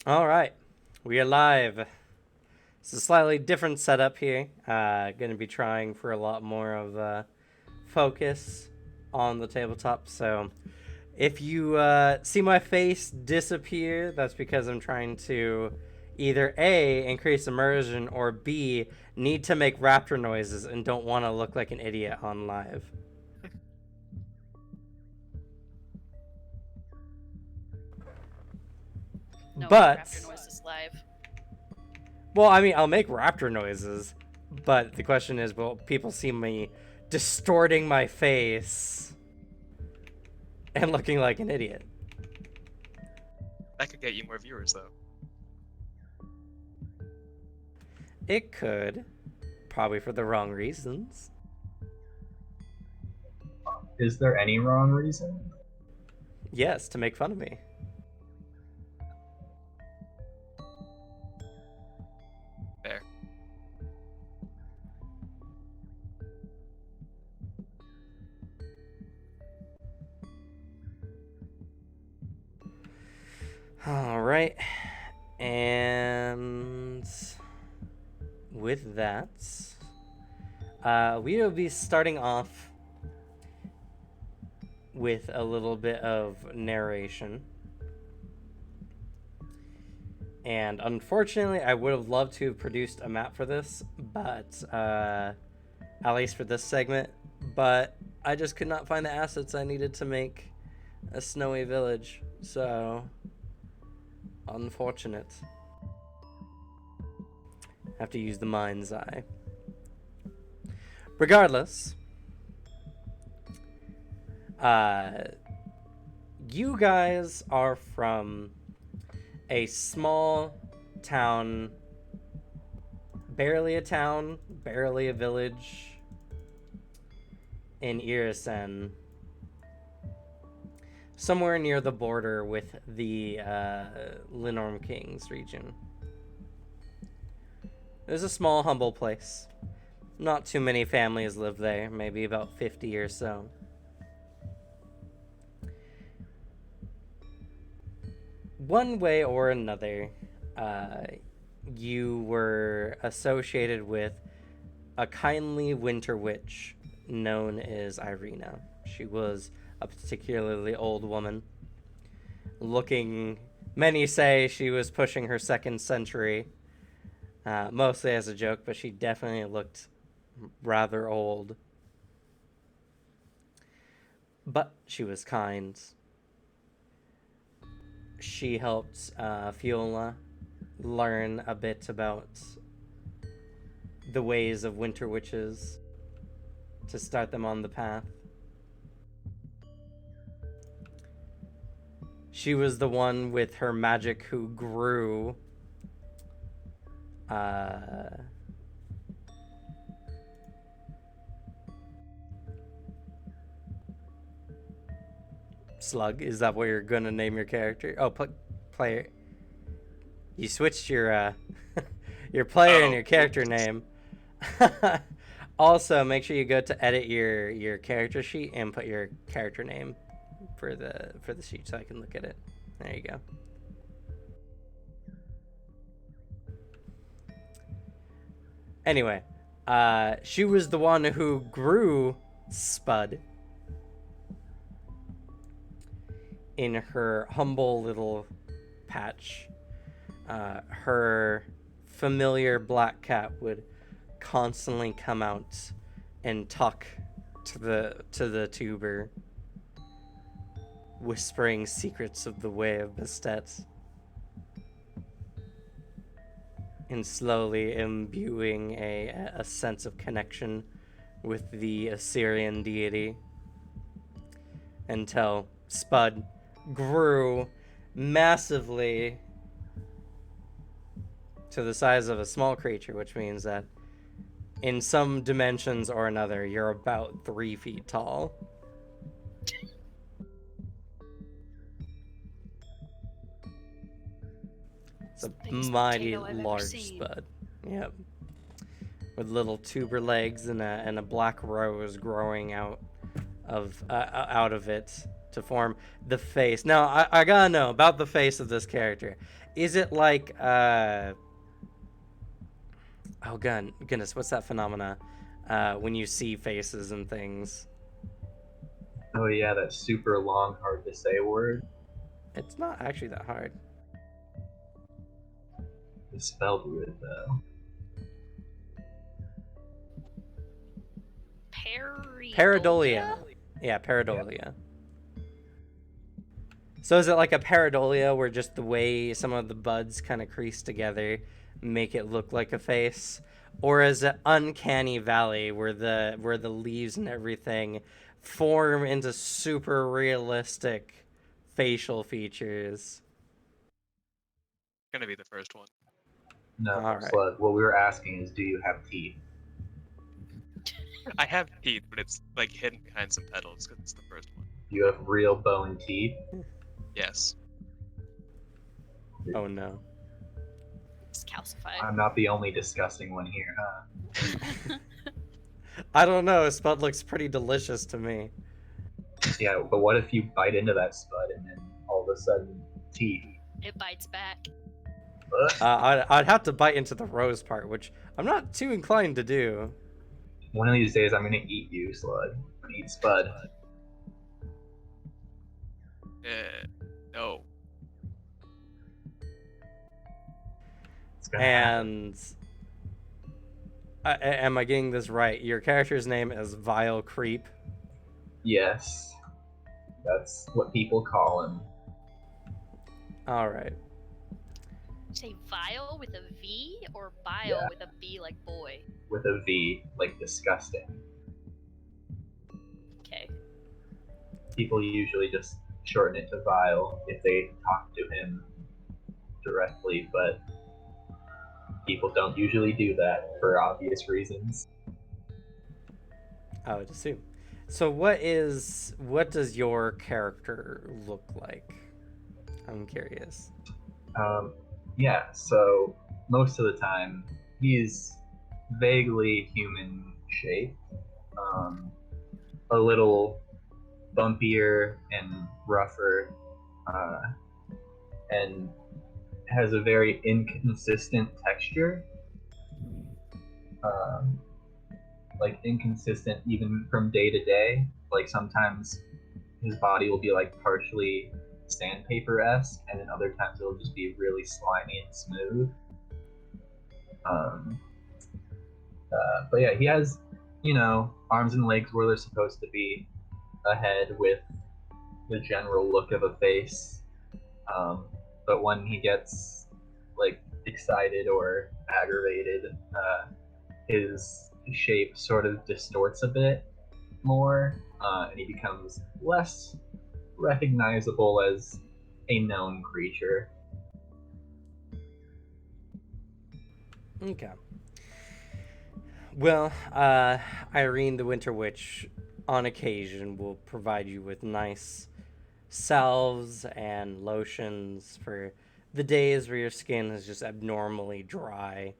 All right, we are live. It's a slightly different setup here. Going to be trying for a lot more of focus on the tabletop. So if you see my face disappear, that's because I'm trying to either A, increase immersion, or B, need to make raptor noises and don't want to look like an idiot on live. No, make But, raptor noises live. well, I mean, I'll make raptor noises, but the question is, will people see me distorting my face and looking like an idiot? That could get you more viewers, though. It could. Probably for the wrong reasons. Is there any wrong reason? Yes, to make fun of me. Fair. Alright. And with that, we will be starting off with a little bit of narration. And unfortunately, I would have loved to have produced a map for this, but at least for this segment, but I just could not find the assets I needed to make a snowy village. So, unfortunate. Have to use the mind's eye. Regardless, you guys are from a small town, barely a village in Irisen, somewhere near the border with the Linorm Kings region. There's a small, humble place. Not too many families live there, maybe about 50 or so. One way or another, you were associated with a kindly winter witch known as Irina. She was a particularly old woman. Many say she was pushing her second century, mostly as a joke, but she definitely looked rather old. But she was kind. She helped Fiola learn a bit about the ways of winter witches to start them on the path. She was the one with her magic who grew Slug, is that what you're gonna name your character? Oh, player. You switched your your player and your character name. Also, make sure you go to edit your character sheet and put your character name for the sheet so I can look at it. There you go. Anyway, she was the one who grew Spud in her humble little patch. Her familiar black cat would constantly come out and talk to the tuber, whispering secrets of the way of Bastet, and slowly imbuing a sense of connection with the Assyrian deity, until Spud grew massively to the size of a small creature, which means that in some dimensions or another, you're about 3 feet tall. It's a mighty large Spud. Yep. With little tuber legs and a black rose growing out of it. to form the face. Now, I gotta know about the face of this character. Is it like, oh goodness, what's that phenomena? When you see faces and things. Oh yeah, that super long, hard to say word. It's not actually that hard. It's spelled weird though. Pareidolia. Yeah, pareidolia. So is it like a pareidolia where just the way some of the buds kind of crease together make it look like a face? Or is it uncanny valley where the leaves and everything form into super realistic facial features? Gonna be the first one. No, All right. Slug. What we were asking is, do you have teeth? I have teeth, but it's like hidden behind some petals because it's the first one. Do you have real bone teeth? Yes. Oh no. It's calcified. I'm not the only disgusting one here, huh? I don't know. Spud looks pretty delicious to me. Yeah, but what if you bite into that spud and then all of a sudden teeth? It bites back. I'd have to bite into the rose part, which I'm not too inclined to do. One of these days I'm gonna eat you, Slug. I'm gonna eat Spud. No. It's gonna happen. And am I getting this right? Your character's name is Vile Creep. Yes. That's what people call him. All right. Say vile with a V or bile Yeah. with a B like boy? With a V, like disgusting. Okay. People usually just shorten it to Vile if they talk to him directly, but people don't usually do that for obvious reasons. I would assume. So what does your character look like? I'm curious. Yeah, so most of the time he's vaguely human shaped, a little bumpier and rougher, and has a very inconsistent texture. Like inconsistent even from day to day. Like sometimes his body will be like partially sandpaper-esque, and then other times it'll just be really slimy and smooth. Um, but yeah, he has, arms and legs where they're supposed to be, a head with the general look of a face. But when he gets like excited or aggravated, his shape sort of distorts a bit more, and he becomes less recognizable as a known creature. Okay. Well, Irene the Winter Witch, on occasion, will provide you with nice salves and lotions for the days where your skin is just abnormally dry,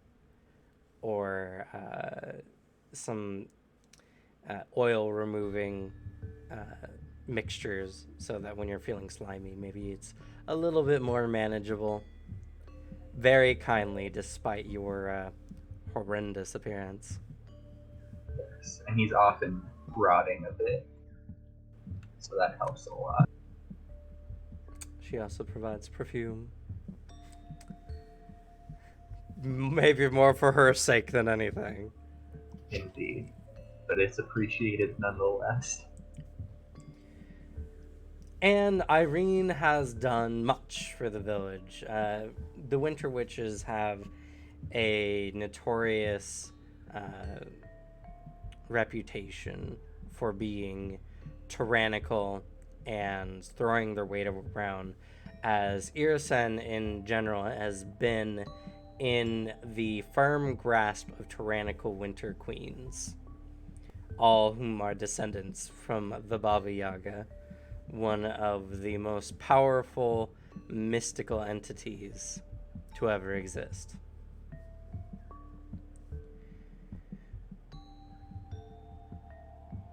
or some oil removing mixtures, so that when you're feeling slimy, maybe it's a little bit more manageable. Very kindly, despite your horrendous appearance. Yes, and he's often rotting a bit, so that helps a lot. She also provides perfume. Maybe more for her sake than anything. Indeed, but it's appreciated nonetheless. And Irene has done much for the village. The Winter Witches have a notorious reputation for being tyrannical and throwing their weight around, as Irisen in general has been in the firm grasp of tyrannical winter queens, all whom are descendants from the Baba Yaga, one of the most powerful mystical entities to ever exist.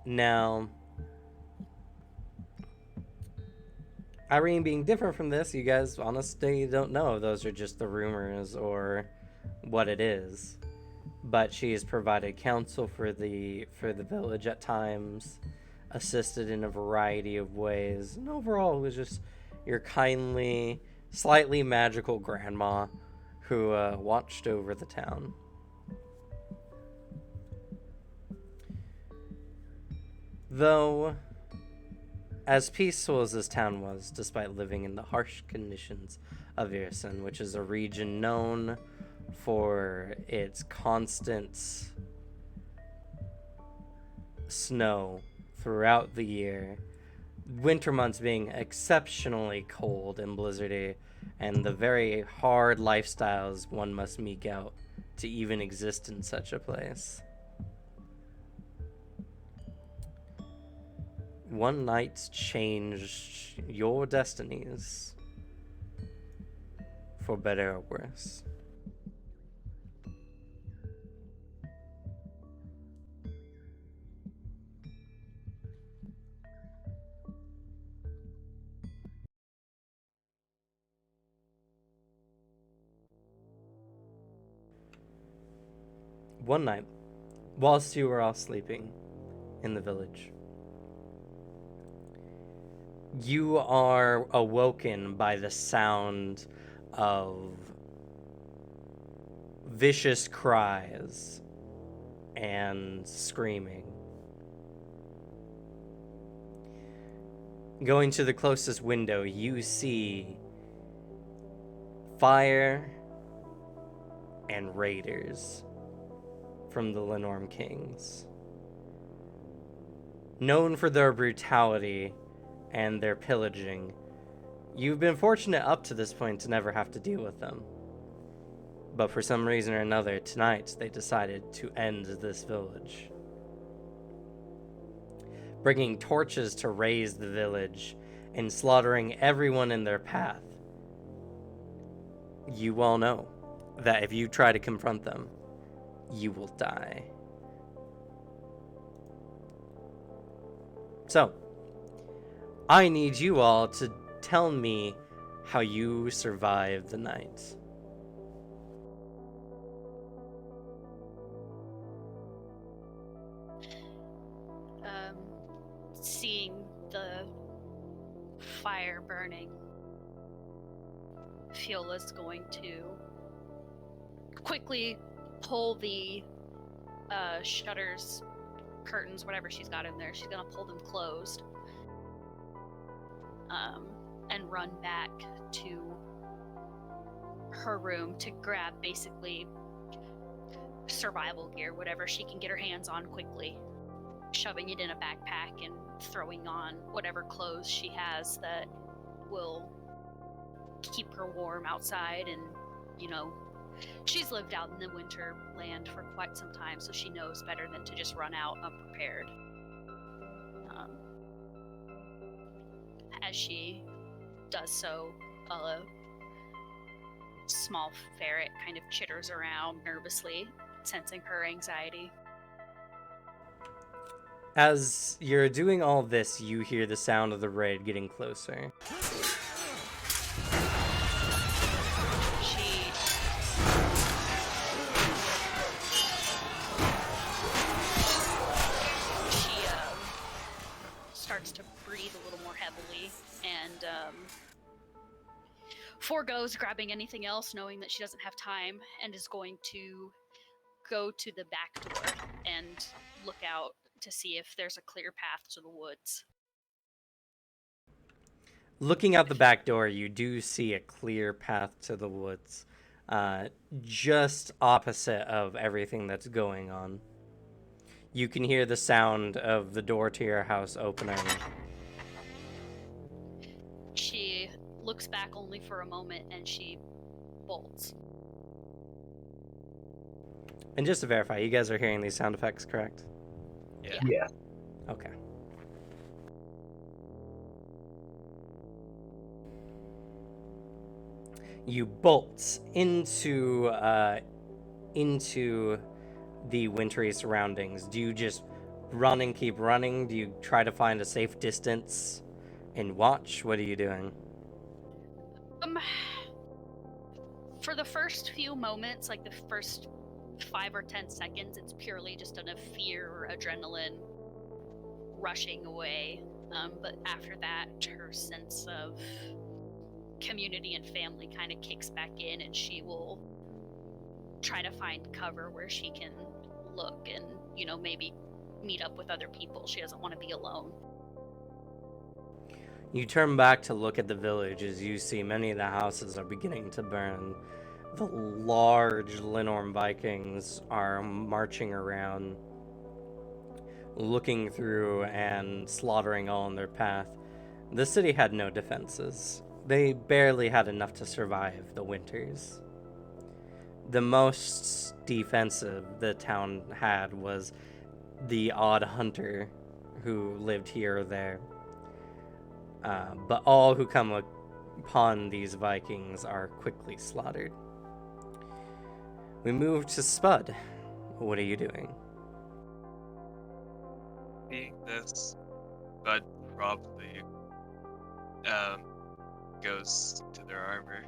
Now, Irene being different from this, you guys honestly don't know if those are just the rumors or what it is. But she has provided counsel for the village at times, assisted in a variety of ways, and overall it was just your kindly, slightly magical grandma who watched over the town. Though, as peaceful as this town was, despite living in the harsh conditions of Irison, which is a region known for its constant snow throughout the year, winter months being exceptionally cold and blizzardy, and the very hard lifestyles one must eke out to even exist in such a place. One night changed your destinies, for better or worse. One night, whilst you were all sleeping in the village, you are awoken by the sound of vicious cries and screaming. Going to the closest window, you see fire and raiders from the Lenorm Kings. Known for their brutality and their pillaging, you've been fortunate up to this point to never have to deal with them. But for some reason or another, tonight they decided to end this village. Bringing torches to raise the village and slaughtering everyone in their path. You all know that if you try to confront them, you will die. So, I need you all to tell me how you survived the night. Seeing the fire burning, Fiola's going to quickly pull the shutters, curtains, whatever she's got in there. She's gonna pull them closed, and run back to her room to grab basically survival gear, whatever she can get her hands on quickly, shoving it in a backpack and throwing on whatever clothes she has that will keep her warm outside. And, you know, she's lived out in the winter land for quite some time, so she knows better than to just run out unprepared. As she does so, a small ferret kind of chitters around nervously, sensing her anxiety. As you're doing all this, you hear the sound of the raid getting closer. She starts to breathe a little more heavily and forgoes grabbing anything else, knowing that she doesn't have time, and is going to go to the back door and look out to see if there's a clear path to the woods. Looking out the back door, you do see a clear path to the woods, just opposite of everything that's going on. You can hear the sound of the door to your house opening. She looks back only for a moment and she bolts. And just to verify, you guys are hearing these sound effects, correct? Yeah. Okay. You bolt into the wintry surroundings. Do you just run and keep running? Do you try to find a safe distance In watch, what are you doing? For the first few moments, like the first 5 or 10 seconds, it's purely just a fear or adrenaline rushing away. But after that, her sense of community and family kind of kicks back in, and she will try to find cover where she can look and, maybe meet up with other people. She doesn't want to be alone. You turn back to look at the village as you see many of the houses are beginning to burn. The large Linorm Vikings are marching around, looking through and slaughtering all in their path. The city had no defenses. They barely had enough to survive the winters. The most defensive the town had was the odd hunter who lived here or there. But all who come upon these Vikings are quickly slaughtered. We move to Spud. What are you doing? Seeing this, Bud probably goes to their armor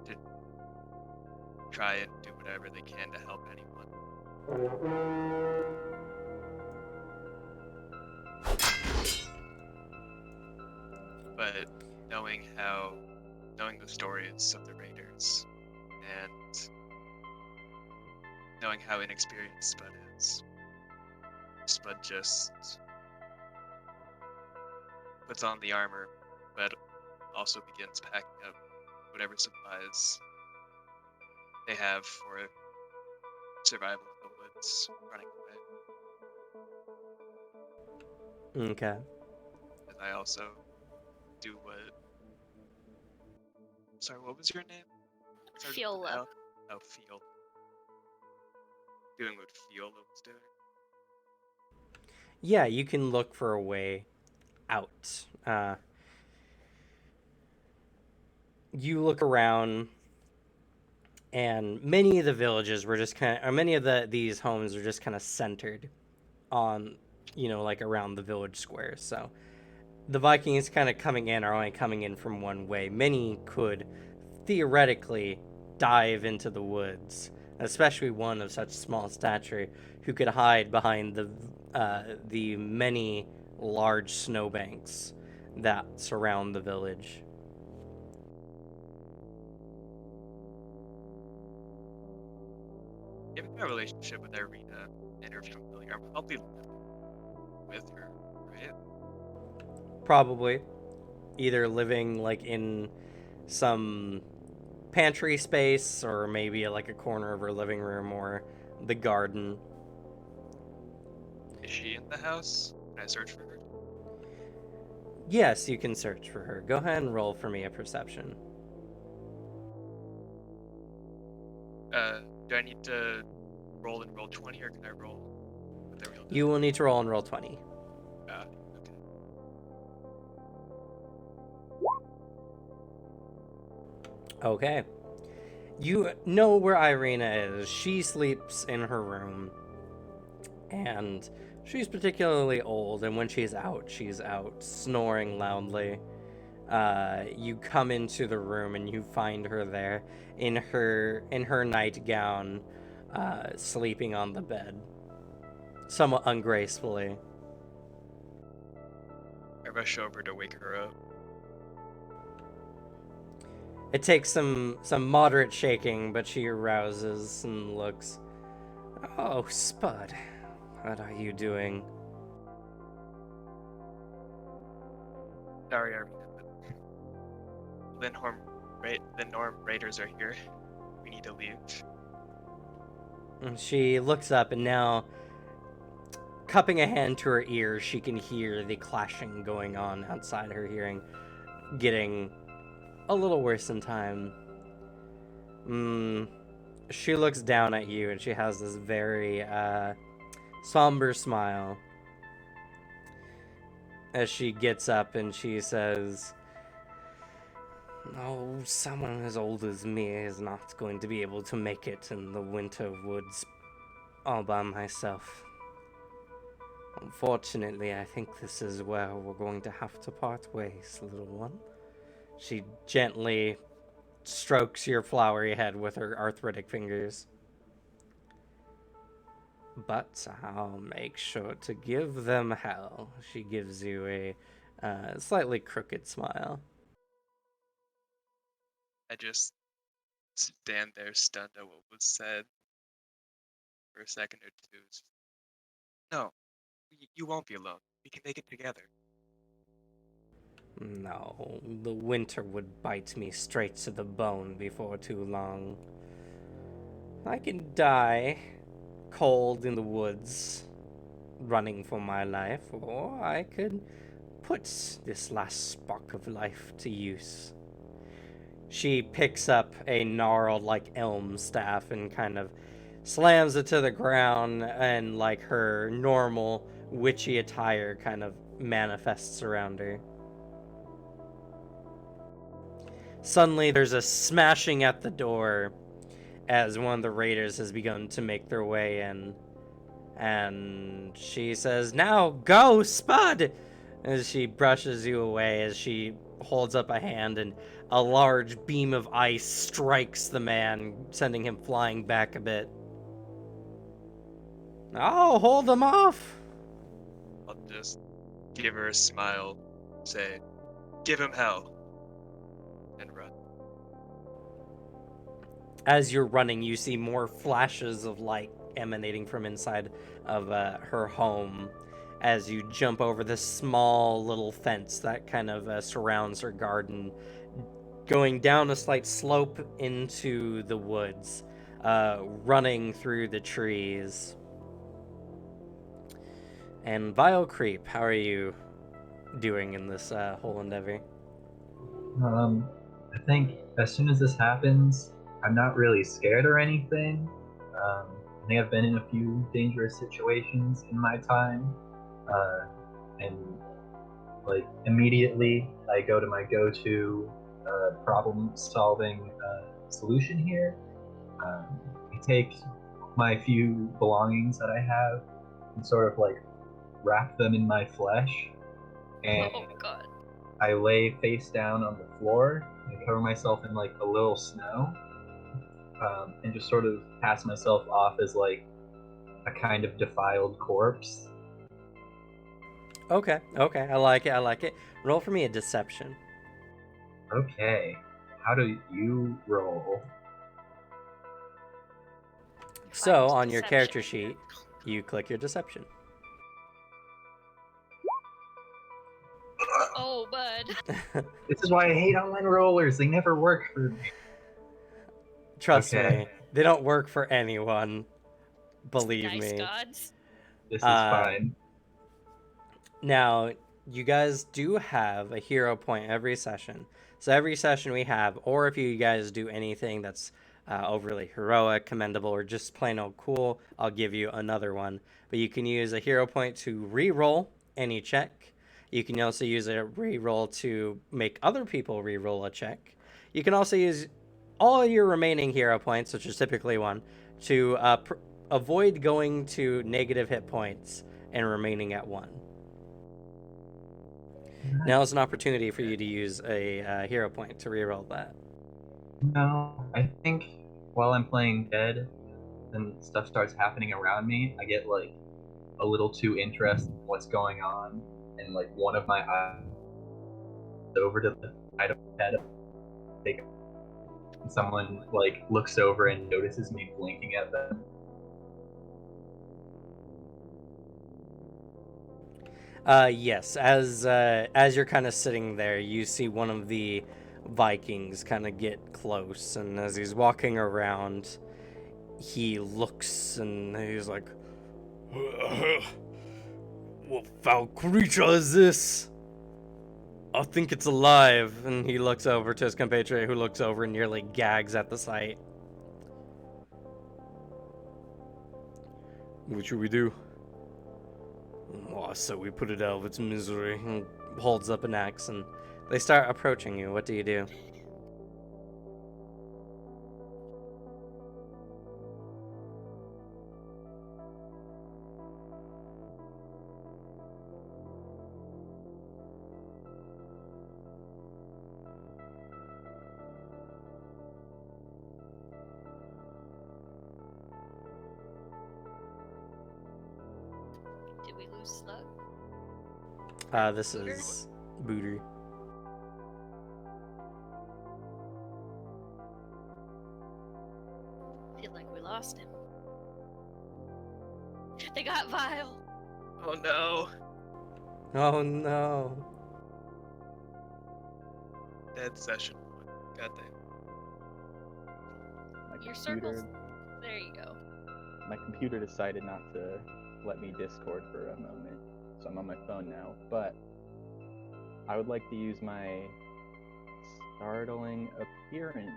to try and do whatever they can to help anyone. But knowing the stories of the raiders and knowing how inexperienced Spud is, Spud just puts on the armor, but also begins packing up whatever supplies they have for survival in the woods, running away. Okay. And I also do what... Sorry, what was your name? Fiola. Oh, Fiola. Doing what Fiola was doing. Yeah, you can look for a way out. You look around, and many of the villages were just many of these homes are just kind of centered on, like around the village square. So the Vikings kind of coming in are only coming in from one way. Many could theoretically dive into the woods, especially one of such small stature who could hide behind the many large snowbanks that surround the village. Given my relationship with Irina and her familiar, I'm probably with her, right? Probably either living like in some pantry space or maybe like a corner of her living room or the garden. Is she in the house? Can I search for her? Yes, you can search for her. Go ahead and roll for me a perception. Do I need to roll 20, or can I roll with the real You will need to roll and roll 20. okay. Okay. You know where Irina is. She sleeps in her room. And she's particularly old, and when she's out snoring loudly. You come into the room and you find her there in her nightgown, sleeping on the bed, somewhat ungracefully. I rush over to wake her up. It takes some moderate shaking, but she arouses and looks. Oh, Spud, what are you doing? Sorry, Irina. The Norm Raiders are here. We need to leave. And she looks up, and now, cupping a hand to her ear, she can hear the clashing going on outside her hearing, getting a little worse in time. She looks down at you, and she has this very somber smile as she gets up and she says, "Oh, someone as old as me is not going to be able to make it in the winter woods all by myself. Unfortunately, I think this is where we're going to have to part ways, little one. She gently strokes your flowery head with her arthritic fingers. But I'll make sure to give them hell. She gives you a slightly crooked smile. I just stand there stunned at what was said for a second or two. No, you won't be alone. We can make it together. No, the winter would bite me straight to the bone before too long. I can die cold in the woods, running for my life, or I could put this last spark of life to use. She picks up a gnarled, like, elm staff and kind of slams it to the ground, and, like, her normal witchy attire kind of manifests around her. Suddenly, there's a smashing at the door as one of the raiders has begun to make their way in. And she says, "Now go, Spud!" As she brushes you away, as she holds up a hand, and a large beam of ice strikes the man, sending him flying back a bit. "Oh, hold them off!" I'll just give her a smile, say, "Give him hell," and run. As you're running, you see more flashes of light emanating from inside of her home as you jump over this small little fence that kind of surrounds her garden, going down a slight slope into the woods, running through the trees. And Vile Creep, how are you doing in this whole endeavor? I think as soon as this happens, I'm not really scared or anything. I think I've been in a few dangerous situations in my time, and like immediately I go to my go-to problem-solving solution here. I take my few belongings that I have and sort of like wrap them in my flesh, and Oh god. I lay face down on the floor and cover myself in like a little snow, and just sort of pass myself off as like a kind of defiled corpse. Okay, I like it, Roll for me a deception. Okay, how do you roll? So, Find on your character deception. sheet, you click your deception. Oh, bud. This is why I hate online rollers. They never work for me. Trust Okay. me, they don't work for anyone. Believe Nice me. gods. This is Uh, fine. Now, you guys do have a hero point every session. So every session we have, or if you guys do anything that's overly heroic, commendable, or just plain old cool, I'll give you another one. But you can use a hero point to re-roll any check. You can also use a re-roll to make other people re-roll a check. You can also use all your remaining hero points, which is typically one, to avoid going to negative hit points and remaining at one. Now is an opportunity for you to use a hero point to reroll that. No, I think while I'm playing dead and stuff starts happening around me, I get like a little too interested in what's going on, and like one of my eyes over to the side of my head, and someone like looks over and notices me blinking at them. Yes, as you're kind of sitting there, you see one of the Vikings kind of get close, and as he's walking around, he looks and he's like, "What foul creature is this? I think it's alive." And he looks over to his compatriot, who looks over and nearly gags at the sight. "What should we do?" "Oh, so we put it out of its misery." And holds up an axe, and they start approaching you. What do you do? we lose Slug? This Booter? is Booter. Feel like we lost him. They got Vile. Oh no. Oh no. Dead session. God damn. My Your computer, circles. There you go. my computer decided not to let me Discord for a moment, so I'm on my phone now. But I would like to use my startling appearance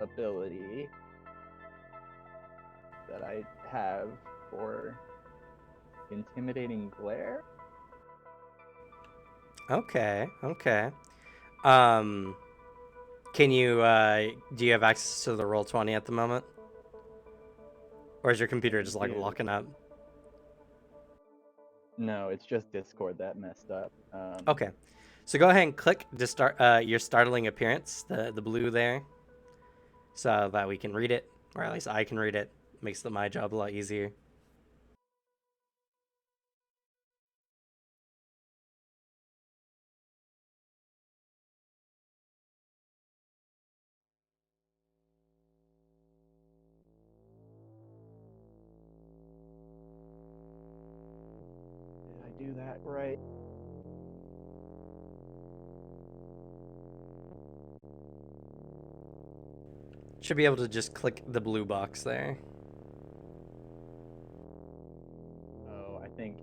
ability that I have for intimidating glare. Okay. Can you do you have access to the Roll20 at the moment? Or is your computer just like do. locking up? No, it's just Discord that messed up. Okay. So go ahead and click to start your startling appearance, the blue there, so that we can read it, or at least I can read it. Makes my job a lot easier. Did I do that right? Should be able to just click the blue box there. Oh, I think.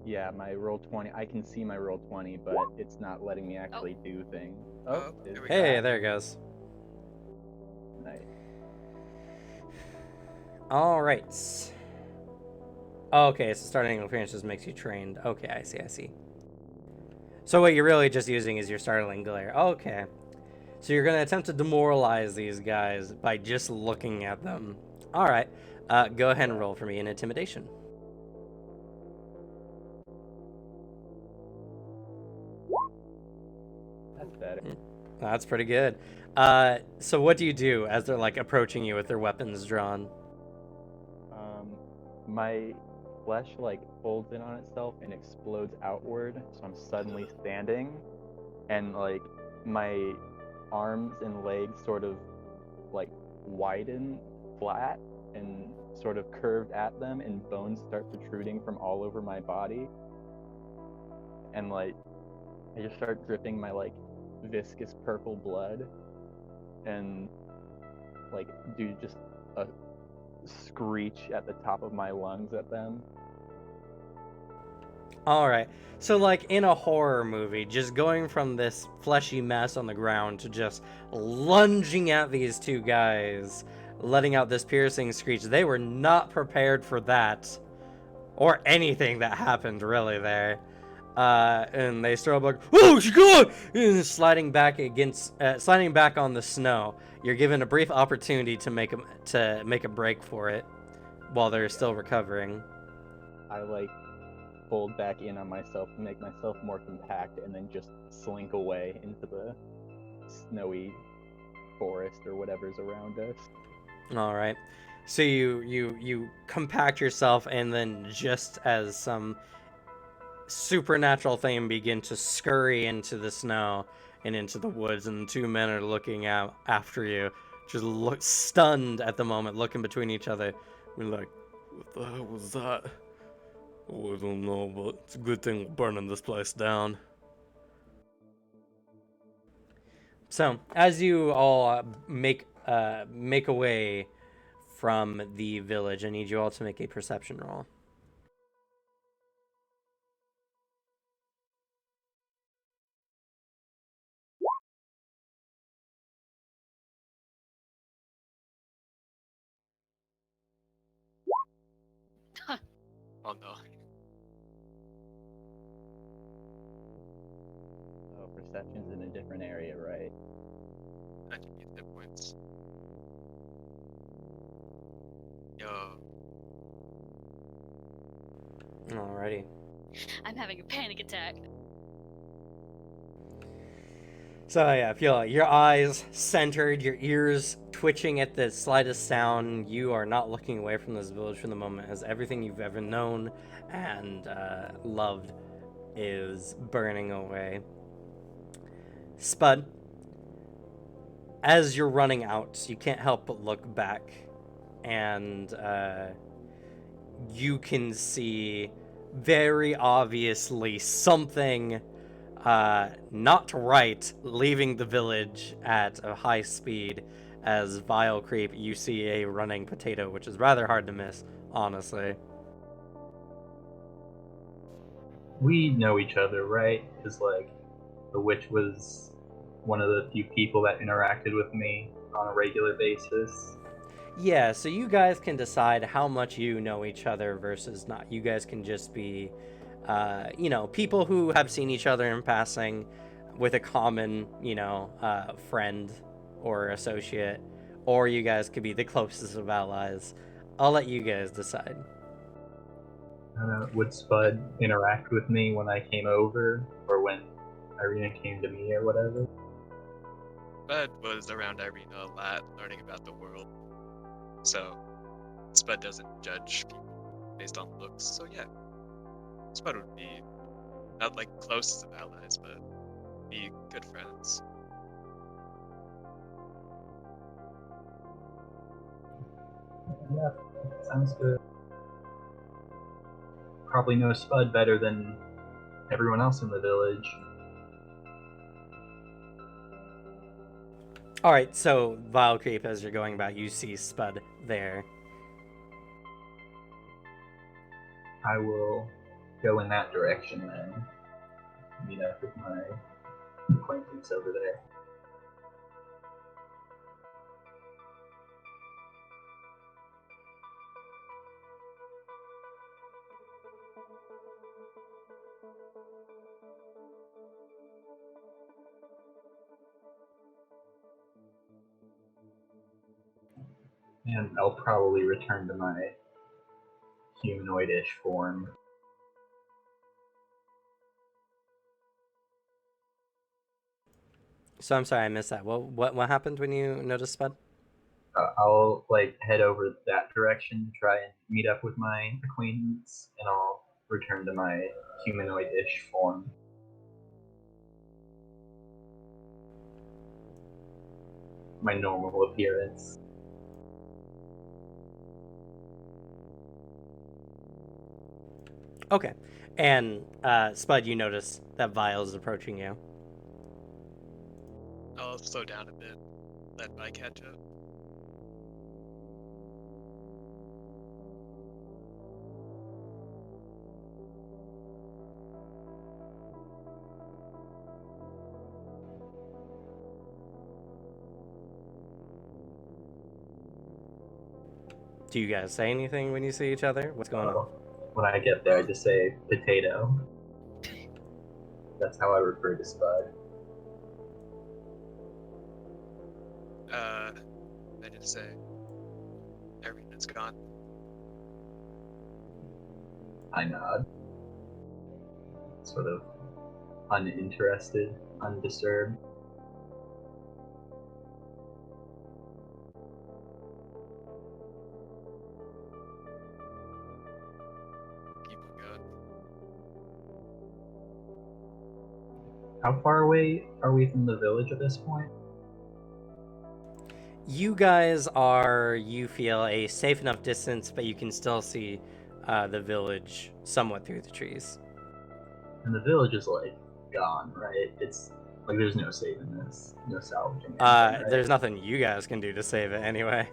Yeah, my Roll20. I can see my Roll20, but it's not letting me actually do things. Oh, there is we Hey, that there it goes. nice? All right. Okay, so startling appearance just makes you trained. Okay, I see. So what you're really just using is your startling glare. Okay. So you're going to attempt to demoralize these guys by just looking at them. All right. Go ahead and roll for me in intimidation. That's better. That's pretty good. So what do you do as they're like approaching you with their weapons drawn? My flesh like folds in on itself and explodes outward, so I'm suddenly standing, and like my arms and legs sort of like widen flat and sort of curved at them, and bones start protruding from all over my body, and like I just start dripping my like viscous purple blood, and like do just a screech at the top of my lungs at them. All right. So like in a horror movie, just going from this fleshy mess on the ground to just lunging at these two guys, letting out this piercing screech. They were not prepared for that or anything that happened really there. And they start like, oh god, and sliding back on the snow. You're given a brief opportunity to make a break for it while they're still recovering. I like fold back in on myself to make myself more compact, and then just slink away into the snowy forest or whatever's around us. All right. So you compact yourself, and then just as some supernatural thing begin to scurry into the snow and into the woods, and the two men are looking out after you, just look stunned at the moment, looking between each other. We're like, what the hell was that? Oh, I don't know, but it's a good thing we're burning this place down. So, as you all make a way from the village, I need you all to make a perception roll. Oh no. Oh, perception's in a different area, right? I can get hit points. Yo. Alrighty. I'm having a panic attack. So yeah, I feel like your eyes centered, your ears twitching at the slightest sound. You are not looking away from this village for the moment, as everything you've ever known and loved is burning away. Spud, as you're running out, you can't help but look back, and you can see very obviously something not right leaving the village at a high speed. As Vile Creep, you see a running potato, which is rather hard to miss, honestly. We know each other, right? Because, like, the witch was one of the few people that interacted with me on a regular basis. Yeah, so you guys can decide how much you know each other versus not. You guys can just be, people who have seen each other in passing with a common, friend or associate, or you guys could be the closest of allies. I'll let you guys decide. Would Spud interact with me when I came over, or when Irina came to me, or whatever? Spud was around Irina a lot, learning about the world. So Spud doesn't judge people based on looks. So yeah, Spud would be not like closest of allies, but be good friends. Yeah, sounds good. Probably know Spud better than everyone else in the village. All right, so Vile Creep, as you're going about, you see Spud there. I will go in that direction then. Meet up with my acquaintance over there. And I'll probably return to my humanoid-ish form. So I'm sorry, I missed that. What happened when you noticed Spud? I'll head over that direction to try and meet up with my acquaintance, and I'll return to my humanoid-ish form. My normal appearance. Okay. And Spud, you notice that Vile is approaching you. I'll slow down a bit, let Vi catch up. Do you guys say anything when you see each other? What's going on? When I get there, I just say potato. That's how I refer to Spud. I just say, Irina's gone. I nod. Sort of uninterested, undisturbed. People go. How far away are we from the village at this point? You guys are, you feel, a safe enough distance, but you can still see the village somewhat through the trees. And the village is gone, right? It's there's no saving this, no salvaging. Anything, right? There's nothing you guys can do to save it anyway.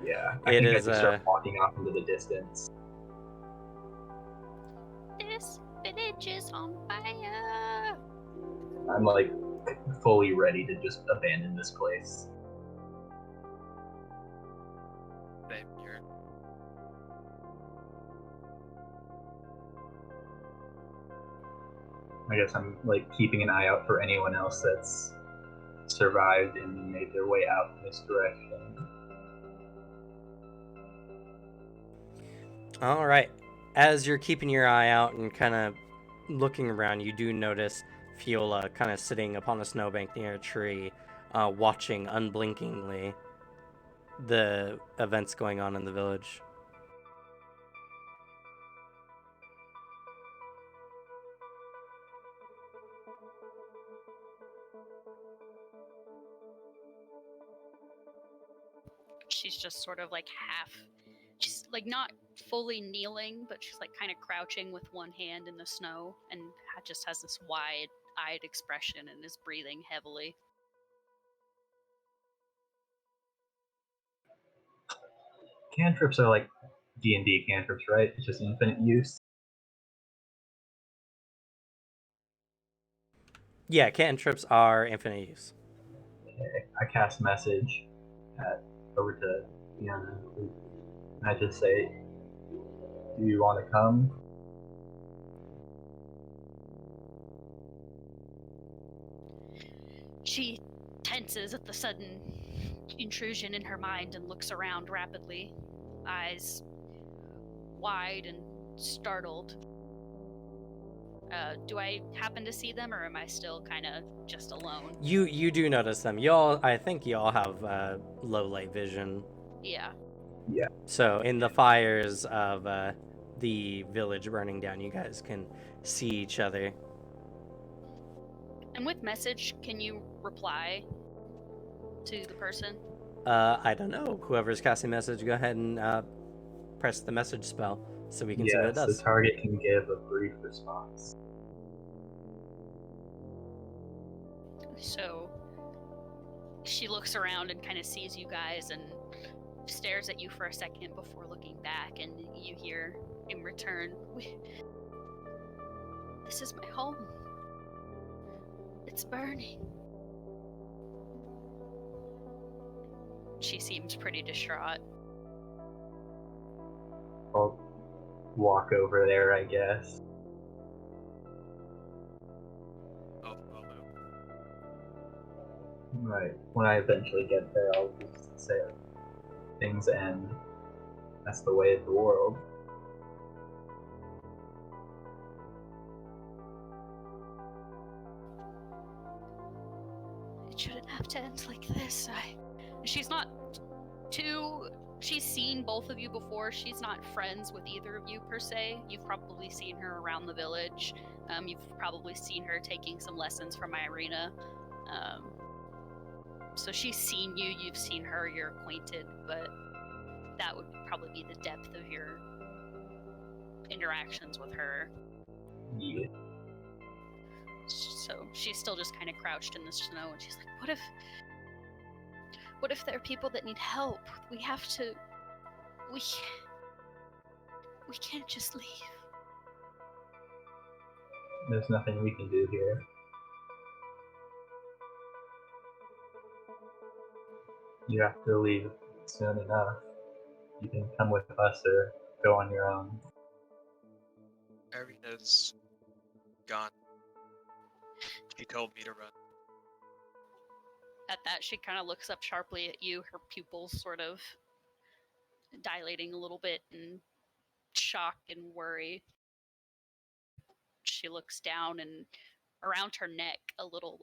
Yeah, I It think I is, just start walking off into the distance. This village is on fire. I'm fully ready to just abandon this place. Same here. I guess I'm keeping an eye out for anyone else that's survived and made their way out in this direction. All right. As you're keeping your eye out and kind of looking around, you do notice Fiola kind of sitting upon a snowbank near a tree, watching unblinkingly the events going on in the village. She's just sort of like half, she's like not fully kneeling, but she's like kind of crouching with one hand in the snow and just has this wide-eyed expression and is breathing heavily. Cantrips are like D&D cantrips, right? It's just infinite use. Yeah, cantrips are infinite use. Okay. I cast message over to Fiona, and I just say, "Do you want to come?" She tenses at the sudden intrusion in her mind and looks around rapidly, eyes wide and startled. Do I happen to see them, or am I still kind of just alone? You do notice them. Y'all, I think y'all have low light vision. Yeah. Yeah. So in the fires of the village burning down, you guys can see each other. And with message, can you reply to the person? I don't know. Whoever's casting message, go ahead and press the message spell so we can see what it Yes, does. the target can give a brief response. So she looks around and kind of sees you guys and stares at you for a second before looking back, and you hear in return, "This is my home. It's burning." She seems pretty distraught. I'll walk over there, I guess. I'll follow. Right. When I eventually get there, I'll just say, "Things end. That's the way of the world." It shouldn't have to end like this. She's not too. She's seen both of you before. She's not friends with either of you per se. You've probably seen her around the village. You've probably seen her taking some lessons from Irina. So she's seen you. You've seen her. You're acquainted, but that would probably be the depth of your interactions with her. Yeah. So she's still just kind of crouched in the snow, and she's like, what if there are people that need help? We have to, we can't just leave." There's nothing we can do here. You have to leave soon enough. You can come with us or go on your own. Irina's gone. She told me to run. At that, she kind of looks up sharply at you, her pupils sort of dilating a little bit in shock and worry. She looks down, and around her neck, a little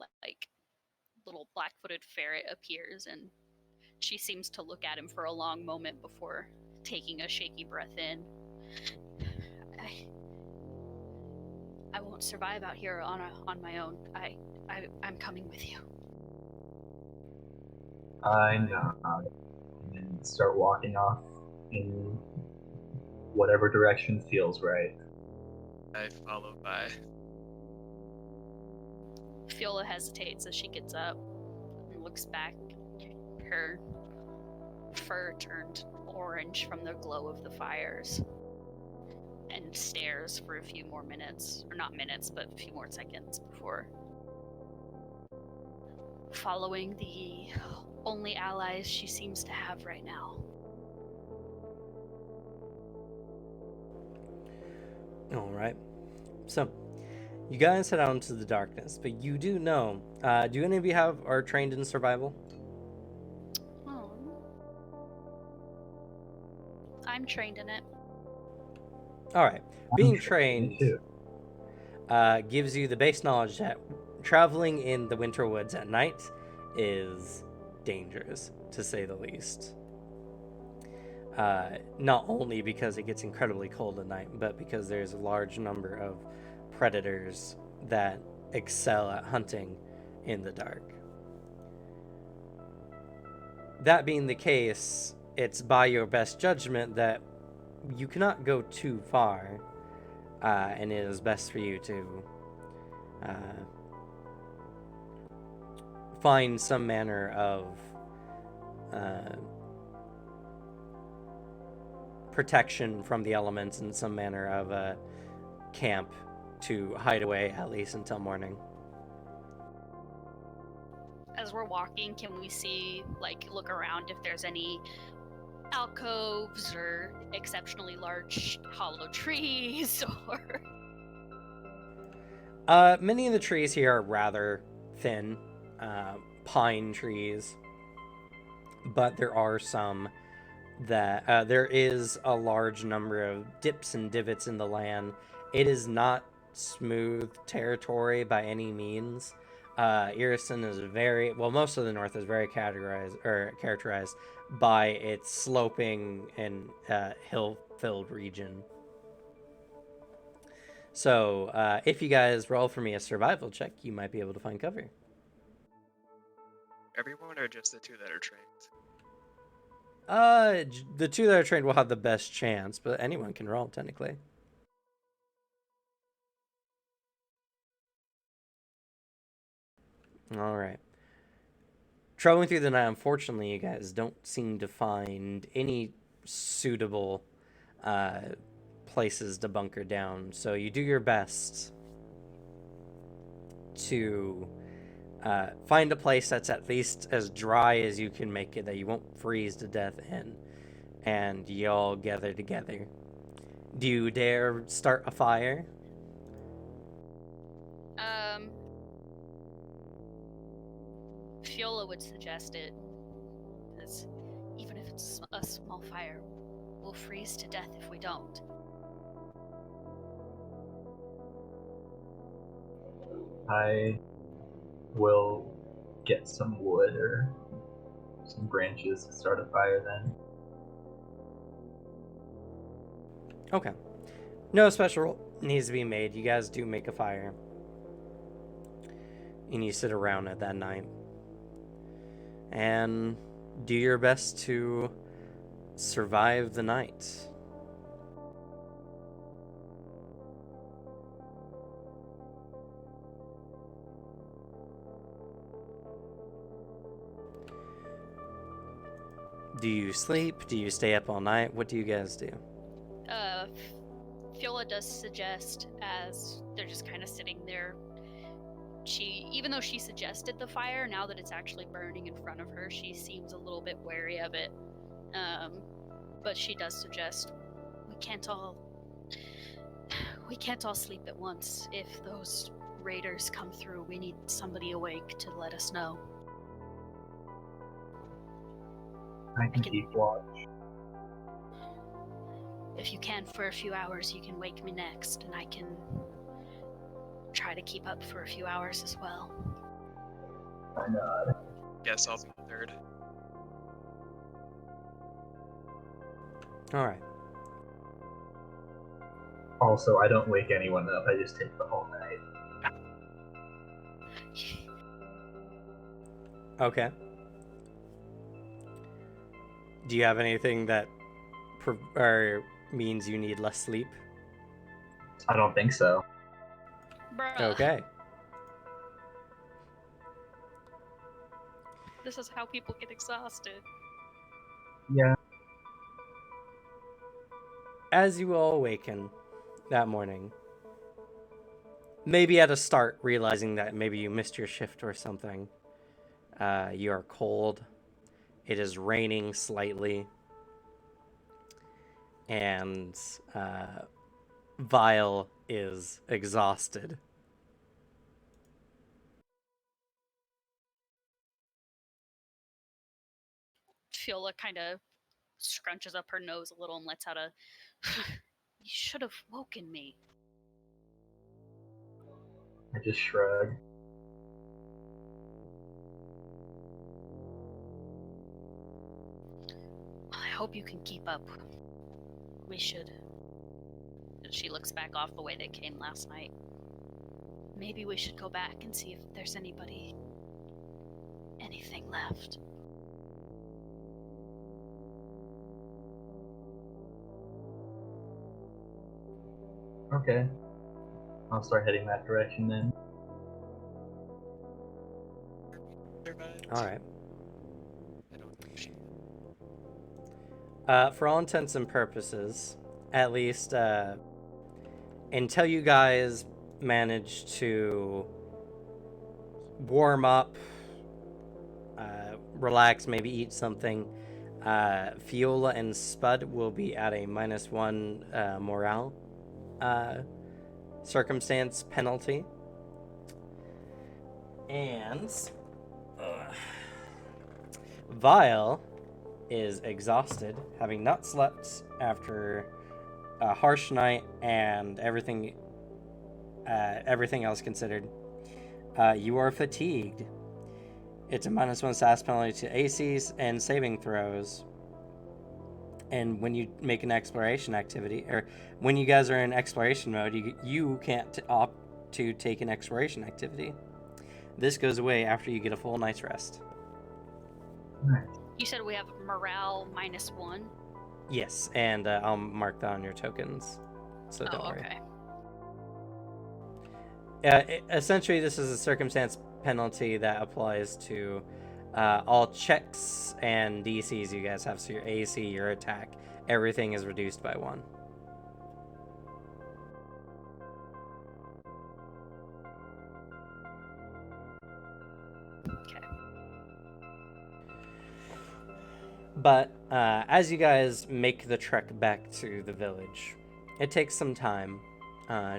black-footed ferret appears, and she seems to look at him for a long moment before taking a shaky breath in. I won't survive out here on my own. I'm coming with you. I nod and then start walking off in whatever direction feels right. I follow by. Fiola hesitates as she gets up and looks back. Her fur turned orange from the glow of the fires, and stares for a few more minutes, or not minutes, but a few more seconds before following the only allies she seems to have right now. All right. So, you guys head out into the darkness, but you do know. Do any of you are trained in survival? Oh. I'm trained in it. All right. Being Me trained, too. gives you the base knowledge that traveling in the winter woods at night is dangerous, to say the least. Not only because it gets incredibly cold at night, but because there's a large number of predators that excel at hunting in the dark. That being the case, it's by your best judgment that you cannot go too far, and it is best for you to find some manner of protection from the elements and some manner of a camp to hide away at least until morning. As we're walking, can we see, look around if there's any alcoves or exceptionally large hollow trees or... Many of the trees here are rather thin, pine trees, but there are some that there is a large number of dips and divots in the land. It is not smooth territory by any means. Irison is most of the north is very characterized by its sloping and hill-filled region. So if you guys roll for me a survival check, you might be able to find cover. Everyone or just the two that are trained? The two that are trained will have the best chance, but anyone can roll technically. All right. Traveling through the night, unfortunately, you guys don't seem to find any suitable places to bunker down. So you do your best to find a place that's at least as dry as you can make it, that you won't freeze to death in, and you all gather together. Do you dare start a fire? Fiola would suggest it, because even if it's a small fire, we'll freeze to death if we don't. I will get some wood or some branches to start a fire then. Okay. No special roll needs to be made. You guys do make a fire. And you sit around it that night. And do your best to survive the night. Do you sleep? Do you stay up all night? What do you guys do? Fiola does suggest, as they're just kind of sitting there, even though she suggested the fire, now that it's actually burning in front of her, she seems a little bit wary of it. But she does suggest we can't all sleep at once. If those raiders come through, we need somebody awake to let us know. I can keep watch. If you can for a few hours, you can wake me next, and I can try to keep up for a few hours as well. Why not? Guess I'll be the third. All right. Also, I don't wake anyone up. I just take the whole night. Okay. Do you have anything that means you need less sleep? I don't think so. Bruh. Okay. This is how people get exhausted. Yeah. As you all awaken that morning, maybe at a start realizing that maybe you missed your shift or something, you are cold. It is raining slightly. And Vile is exhausted. Fiola kind of scrunches up her nose a little and lets out a... You should have woken me. I just shrug. I hope you can keep up. We should. She looks back off the way they came last night. Maybe we should go back and see if there's anything left. Okay. I'll start heading that direction then. Survived. All right. I don't know if she. For all intents and purposes, at least until you guys manage to warm up, relax, maybe eat something, Fiola and Spud will be at a -1 morale circumstance penalty. And Vile is exhausted, having not slept after a harsh night and everything else considered. You are fatigued. It's a -1 SAS penalty to ACs and saving throws. And when you make an exploration activity, or when you guys are in exploration mode, you can't opt to take an exploration activity. This goes away after you get a full night's rest. Nice. You said we have morale -1? Yes, and I'll mark that on your tokens, so don't worry. Okay. Essentially, this is a circumstance penalty that applies to all checks and DCs you guys have. So your AC, your attack, everything is reduced by 1. Okay. But as you guys make the trek back to the village, it takes some time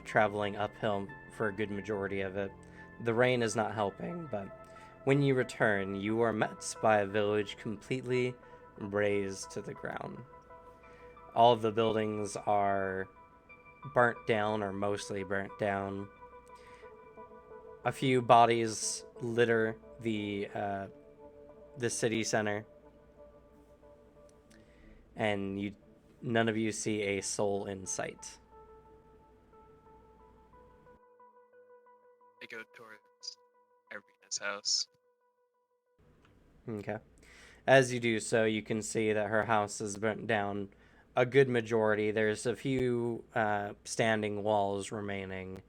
traveling uphill for a good majority of it. The rain is not helping, but when you return, you are met by a village completely razed to the ground. All of the buildings are burnt down, or mostly burnt down. A few bodies litter the city center, and none of you see a soul in sight. I go towards Irina's house. Okay. As you do so, you can see that her house is burnt down a good majority. There's a few standing walls remaining,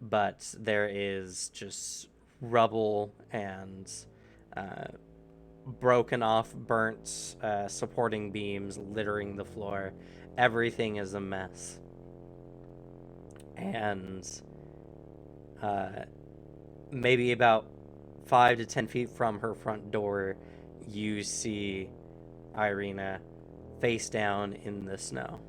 but there is just rubble and broken off, burnt supporting beams littering the floor. Everything is a mess. And maybe about 5 to 10 feet from her front door, you see Irina face down in the snow.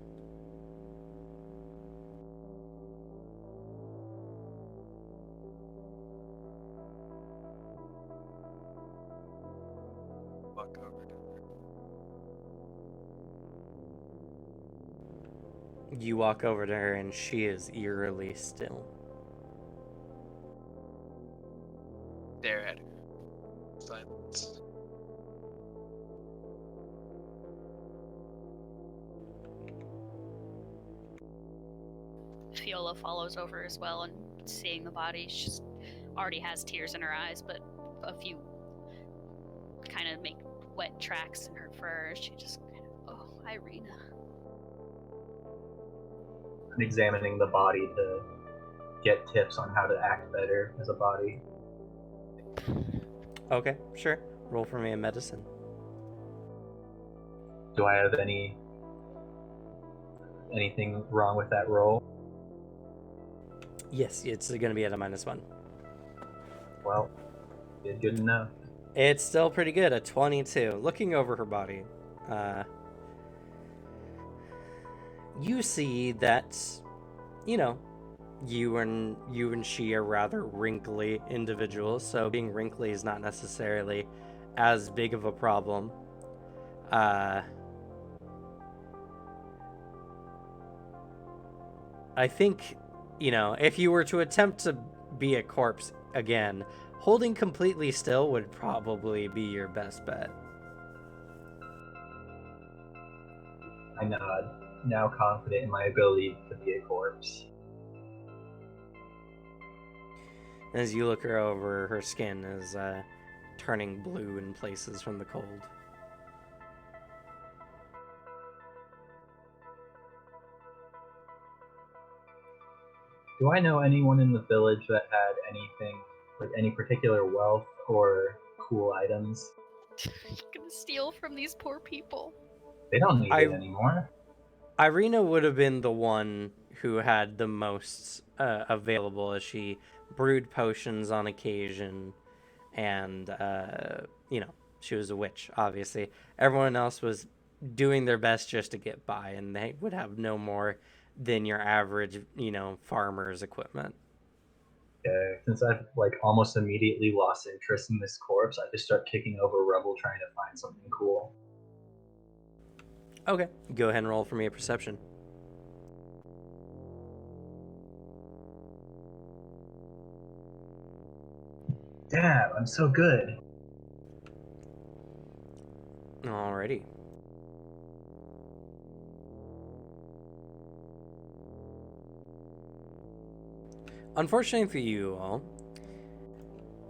Walk over to her. You walk over to her and she is eerily still. Stare at her. Silence. Fiola follows over as well, and seeing the body, she just already has tears in her eyes, but a few kind of make wet tracks in her fur. She just kind of, oh, Irina. I'm examining the body to get tips on how to act better as a body. Okay, sure. Roll for me in medicine. Do I have anything wrong with that roll? Yes, it's going to be at a -1. Well, it's good enough. It's still pretty good, a 22. Looking over her body, you see that, you and she are rather wrinkly individuals, so being wrinkly is not necessarily as big of a problem. I think, if you were to attempt to be a corpse again, holding completely still would probably be your best bet. I nod, now confident in my ability to be a corpse. As you look her over, her skin is turning blue in places from the cold. Do I know anyone in the village that had anything, like any particular wealth or cool items? You're gonna steal from these poor people. They don't need it anymore. Irina would have been the one who had the most available, as she brewed potions on occasion, and she was a witch, obviously. Everyone else was doing their best just to get by, and they would have no more than your average, farmer's equipment. Okay, since I've almost immediately lost interest in this corpse, I just start kicking over rubble trying to find something cool. Okay, go ahead and roll for me a perception. Damn, I'm so good. Alrighty. Unfortunately for you all,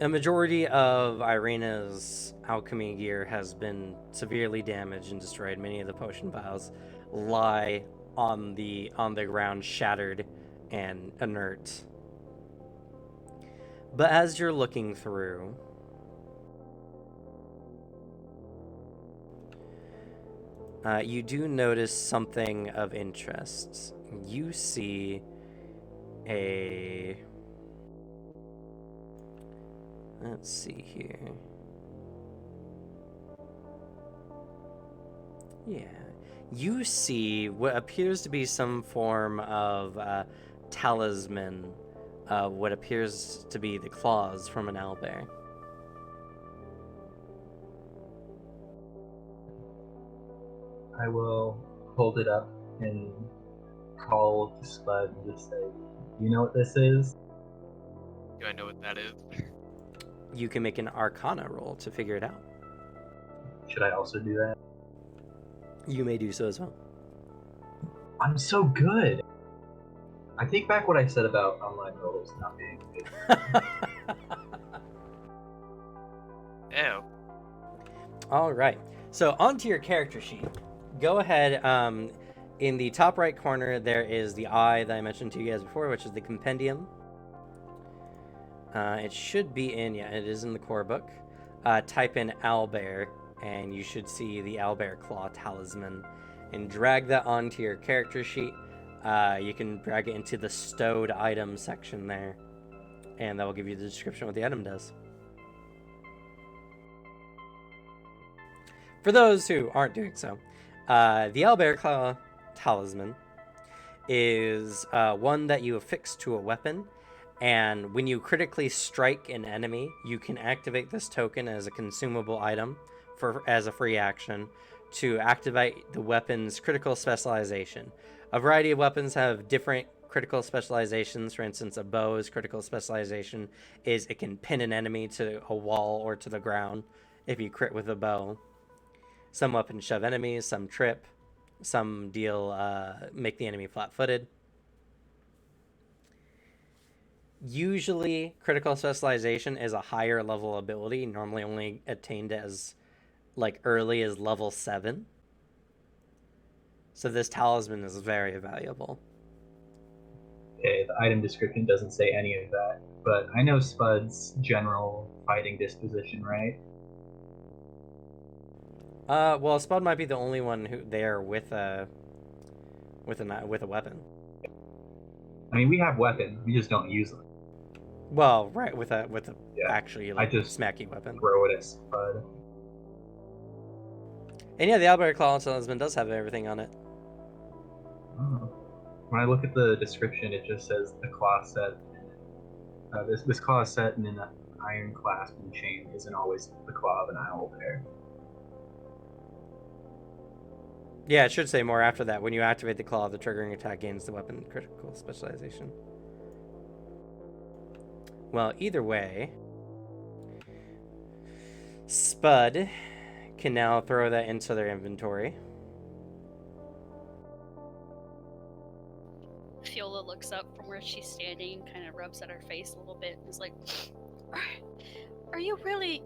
a majority of Irina's alchemy gear has been severely damaged and destroyed. Many of the potion vials lie on the ground, shattered and inert. But as you're looking through, you do notice something of interest. You see let's see here. Yeah. You see what appears to be some form of talisman of what appears to be the claws from an owlbear. I will hold it up and call to Spud and just say, "You know what this is?" Do I know what that is? You can make an Arcana roll to figure it out. Should I also do that? You may do so as well. I'm so good. I take back what I said about online rolls not being good. Ew. All right. So onto your character sheet. Go ahead. In the top right corner, there is the eye that I mentioned to you guys before, which is the compendium. It should be in, it is in the core book. Type in owlbear, and you should see the owlbear claw talisman, and drag that onto your character sheet. You can drag it into the stowed item section there, and that will give you the description of what the item does. For those who aren't doing so, the owlbear claw talisman is one that you affix to a weapon, and when you critically strike an enemy, you can activate this token as a consumable item as a free action to activate the weapon's critical specialization. A variety of weapons have different critical specializations. For instance, a bow's critical specialization is it can pin an enemy to a wall or to the ground if you crit with a bow. Some weapons shove enemies, some trip, some make the enemy flat-footed. Usually, critical specialization is a higher level ability, normally only attained as early as level 7. So this talisman is very valuable. Okay, the item description doesn't say any of that, but I know Spud's general fighting disposition, right? Well, Spud might be the only one who there with a weapon. I mean, we have weapons, we just don't use them. Well, right, with a Yeah, actually I just smacky weapon. throw it at Spud. And yeah, the owlbear claw talisman does have everything on it. Oh. When I look at the description, it just says the claw set. This claw set in an iron clasp and chain isn't always the claw of an owlbear. Yeah, it should say more after that. When you activate the claw, the triggering attack gains the weapon critical specialization. Well, either way, Spud can now throw that into their inventory. Fiola looks up from where she's standing, kind of rubs at her face a little bit, and is like, are you really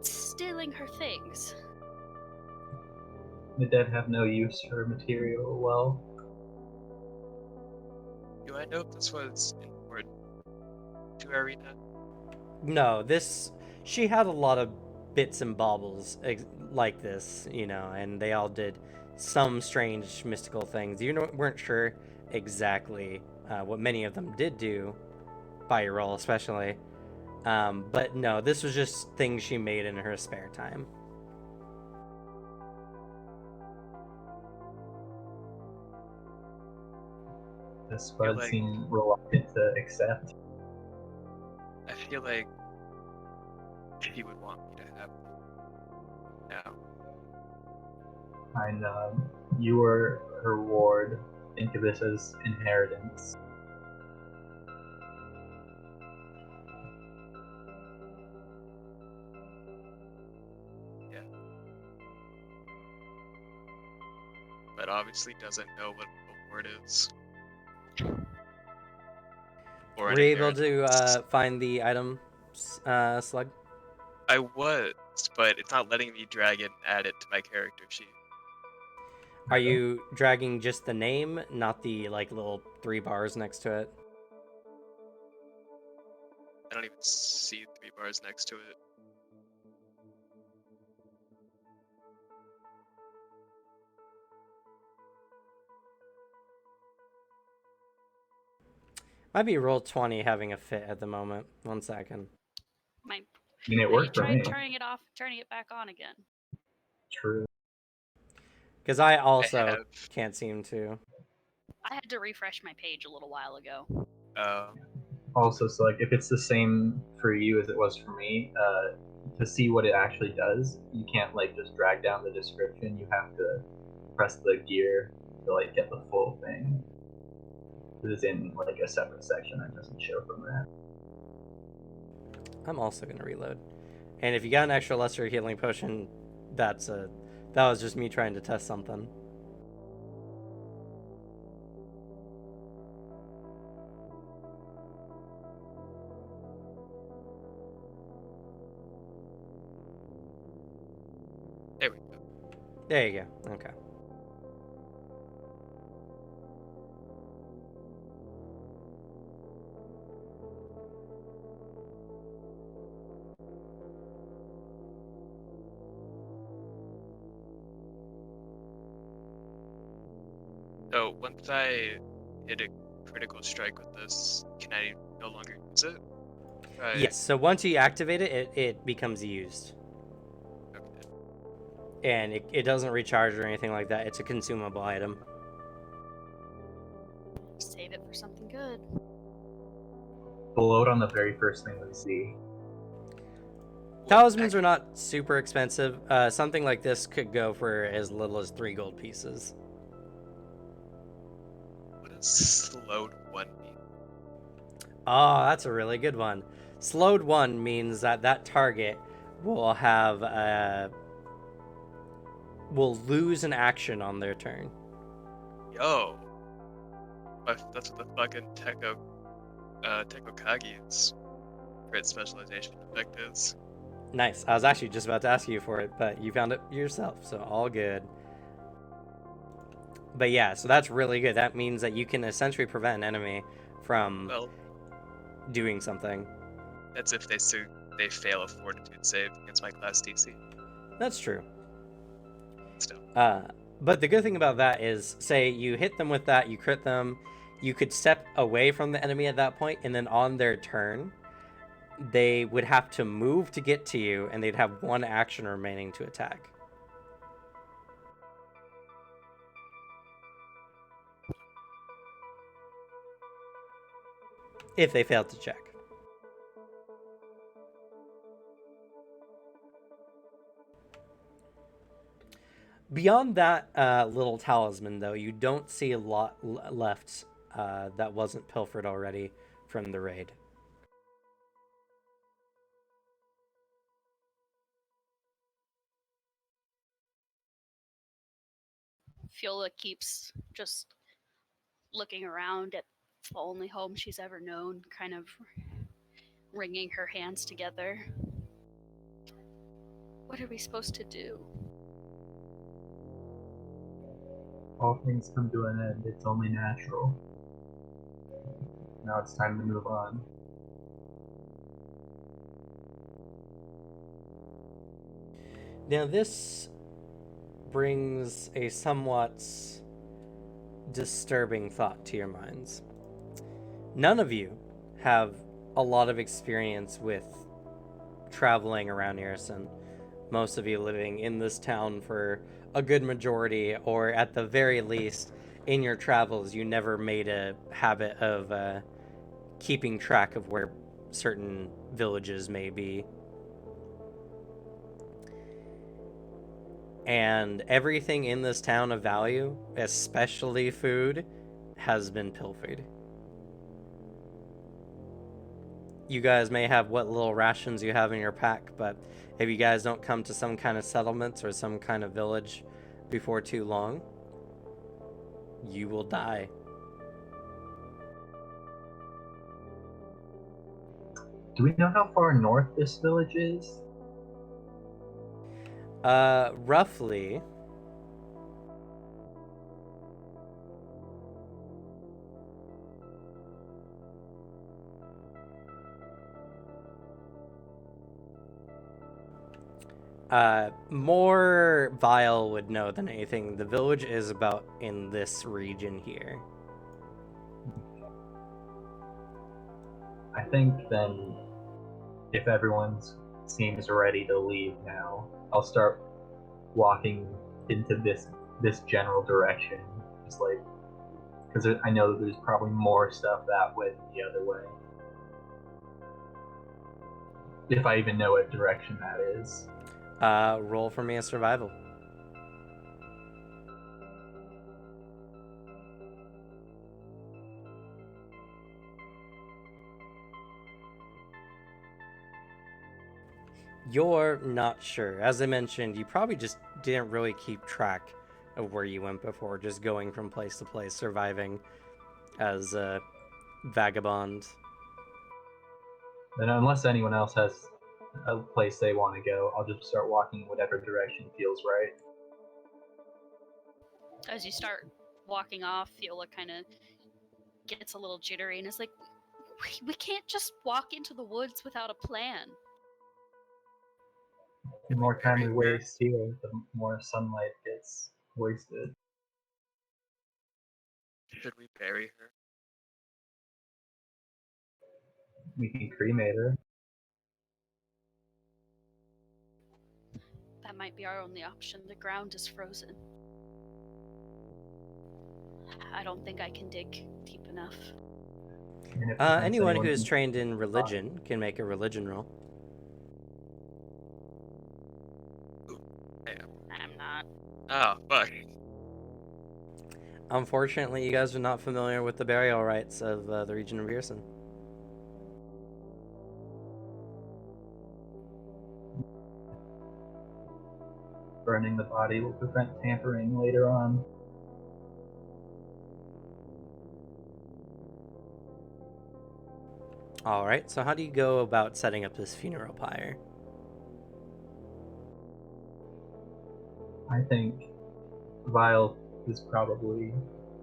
stealing her things? The dead have no use for material. Well, Do I know if this was important to Arena? No, she had a lot of bits and baubles like this, and they all did some strange mystical things. You weren't sure exactly what many of them did do by your roll, especially. But no, this was just things she made in her spare time. the Spud like- seem reluctant to accept. I feel like she would want me to have them now. And you are her ward. Think of this as inheritance. But obviously doesn't know what a word is. Or Were an you able inheritance. to find the item, Slug? I was, but it's not letting me drag it and add it to my character sheet. Are you dragging just the name, not the little 3 bars next to it? I don't even see 3 bars next to it. Might be Roll20 having a fit at the moment. 1 second. My, I mean, it have you worked for tried me. turning it off, turning it back on again? True. Because I also have. can't seem to. I had to refresh my page a little while ago. Also, so if it's the same for you as it was for me, to see what it actually does, you can't just drag down the description. You have to press the gear to get the full thing. It's in a separate section that doesn't show from that. I'm also gonna reload. And if you got an extra lesser healing potion, that was just me trying to test something. There we go. There you go. Okay. So once I hit a critical strike with this, can I no longer use it? Right. Yes, so once you activate it, it becomes used. Okay. And it doesn't recharge or anything like that. It's a consumable item. Save it for something good. Bloat on the very first thing we see. Talismans are not super expensive. Something like this could go for as little as 3 gold pieces. What does slowed 1 mean? Oh, that's a really good one. Slowed 1 means that target will have will lose an action on their turn. Yo! That's what the fucking Tekokagi's crit specialization effect is. Nice. I was actually just about to ask you for it, but you found it yourself, so all good. But yeah, so that's really good. That means that you can essentially prevent an enemy from Well, doing something. that's if they fail a fortitude save against my class DC. That's true. Still. But the good thing about that is, say you hit them with that, you crit them, you could step away from the enemy at that point, and then on their turn, they would have to move to get to you, and they'd have 1 action remaining to attack. If they failed to check. Beyond that little talisman, though, you don't see a lot left that wasn't pilfered already from the raid. Fiola keeps just looking around at the only home she's ever known, kind of wringing her hands together. What are we supposed to do? All things come to an end. It's only natural. Now it's time to move on. Now, this brings a somewhat disturbing thought to your minds. None of you have a lot of experience with traveling around Irison. Most of you living in this town for a good majority, or at the very least, in your travels, you never made a habit of keeping track of where certain villages may be. And everything in this town of value, especially food, has been pilfered. You guys may have what little rations you have in your pack, but if you guys don't come to some kind of settlements or some kind of village before too long, you will die. Do we know how far north this village is? Roughly. More Vile would know than anything. The village is about in this region here. I think then, if everyone seems ready to leave now, I'll start walking into this general direction, just like, because I know that there's probably more stuff that way than the other way. If I even know what direction that is. Roll for me a survival. You're not sure. As I mentioned, you probably just didn't really keep track of where you went before, just going from place to place, surviving as a vagabond. Then unless anyone else has a place they want to go, I'll just start walking in whatever direction feels right. As you start walking off, Fiola kind of gets a little jittery and is like, we can't just walk into the woods without a plan. The more time we Bury her. waste here, the more sunlight gets wasted. Should we bury her? We can cremate her. That might be our only option. The ground is frozen. I don't think I can dig deep enough. And if Anyone who anyone is can- trained in religion can make a religion roll. Damn. I'm not. Oh, fuck. Unfortunately, you guys are not familiar with the burial rites of the region of Pearson. Burning the body will prevent tampering later on. Alright, so how do you go about setting up this funeral pyre? I think Vile is probably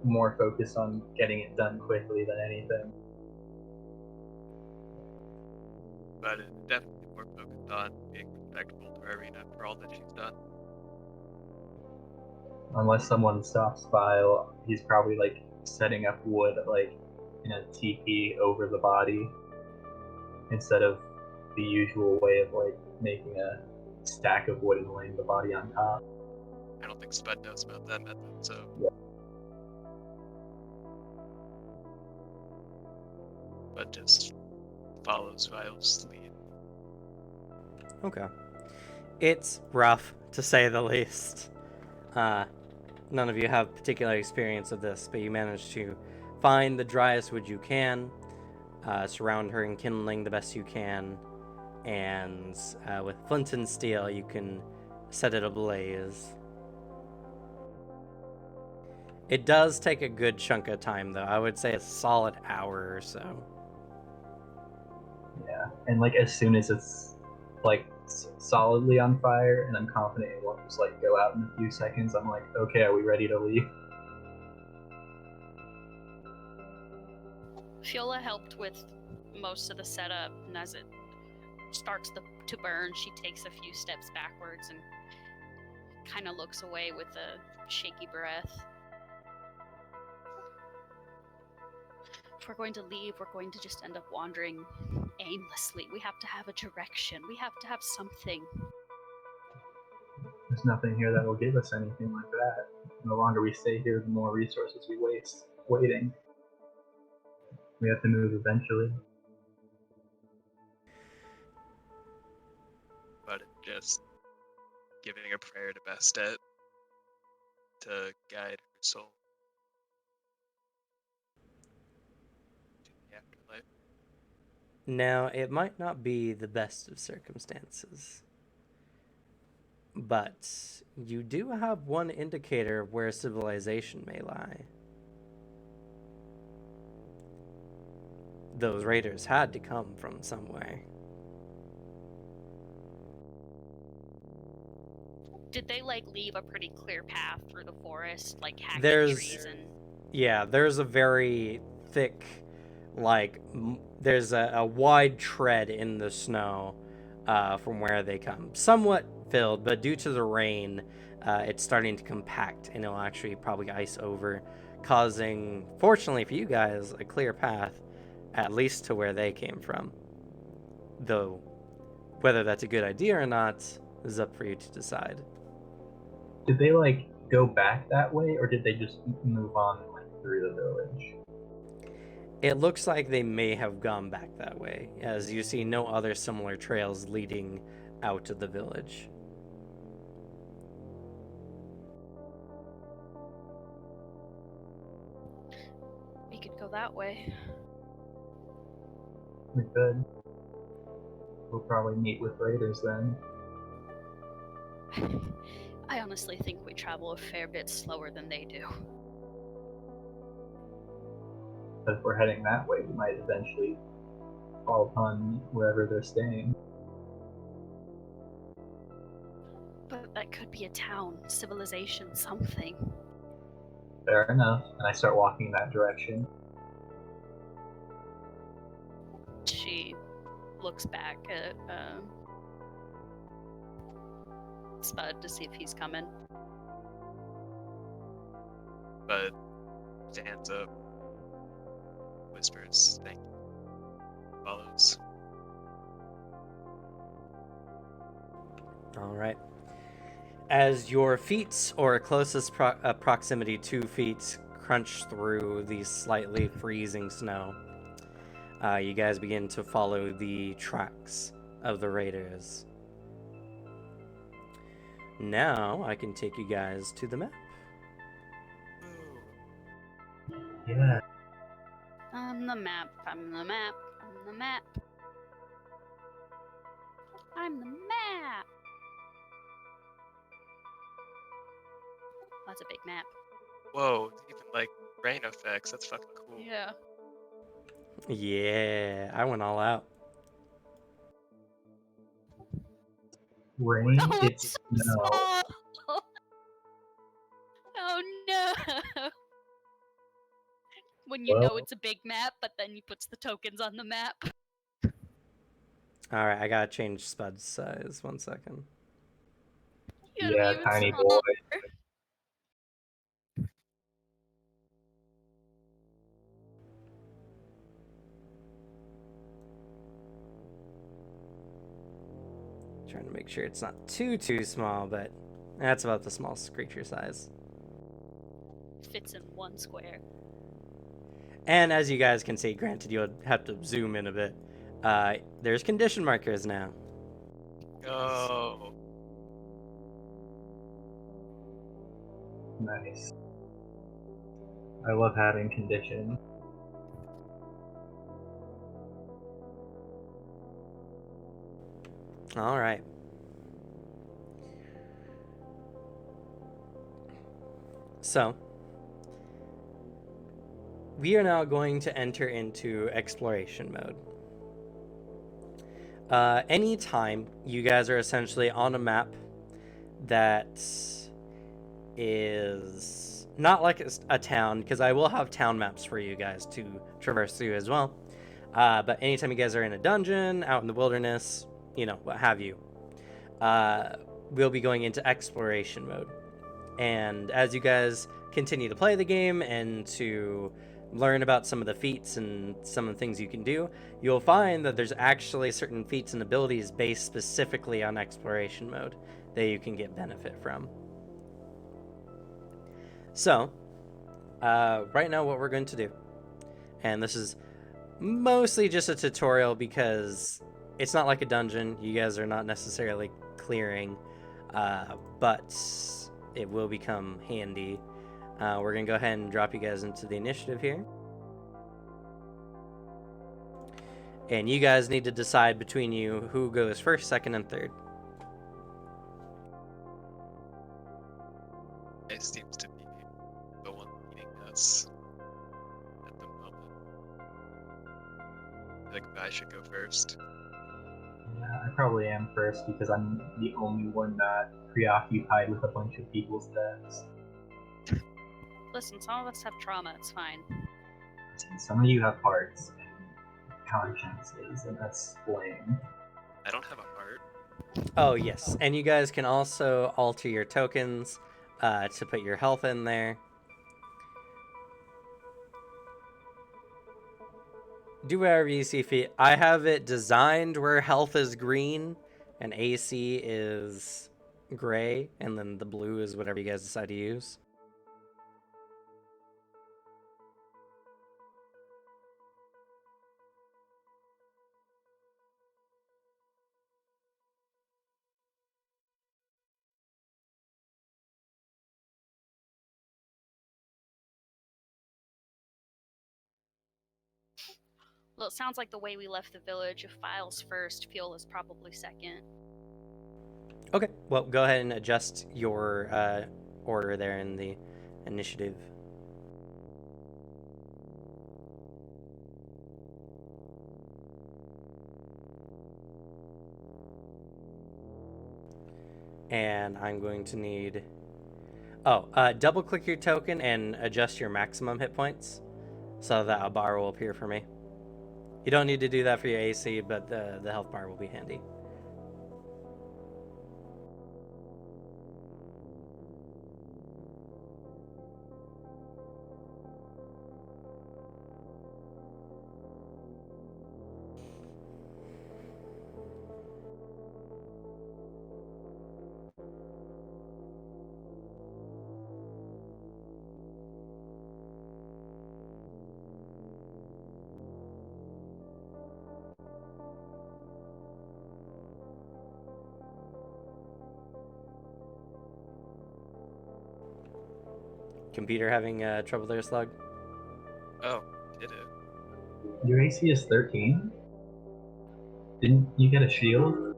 more focused on getting it done quickly than anything. But it's definitely more focused on being respectful to Irina for all that she's done. Unless someone stops Vile, he's probably like setting up wood like in a teepee over the body instead of the usual way of like making a stack of wood and laying the body on top. I don't think Spud knows about that method, so. Yeah. But just follows Vile's lead. Okay. It's rough, to say the least. None of you have particular experience of this, but you managed to find the driest wood you can, surround her in kindling the best you can, and with flint and steel you can set it ablaze. It does take a good chunk of time, though. I would say a solid hour or so. Yeah, and like as soon as it's like solidly on fire, and I'm confident it won't just like go out in a few seconds, I'm like, okay, are we ready to leave? Fiola helped with most of the setup, and as it starts to burn, she takes a few steps backwards and kind of looks away with a shaky breath. If we're going to leave, we're going to just end up wandering aimlessly. We have to have a direction. We have to have something. There's nothing here that will give us anything like that. The longer we stay here, the more resources we waste waiting. We have to move eventually. But just giving a prayer to Bastet to guide her soul to the afterlife. Now, it might not be the best of circumstances, but you do have one indicator of where civilization may lie. Those raiders had to come from somewhere. Did they leave a pretty clear path through the forest, hacking There's- trees and? Yeah, there's a very thick, there's a wide tread in the snow from where they come. Somewhat filled, but due to the rain, it's starting to compact, and it'll actually probably ice over, causing, fortunately for you guys, a clear path, at least to where they came from. Though, whether that's a good idea or not is up for you to decide. Did they go back that way, or did they just move on through the village? It looks like they may have gone back that way, as you see no other similar trails leading out of the village. We could go that way. We could. We'll probably meet with raiders then. I honestly think we travel a fair bit slower than they do. But if we're heading that way, we might eventually fall upon wherever they're staying. But that could be a town, civilization, something. Fair enough. And I start walking in that direction. She looks back at Spud to see if he's coming. But stands up, whispers, "Thank you." Follows. All right. As your feet, or closest proximity 2 feet, crunch through the slightly freezing snow, you guys begin to follow the tracks of the raiders. Now I can take you guys to the map. Yeah. I'm the map, I'm the map, I'm the map. I'm the map! That's a big map. Whoa, even rain effects. That's fucking cool. Yeah. Yeah, I went all out. Rain, Oh, it's so snow. small! Oh no! When you know Well- it's a big map, but then he puts the tokens on the map. All right, I gotta change Spud's size. 1 second. You gotta be Yeah, even tiny smaller. boy. Trying to make sure it's not too small, but that's about the smallest creature size. Fits in one square. And as you guys can see, granted you'll have to zoom in a bit, there's condition markers now. Oh, Nice. I love having condition. All right. So, we are now going to enter into exploration mode. Anytime you guys are essentially on a map that is not like a town, because I will have town maps for you guys to traverse through as well. But anytime you guys are in a dungeon, out in the wilderness, what have you, we'll be going into exploration mode. And as you guys continue to play the game and to learn about some of the feats and some of the things you can do, you'll find that there's actually certain feats and abilities based specifically on exploration mode that you can get benefit from. So, right now what we're going to do, and this is mostly just a tutorial because it's not like a dungeon, you guys are not necessarily clearing, but it will become handy. We're going to go ahead and drop you guys into the initiative here. And you guys need to decide between you who goes first, second, and third. It seems to be the one leading us at the moment. I think I should go first. Yeah, I probably am first because I'm the only one not preoccupied with a bunch of people's deaths. Listen, some of us have trauma, it's fine. Some of you have hearts and consciences, and that's lame. I don't have a heart. Oh, yes. And you guys can also alter your tokens to put your health in there. Do whatever you see fit. I have it designed where health is green and AC is gray, and then the blue is whatever you guys decide to use. Well, it sounds like the way we left the village, if File's first, Fuel is probably second. Okay, well, go ahead and adjust your order there in the initiative. And I'm going to need... double click your token and adjust your maximum hit points so that a bar will appear for me. You don't need to do that for your AC, but the health bar will be handy. Computer having trouble there, Slug? Oh, did it? Your AC is 13? Didn't you get a shield?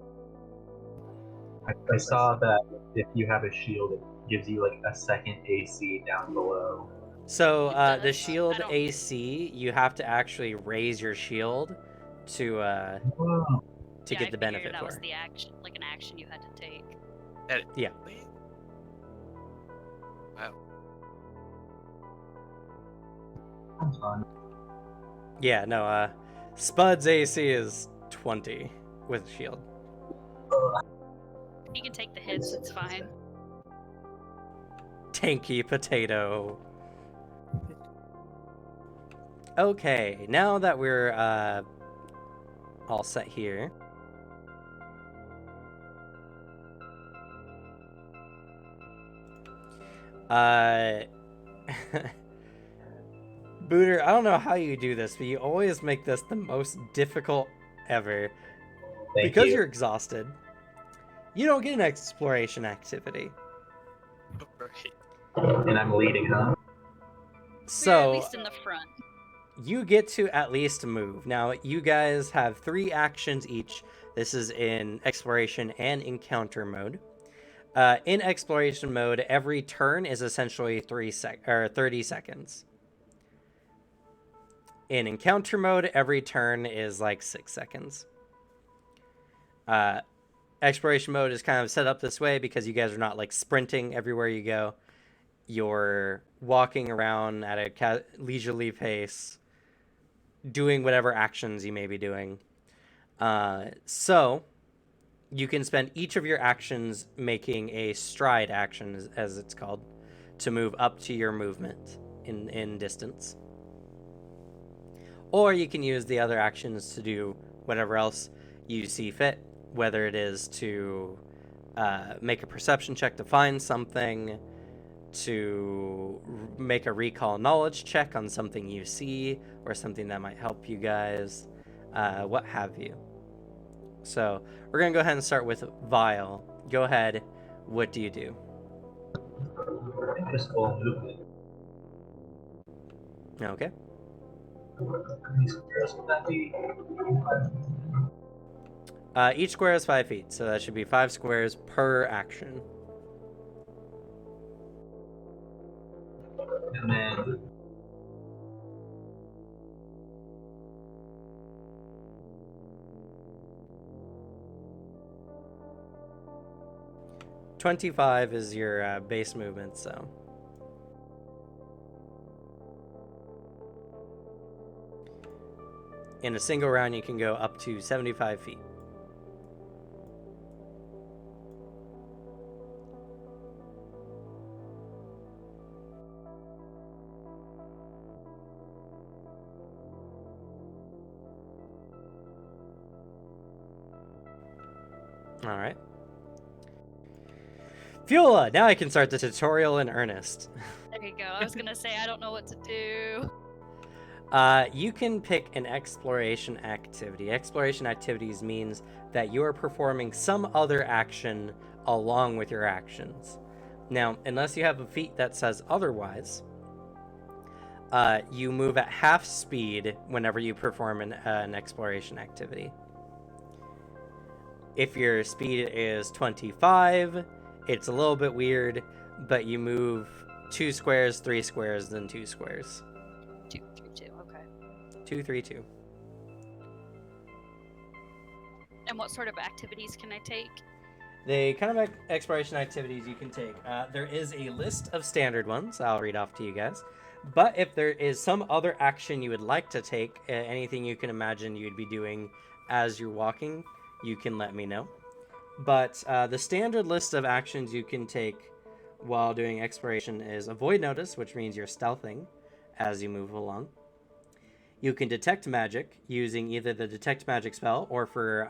I saw that if you have a shield, it gives you like a second AC down below. So It the does. shield I don't- AC, you have to actually raise your shield to Whoa. get I the figured benefit that for. was the action, like an action you had to take. Yeah. Wow. That's fun. Yeah, no, Spud's AC is 20 with shield. You can take the hits, it's fine. Tanky potato. Okay, now that we're all set here. Booter, I don't know how you do this, but you always make this the most difficult ever. Thank Because you. you're exhausted, you don't get an exploration activity. Oh, right. And I'm leading, huh? We're at So least in the front. you get to at least move. Now, you guys have 3 actions each. This is in exploration and encounter mode. In exploration mode, every turn is essentially 30 seconds. In encounter mode, every turn is like 6 seconds. Exploration mode is kind of set up this way because you guys are not like sprinting everywhere you go. You're walking around at a leisurely pace, doing whatever actions you may be doing. So you can spend each of your actions making a stride action, as it's called, to move up to your movement in distance. Or you can use the other actions to do whatever else you see fit, whether it is to make a perception check to find something, to make a recall knowledge check on something you see, or something that might help you guys, what have you. So we're going to go ahead and start with Vile. Go ahead. What do you do? I think just full movement. Okay. How many squares would that be? Each square is 5 feet, so that should be 5 squares per action. And then 25 is your base movement, so. In a single round, you can go up to 75 feet. All right. Fiula, now I can start the tutorial in earnest. There you go. I was gonna say I don't know what to do. You can pick an exploration activity. Exploration activities means that you are performing some other action along with your actions. Now, unless you have a feat that says otherwise, you move at half speed whenever you perform an exploration activity. If your speed is 25, it's a little bit weird, but you move 2 squares, 3 squares, then 2 squares. 2, 3, 2. Okay. 2, 3, 2. And what sort of activities can I take? The kind of exploration activities you can take. There is a list of standard ones I'll read off to you guys. But if there is some other action you would like to take, anything you can imagine you'd be doing as you're walking, you can let me know. But the standard list of actions you can take while doing exploration is avoid notice, which means you're stealthing as you move along. You can detect magic using either the detect magic spell, or for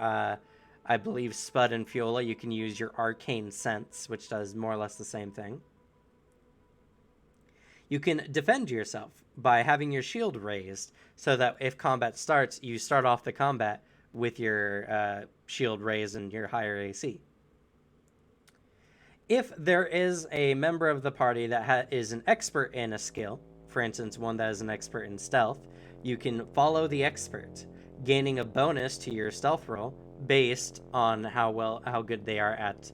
I believe Spud and Fiula, you can use your arcane sense, which does more or less the same thing. You can defend yourself by having your shield raised, so that if combat starts, you start off the combat with your shield raised and your higher AC. If there is a member of the party that is an expert in a skill, for instance, one that is an expert in stealth, you can follow the expert, gaining a bonus to your stealth roll based on how good they are at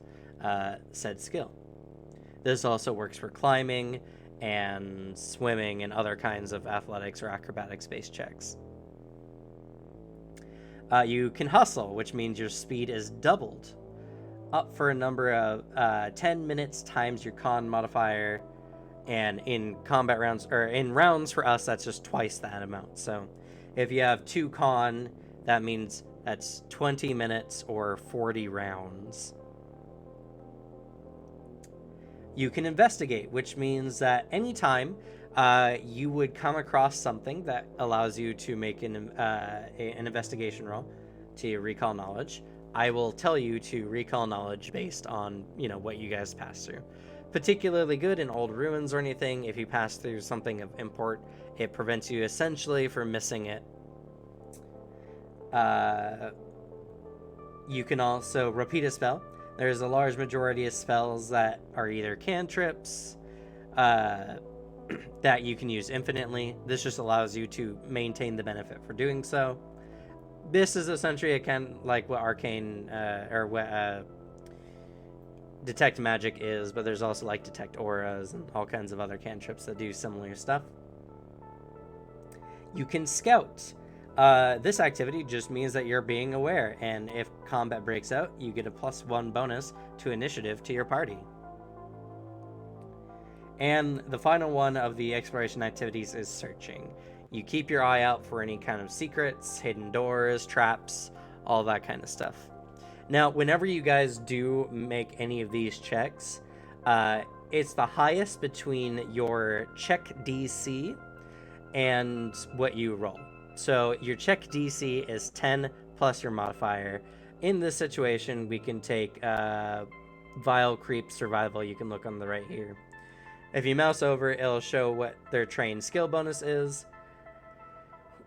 said skill. This also works for climbing and swimming and other kinds of athletics or acrobatics-based checks. You can hustle, which means your speed is doubled, up for a number of 10 minutes times your con modifier, and in combat rounds, or in rounds for us, that's just twice that amount. So if you have 2 con, that means that's 20 minutes or 40 rounds. You can investigate, which means that anytime you would come across something that allows you to make an investigation roll to recall knowledge, I will tell you to recall knowledge based on, what you guys pass through. Particularly good in old ruins or anything. If you pass through something of import, it prevents you essentially from missing it. You can also repeat a spell. There's a large majority of spells that are either cantrips that you can use infinitely. This just allows you to maintain the benefit for doing so. This is essentially like what arcane or what detect magic is, but there's also like detect auras and all kinds of other cantrips that do similar stuff. You can scout. This activity just means that you're being aware, and if combat breaks out, you get a +1 bonus to initiative to your party. And the final one of the exploration activities is searching. You keep your eye out for any kind of secrets, hidden doors, traps, all that kind of stuff. Now, whenever you guys do make any of these checks, it's the highest between your check DC and what you roll. So your check DC is 10 plus your modifier. In this situation, we can take Vile Creep Survival. You can look on the right here. If you mouse over, it'll show what their trained skill bonus is,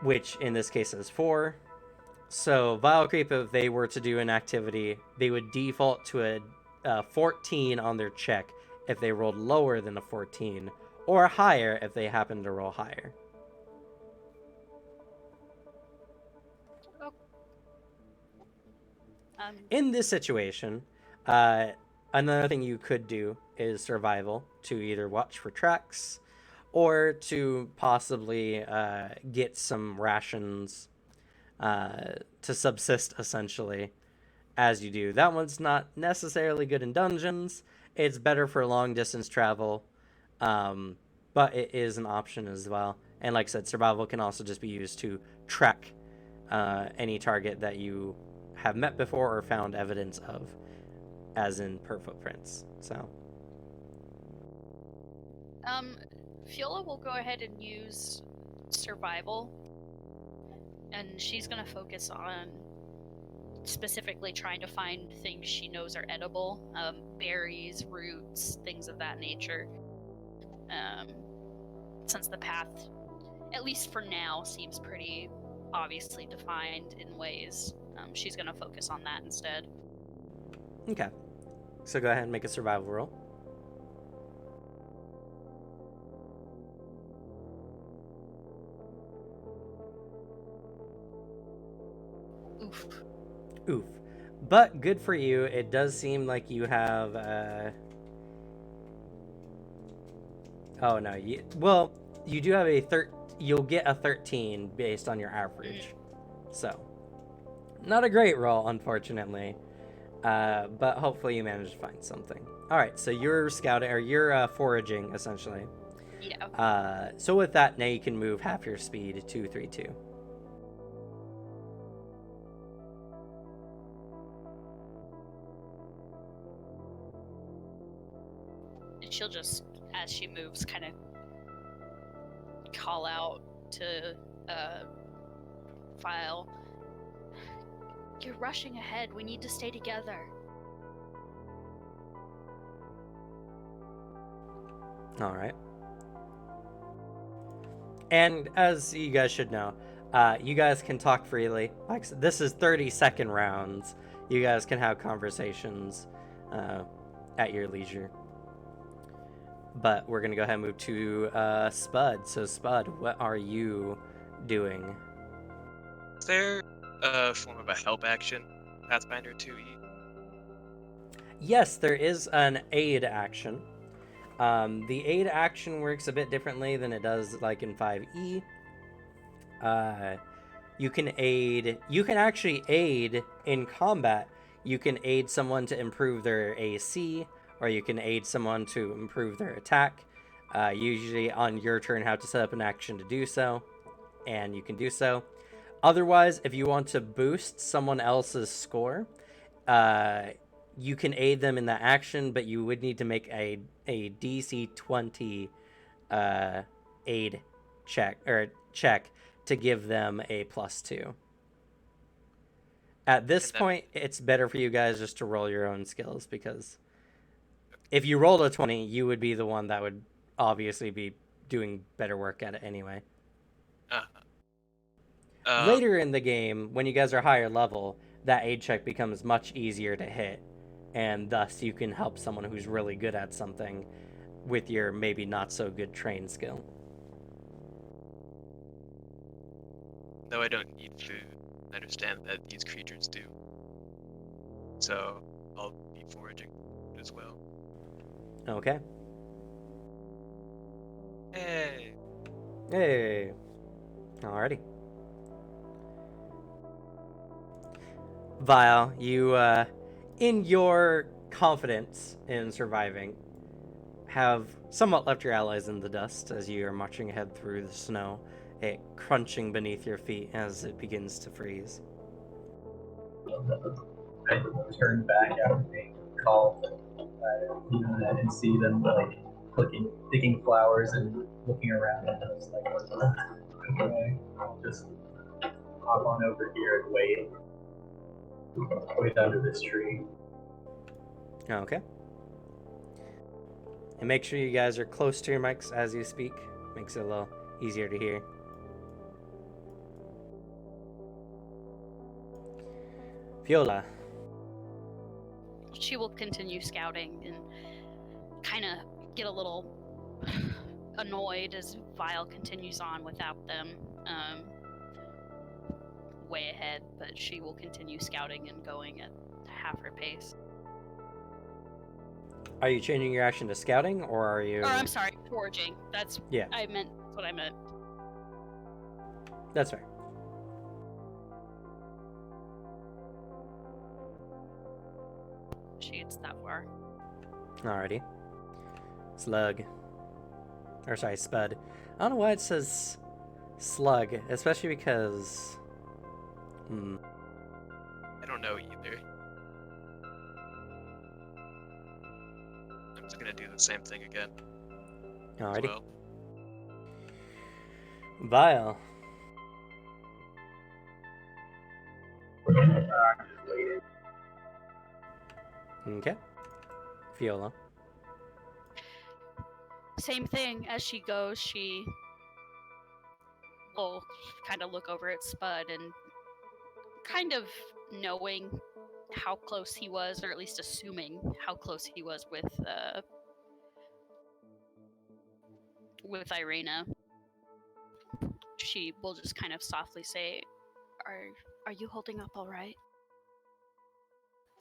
which in this case is 4. So Vile Creep, if they were to do an activity, they would default to a 14 on their check if they rolled lower than a 14, or higher if they happen to roll higher. In this situation, another thing you could do is survival, to either watch for tracks or to possibly get some rations to subsist, essentially, as you do. That one's not necessarily good in dungeons. It's better for long distance travel, but it is an option as well. And like I said, survival can also just be used to track any target that you have met before or found evidence of, as in per footprints. So Fiola will go ahead and use survival, and she's gonna focus on specifically trying to find things she knows are edible, berries, roots, things of that nature. Since the path, at least for now, seems pretty obviously defined in ways, she's gonna focus on that instead. Okay. So go ahead and make a survival roll. Oof. But good for you. It does seem like you have oh no, you do have you'll get a 13 based on your average. So not a great roll, unfortunately. But hopefully you manage to find something. All right, so you're scouting, or you're foraging, essentially. Yeah. So with that, now you can move half your speed to 3-2. And she'll just, as she moves, kind of call out to File. You're rushing ahead. We need to stay together. All right. And as you guys should know, you guys can talk freely. Like I said, this is 30-second rounds. You guys can have conversations at your leisure. But we're going to go ahead and move to Spud. So, Spud, what are you doing? Is there a form of a help action, Pathfinder 2E? Yes, there is an aid action. The aid action works a bit differently than it does like in 5E. You can actually aid in combat. You can aid someone to improve their AC, or you can aid someone to improve their attack. Usually on your turn, have to set up an action to do so, and you can do so. Otherwise, if you want to boost someone else's score, you can aid them in that action, but you would need to make a DC 20 aid check to give them a +2. At this point, it's better for you guys just to roll your own skills, because if you rolled a 20, you would be the one that would obviously be doing better work at it anyway. Later in the game, when you guys are higher level, that aid check becomes much easier to hit, and thus you can help someone who's really good at something with your maybe not so good train skill. Though I don't need food, I understand that these creatures do. So I'll be foraging as well. Okay. Hey! Hey! Alrighty. Vile, you, in your confidence in surviving, have somewhat left your allies in the dust as you are marching ahead through the snow, it crunching beneath your feet as it begins to freeze. I turn back after being called and see them like picking flowers and looking around, and I was like, okay, I'll just hop on over here and wait under this tree. Okay. And make sure you guys are close to your mics as you speak. Makes it a little easier to hear. Viola. She will continue scouting and kind of get a little annoyed as Vile continues on without them. Way ahead, but she will continue scouting and going at half her pace. Are you changing your action to scouting, or are you... Or I'm sorry, foraging. That's Yeah. That's what I meant. That's fair. She gets that far. Alrighty. Slug. Or sorry, Spud. I don't know why it says slug, especially because... I don't know either. I'm just gonna do the same thing again. As Alrighty. well. Vile. I'm just waiting. Okay. Viola. Same thing. As she goes, she will kind of look over at Spud and kind of knowing how close he was, or at least assuming how close he was with Irina. She will just kind of softly say, Are you holding up all right?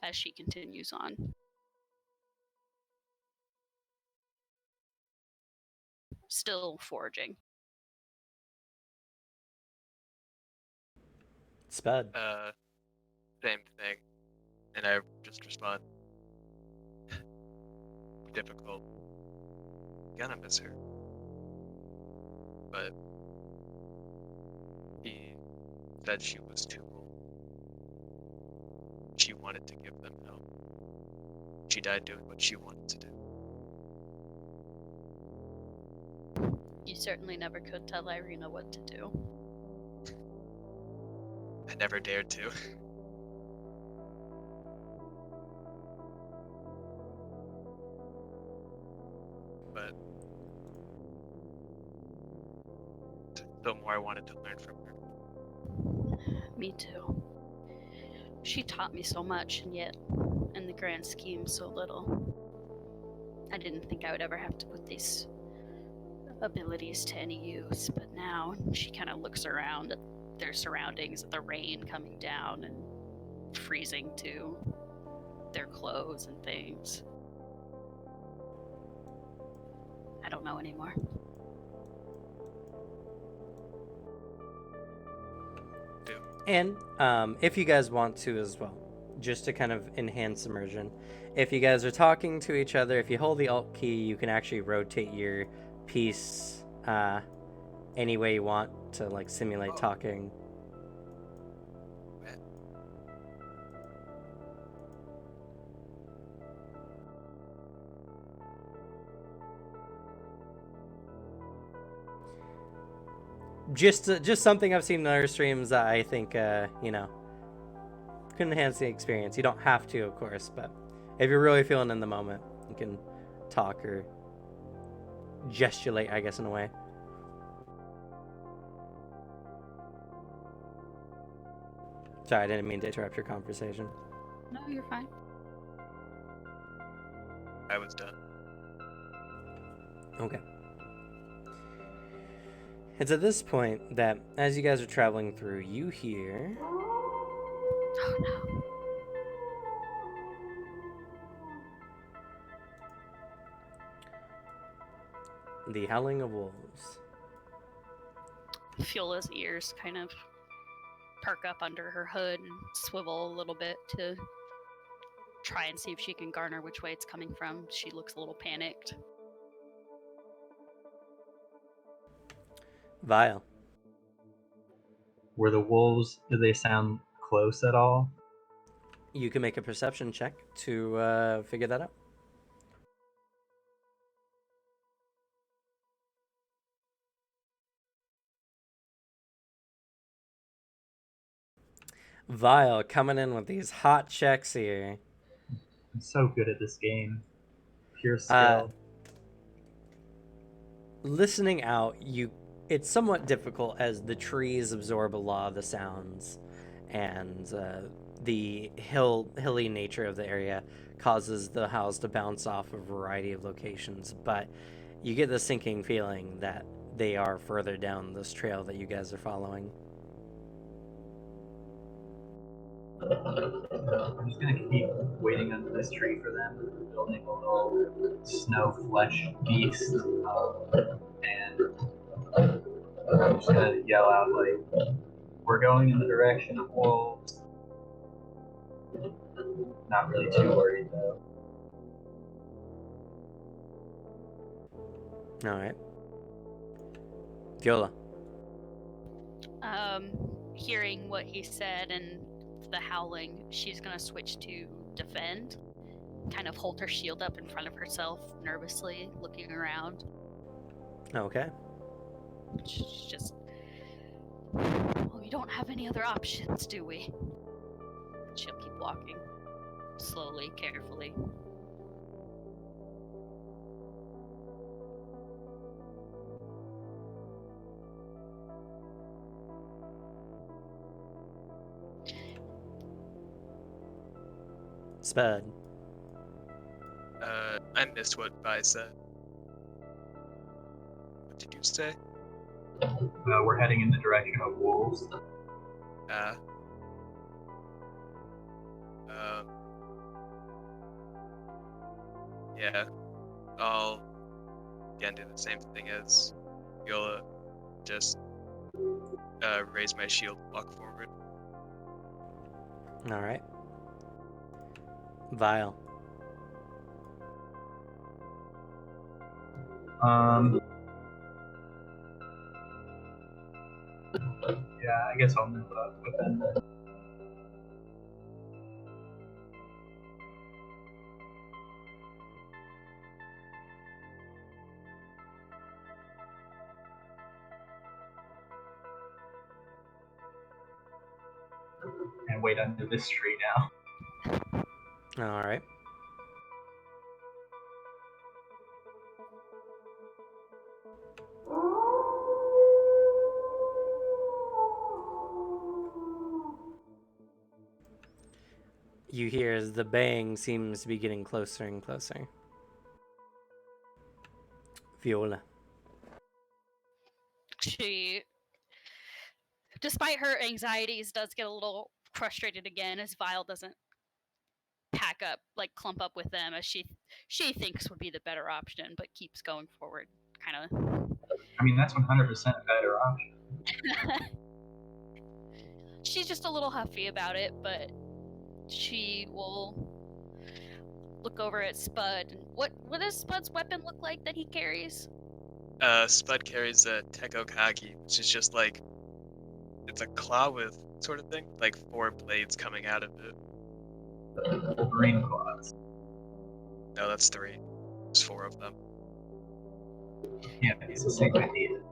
As she continues on. Still foraging. Spud. Same thing. And I just respond. Difficult. Gonna miss her. But he said she was too old. She wanted to give them help. She died doing what she wanted to do. You certainly never could tell Irina what to do. I never dared to. But the more I wanted to learn from her. Me too. She taught me so much, and yet, in the grand scheme, so little. I didn't think I would ever have to put these abilities to any use, but now she kind of looks around at their surroundings, at the rain coming down and freezing to their clothes and things. I don't know anymore. And if you guys want to as well, just to kind of enhance immersion, if you guys are talking to each other, if you hold the Alt key, you can actually rotate your piece any way you want to like simulate talking. Just something I've seen in other streams that I think can enhance the experience. You don't have to, of course, but if you're really feeling in the moment, you can talk or gesticulate, I guess, in a way. Sorry, I didn't mean to interrupt your conversation. No, you're fine. I was done. Okay. It's at this point that, as you guys are traveling through, you hear... Oh no. the howling of wolves. Fiola's ears kind of perk up under her hood and swivel a little bit to try and see if she can garner which way it's coming from. She looks a little panicked. Vile. Were the wolves, do they sound close at all? You can make a perception check to figure that out. Vile coming in with these hot checks here. I'm so good at this game. Pure Uh, skill. Listening out, it's somewhat difficult as the trees absorb a lot of the sounds, and the hilly nature of the area causes the howls to bounce off a variety of locations. But you get the sinking feeling that they are further down this trail that you guys are following. I'm just gonna keep waiting under this tree for them, building a little snow flesh beast, and I'm just gonna yell out like, "We're going in the direction of wolves." Not really too worried though. All right. Viola. Hearing what he said and the howling, she's gonna switch to defend. Kind of hold her shield up in front of herself, nervously looking around. Okay. She's just, well, we don't have any other options, do we? She'll keep walking, slowly, carefully. Spud. I missed what Vi said. What did you say? We're heading in the direction of wolves. Yeah, I'll again do the same thing as Viola, just raise my shield, walk forward. All right. Vile. Yeah, I guess I'll move up with them. And wait under this tree now. All right. You hear as the bang seems to be getting closer and closer. Viola. She, despite her anxieties, does get a little frustrated again as Vile doesn't pack up, like clump up with them as she thinks would be the better option, but keeps going forward, kind of. I mean, that's 100% a better option. She's just a little huffy about it, but she will look over at Spud. What does Spud's weapon look like that he carries? Spud carries a Tekokagi, which is just like, it's a claw with sort of thing, like 4 blades coming out of it. Wolverine claws. No, that's 3. There's 4 of them. Yeah, it's the same idea.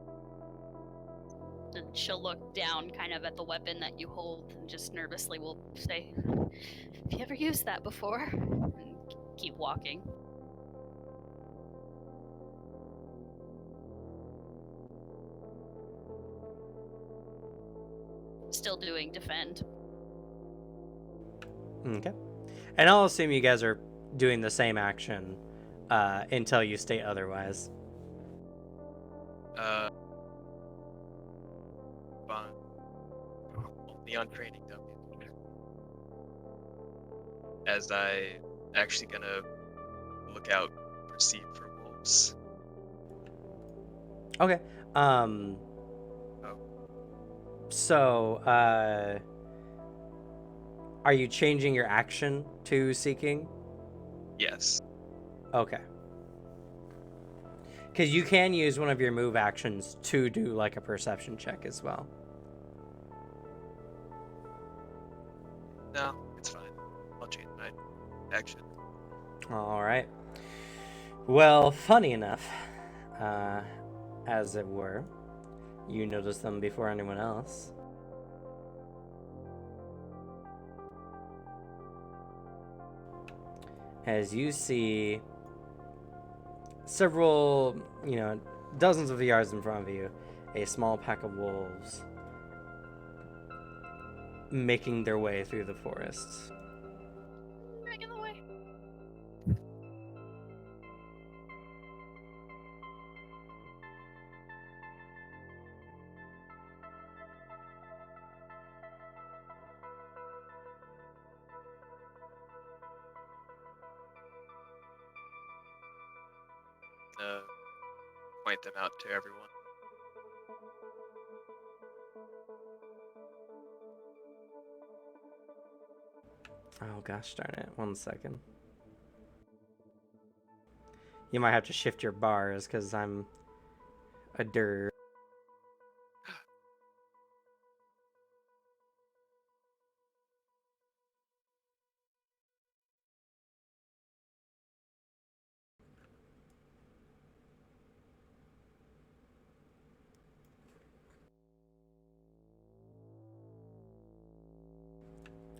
And she'll look down kind of at the weapon that you hold and just nervously will say, "Have you ever used that before?" And keep walking. Still doing defend. Okay. And I'll assume you guys are doing the same action until you state otherwise. Fine. Only on training dummy. As I actually gonna look out, perceive for wolves. Okay. Oh, So, are you changing your action to seeking? yes. Okay. Because you can use one of your move actions to do like a perception check as well. No, it's fine. I'll change my action. All right. Well, funny enough, as it were, you notice them before anyone else. As you see several, dozens of yards in front of you, a small pack of wolves making their way through the forests. Back in the way. Point them out to everyone. Oh gosh darn it, 1 second. You might have to shift your bars because I'm a dirt.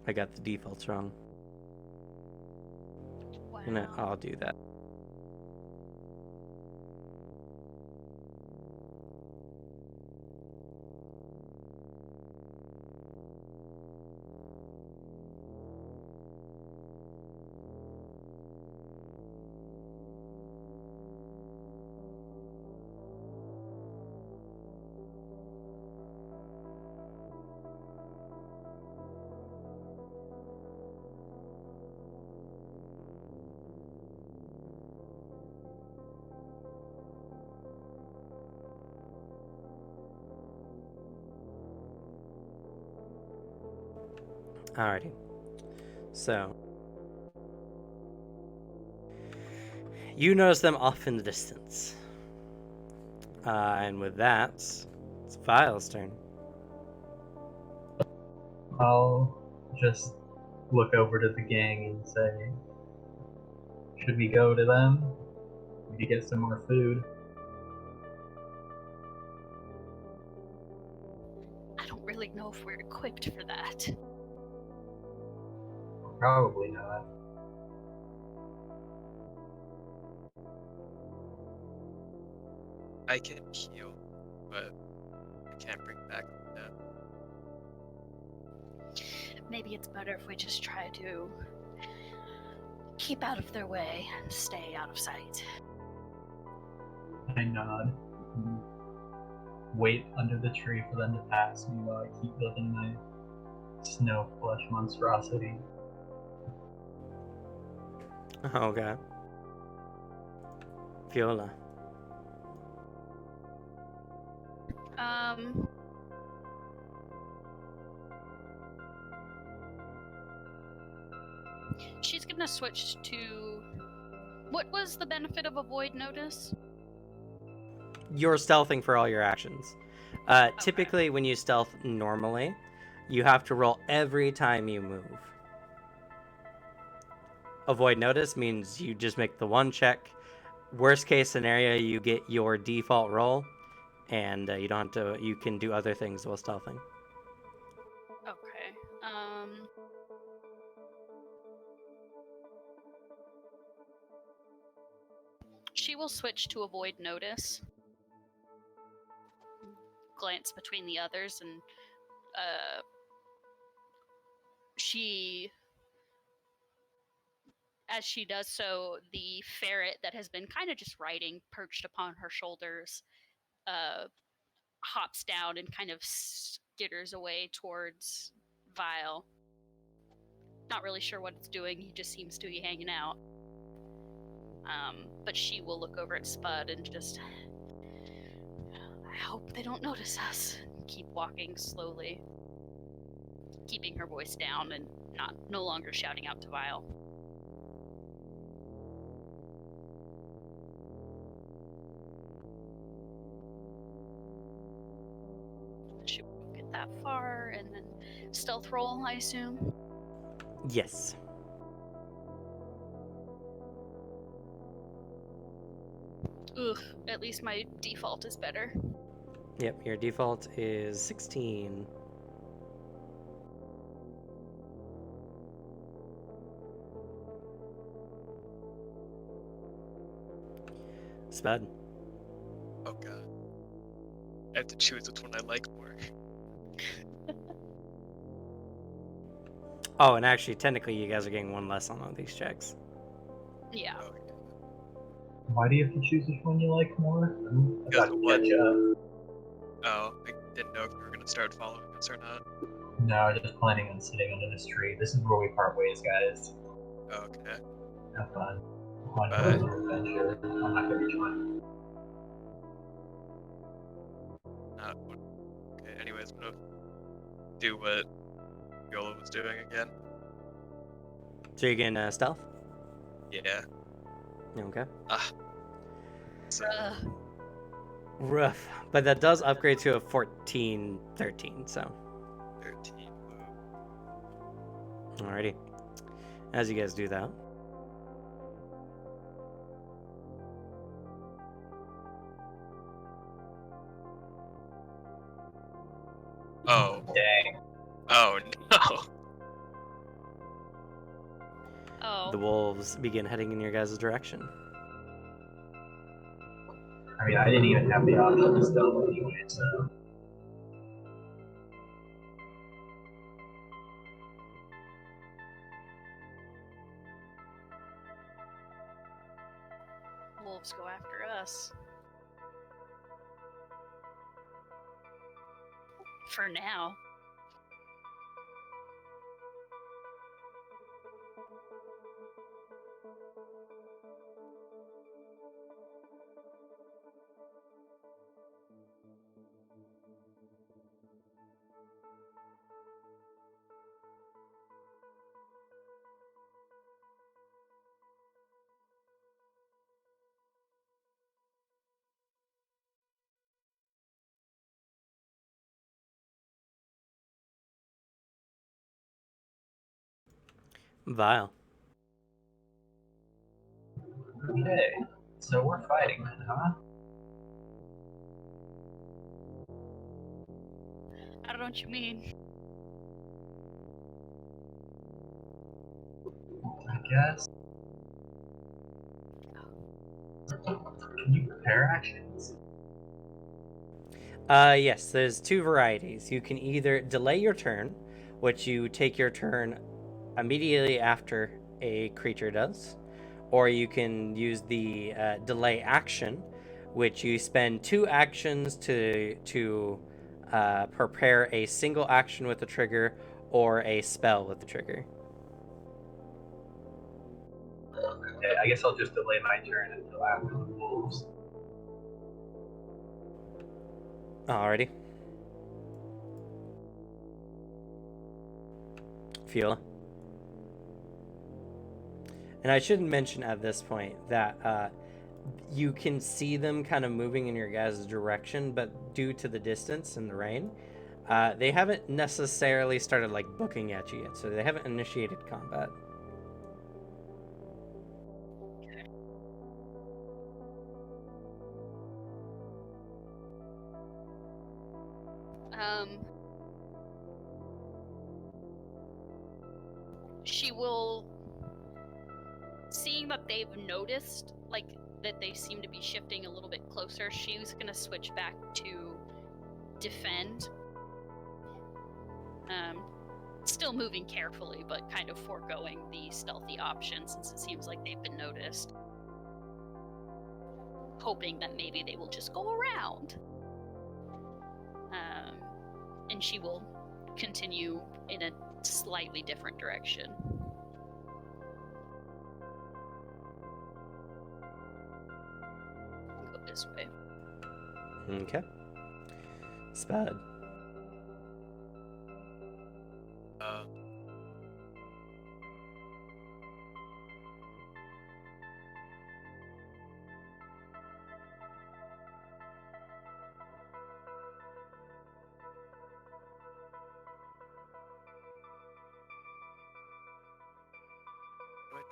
I got the defaults wrong. Wow. I'll do that. Alrighty. So, you notice them off in the distance. And with that, it's Vile's turn. I'll just look over to the gang and say, should we go to them? Maybe get some more food. I don't really know if we're equipped for that. Probably not. I can heal, but I can't bring back the dead. Maybe it's better if we just try to keep out of their way and stay out of sight. I nod. And wait under the tree for them to pass me while I keep building my snow flesh monstrosity. Okay. Viola. She's gonna switch to. What was the benefit of avoid notice? You're stealthing for all your actions. Typically, when you stealth normally, you have to roll every time you move. Avoid notice means you just make the one check. Worst case scenario, you get your default roll, and you don't have to. You can do other things while stealthing. Okay. She will switch to avoid notice. Glance between the others, and as she does so, the ferret that has been kind of just riding, perched upon her shoulders, hops down and kind of skitters away towards Vile. Not really sure what it's doing. He just seems to be hanging out. But she will look over at Spud and just, I hope they don't notice us. keep walking slowly, keeping her voice down and no longer shouting out to Vile. She won't get that far, and then stealth roll, I assume. Yes. Ugh, at least my default is better. Yep, your default is 16. Spud. Oh god. I have to choose which one I like more. Oh, and actually, technically, you guys are getting one less on all these checks. Yeah. Oh, yeah. Why do you have to choose which one you like more? I'm Because about to one- catch up. Oh, I didn't know if you were gonna start following us or not. No, I'm just planning on sitting under this tree. This is where we part ways, guys. Okay. Have fun. On Bye. your adventure. I'm not gonna join. Okay, anyways, I'm gonna do what Yola was doing again. So you're getting stealth? Yeah. Okay. So, Rough. But that does upgrade to a 14, 13, so. 13. Alrighty. As you guys do that. Oh. Dang. Oh no. Oh. The wolves begin heading in your guys' direction. I mean, I didn't even have the option to stealth anyway, so. Wolves go after us. For now. Vile. Okay. So we're fighting then, huh? I don't know what you mean. I guess. Can you prepare actions? Yes, there's two varieties. You can either delay your turn, which you take your turn immediately after a creature does, or you can use the delay action, which you spend 2 actions to prepare a single action with the trigger or a spell with the trigger. Okay, I guess I'll just delay my turn until after the wolves. Alrighty. Fiola. And I should mention at this point that you can see them kind of moving in your guys' direction, but due to the distance and the rain, they haven't necessarily started like booking at you yet, so they haven't initiated combat. She will, seeing that they've noticed, like, that they seem to be shifting a little bit closer, she's gonna switch back to defend. Still moving carefully, but kind of foregoing the stealthy option since it seems like they've been noticed. Hoping that maybe they will just go around. And she will continue in a slightly different direction. Go this way. Okay. Spud.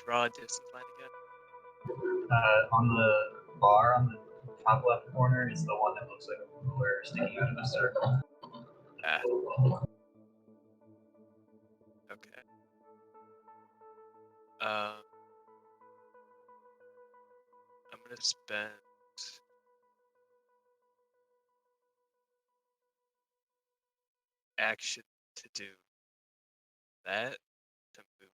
draw a distance line again? On the bar on the top left corner is the one that looks like a ruler sticking out of a circle. Ah. Okay. I'm gonna spend action to do that to move.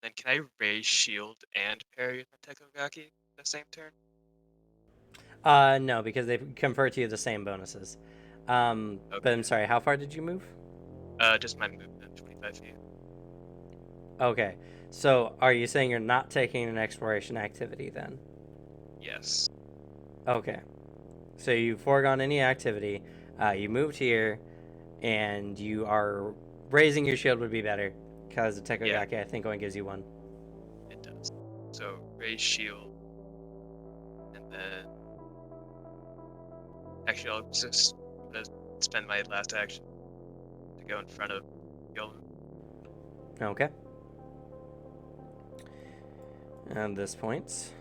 Then can I raise shield and parry the Tekogaki the same turn? No, because they confer to you the same bonuses. But I'm Okay. sorry, how far did you move? Just my movement, 25 feet. Okay. So are you saying you're not taking an exploration activity then? Yes. Okay. So you've foregone any activity. You moved here, and you are raising your shield would be better because the Tekogaki I think only gives you one. It does. So raise shield, and then actually I'll just spend my last action to go in front of Yolu. Okay. At this point,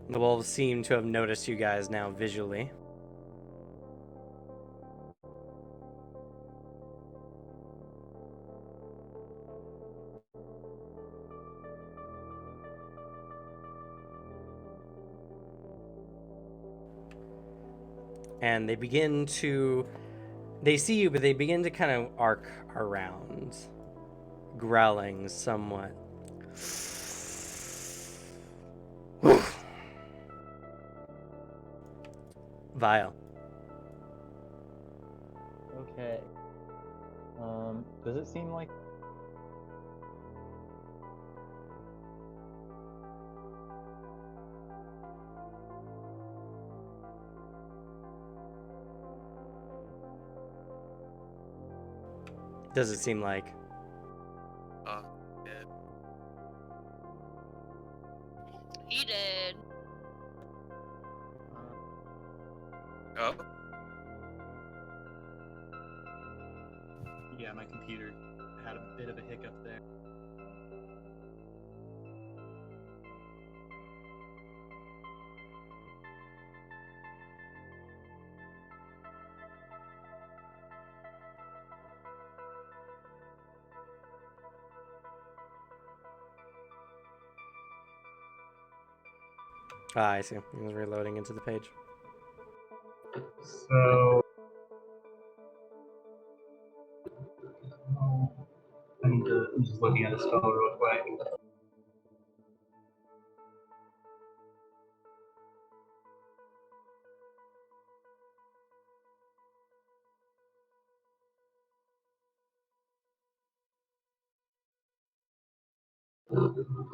the wolves seem to have noticed you guys now visually. And they begin to. They see you, but they begin to kind of arc around, growling somewhat. Vile. Okay. Does it seem like Does it seem like? Yeah. He did. Oh. Yeah, my computer had a bit of a hiccup there. Ah, I see. It was reloading into the page. So I'm just looking at the spell real quick.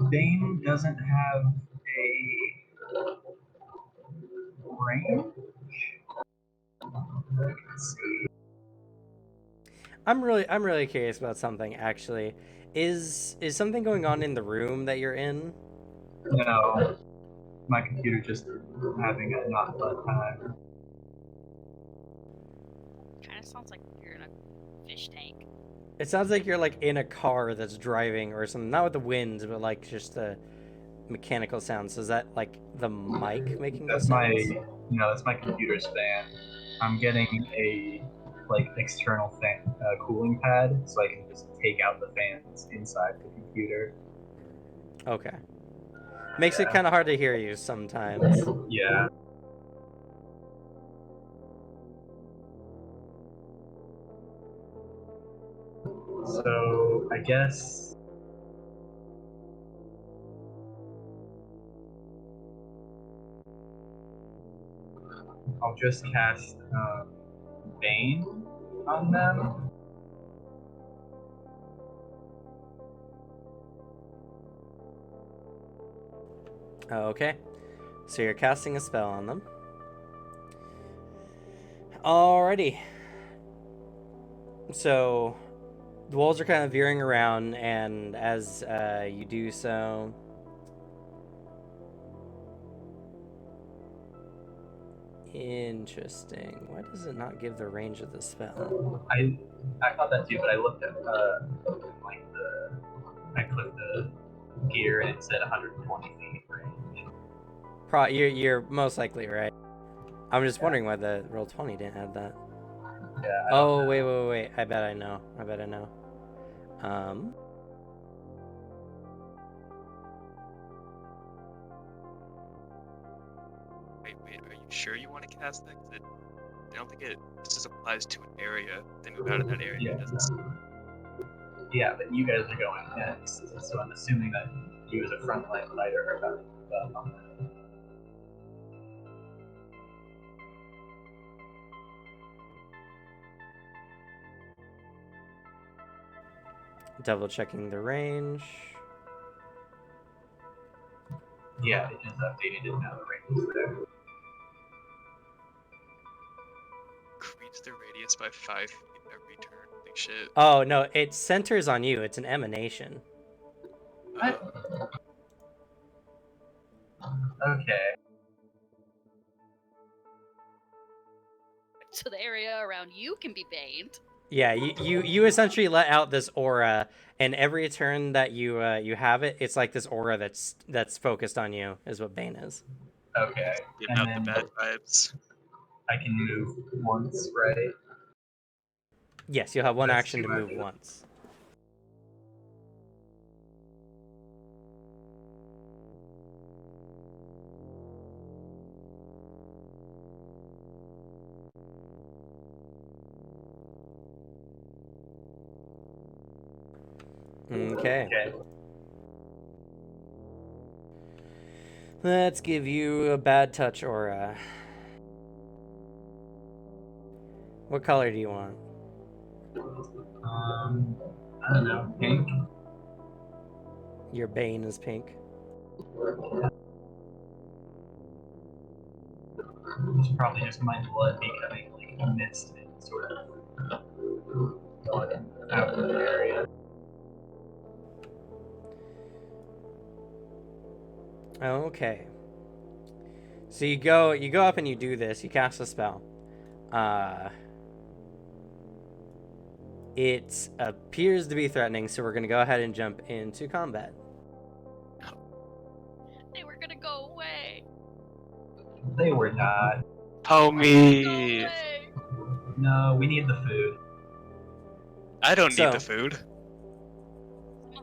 Bane doesn't have a range. Let's see. I'm really curious about something actually. Is something going on in the room that you're in? No, my computer just having a not fun time. Kind of sounds like you're in a fish tank. It sounds like you're like in a car that's driving or something. Not with the wind, but like just the mechanical sounds. So is that like the mic making those That's my sounds? that's my computer's fan. I'm getting a like external fan cooling pad, so I can just take out the fans inside the computer. Okay. Makes it kind of hard to hear you sometimes. Yeah. So I guess I'll just cast Bane on them. Okay. So you're casting a spell on them. Alrighty. So The walls are kind of veering around, and as you do so, interesting. Why does it not give the range of the spell? I thought that too, but I looked at I clicked the gear and it said 120 feet range. You're most likely right. I'm just wondering why the roll 20 didn't have that. Yeah. Oh, wait. I bet I know. Wait, are you sure you want to cast that? 'Cause I don't think it just applies to an area. They move out of that area. It doesn't. Yeah, but you guys are going next, so I'm assuming that you as a frontline fighter are about to move up on that. Double checking the range. Yeah, it just updated it now. The range is there. Increase the radius by 5 feet every turn. Like shit. Oh, no, it centers on you. It's an emanation. Okay. So the area around you can be baned. Yeah, you essentially let out this aura, and every turn that you have it, it's like this aura that's focused on you, is what Bane is. Okay. Give And out then the bad vibes. I can move once, right? Yes, you'll have one That's action to 2 move actions. once. Okay. Let's give you a bad touch aura. What color do you want? I don't know, pink. Your Bane is pink. It's probably just my blood becoming like a mist and sort of going out of the area. Okay. So you go up and you do this. You cast a spell. It appears to be threatening, so we're gonna go ahead and jump into combat. They were gonna go away. They were not. Go Homie! away. No, we need the food. I don't So- need the food.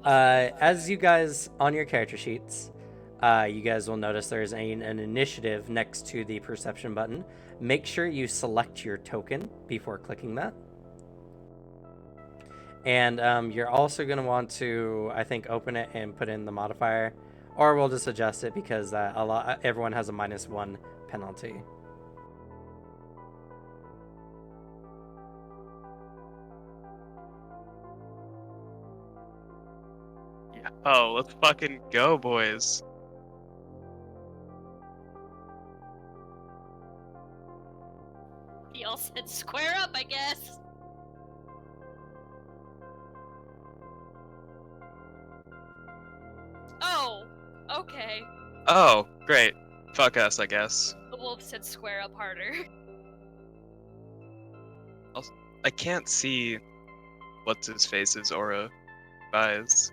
As you guys on your character sheets, you guys will notice there's an initiative next to the perception button. Make sure you select your token before clicking that. And you're also going to want to, I think, open it and put in the modifier, or we'll just adjust it because everyone has a -1 penalty. Yeah. Oh, let's fucking go, boys. He all said square up, I guess. Oh, okay. Oh, great. Fuck us, I guess. The wolf said square up harder. I can't see what's his face's aura eyes.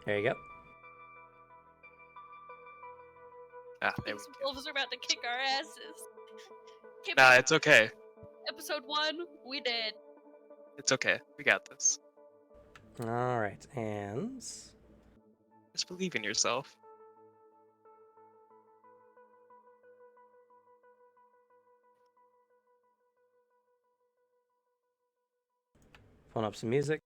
There you go. Ah, there we These go. wolves are about to kick our asses. Okay, Nah, it's okay. episode 1, we did. It's okay. We got this. All right, and Just believe in yourself. pulling up some music.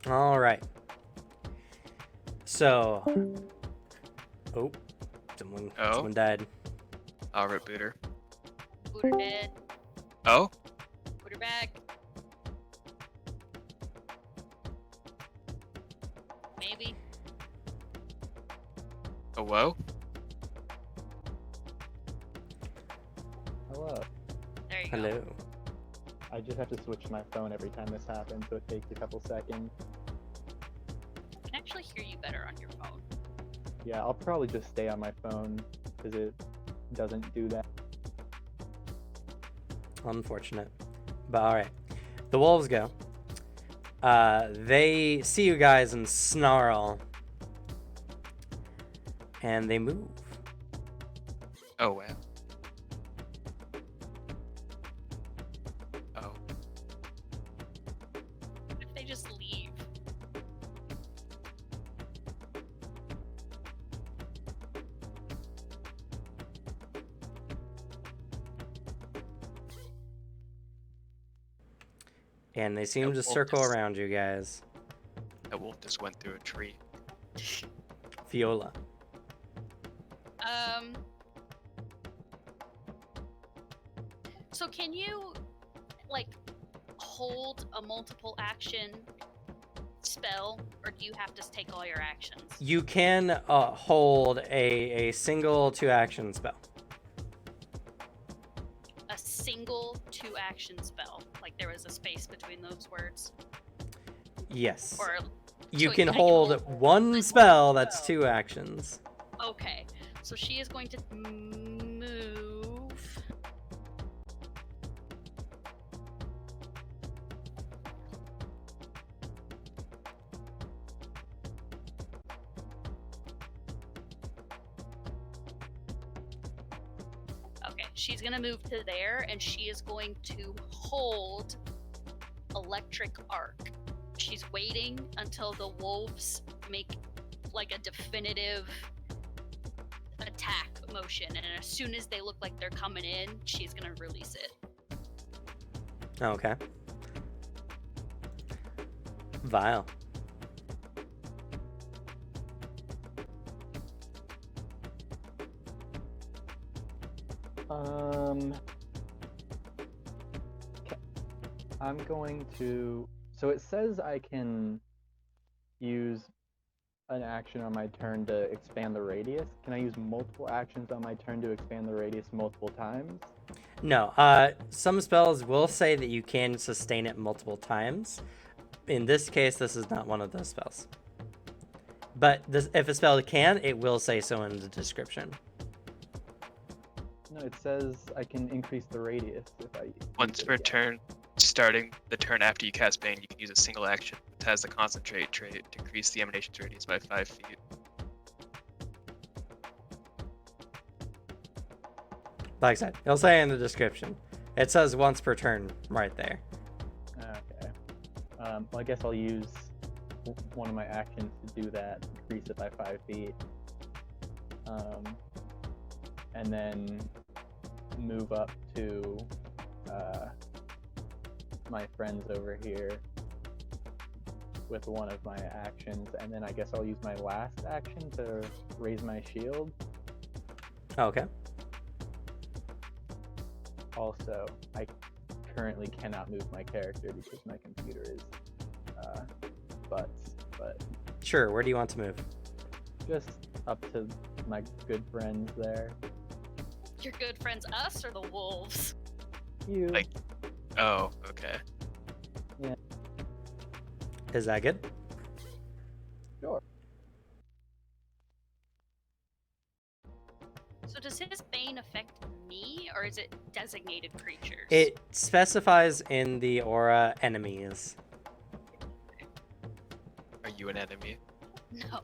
All right. So, oh, someone died. Alright, Booter. Booter dead. Oh? Booter back. Maybe. Oh, whoa? Hello. There you go. Hello. I just have to switch my phone every time this happens, so it takes a couple seconds. I can actually hear you better on your phone. Yeah, I'll probably just stay on my phone because it doesn't do that. Unfortunate, but all right. The wolves go. They see you guys and snarl, and they move. Oh, wow. Oh. What if they just leave? And they seem That to wolf circle just- around you guys. That wolf just went through a tree. Viola. So can you, like, hold a multiple action spell, or do you have to take all your actions? You can hold a single 2-action spell. A single 2-action spell. Like there was a space between those words. Yes. Or You so can I can hold hold one one spell that's spell. 2 actions. okay. So she is going to move. Okay, she's gonna move to there, and she is going to hold electric arc. She's waiting until the wolves make like a definitive attack motion, and as soon as they look like they're coming in, she's gonna release it. Okay. Vile. I'm going to. So it says I can use an action on my turn to expand the radius. Can I use multiple actions on my turn to expand the radius multiple times? No, some spells will say that you can sustain it multiple times. In this case, this is not one of those spells. But if a spell can, it will say so in the description. No, it says I can increase the radius if I. Once per turn, starting the turn after you cast Bane, you can use a single action that has the concentrate trait to increase the emanation's radius by 5 feet. Like I said, it'll say in the description. It says once per turn right there. Okay. Well, I guess I'll use one of my actions to do that, increase it by 5 feet. And then move up to my friends over here with one of my actions, and then I guess I'll use my last action to raise my shield. Okay. Also, I currently cannot move my character because my computer is butts, but Sure, where do you want to move? just up to my good friends there. Your good friends, us or the wolves? You. Like- Oh, okay. Is that good? Sure. So does his bane affect me, or is it designated creatures? It specifies in the aura enemies. Are you an enemy? No.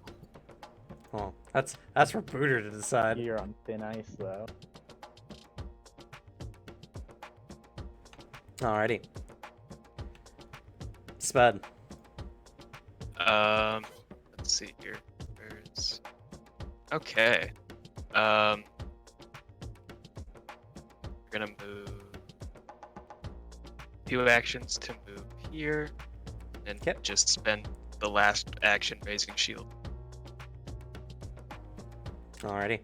Well, that's for Booter to decide. You're on thin ice, though. Alrighty. Spud. Let's see here. Where's... Okay. We're gonna move 2 actions to move here, and Yep. just spend the last action raising shield. Alrighty.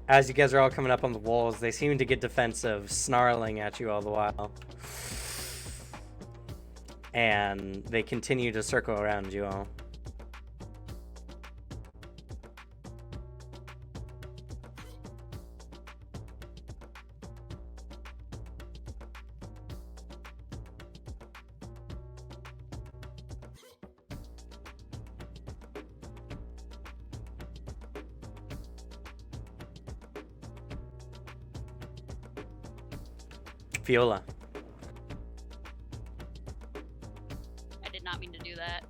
As you guys are all coming up on the walls, they seem to get defensive, snarling at you all the while. And they continue to circle around you all. Viola. I did not mean to do that.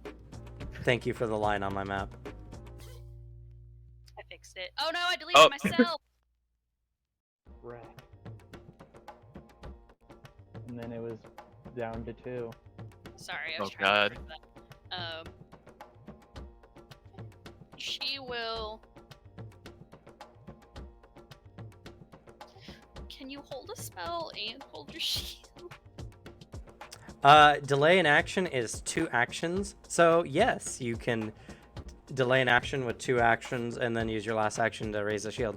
Thank you for the line on my map. I fixed it. Oh no, I deleted myself! Right. And then it was down to 2. Sorry, I was Oh, trying to God. fix that. She will... Can you hold a spell and hold your shield? Delay in action is 2 actions. So, yes, you can delay an action with 2 actions and then use your last action to raise a shield.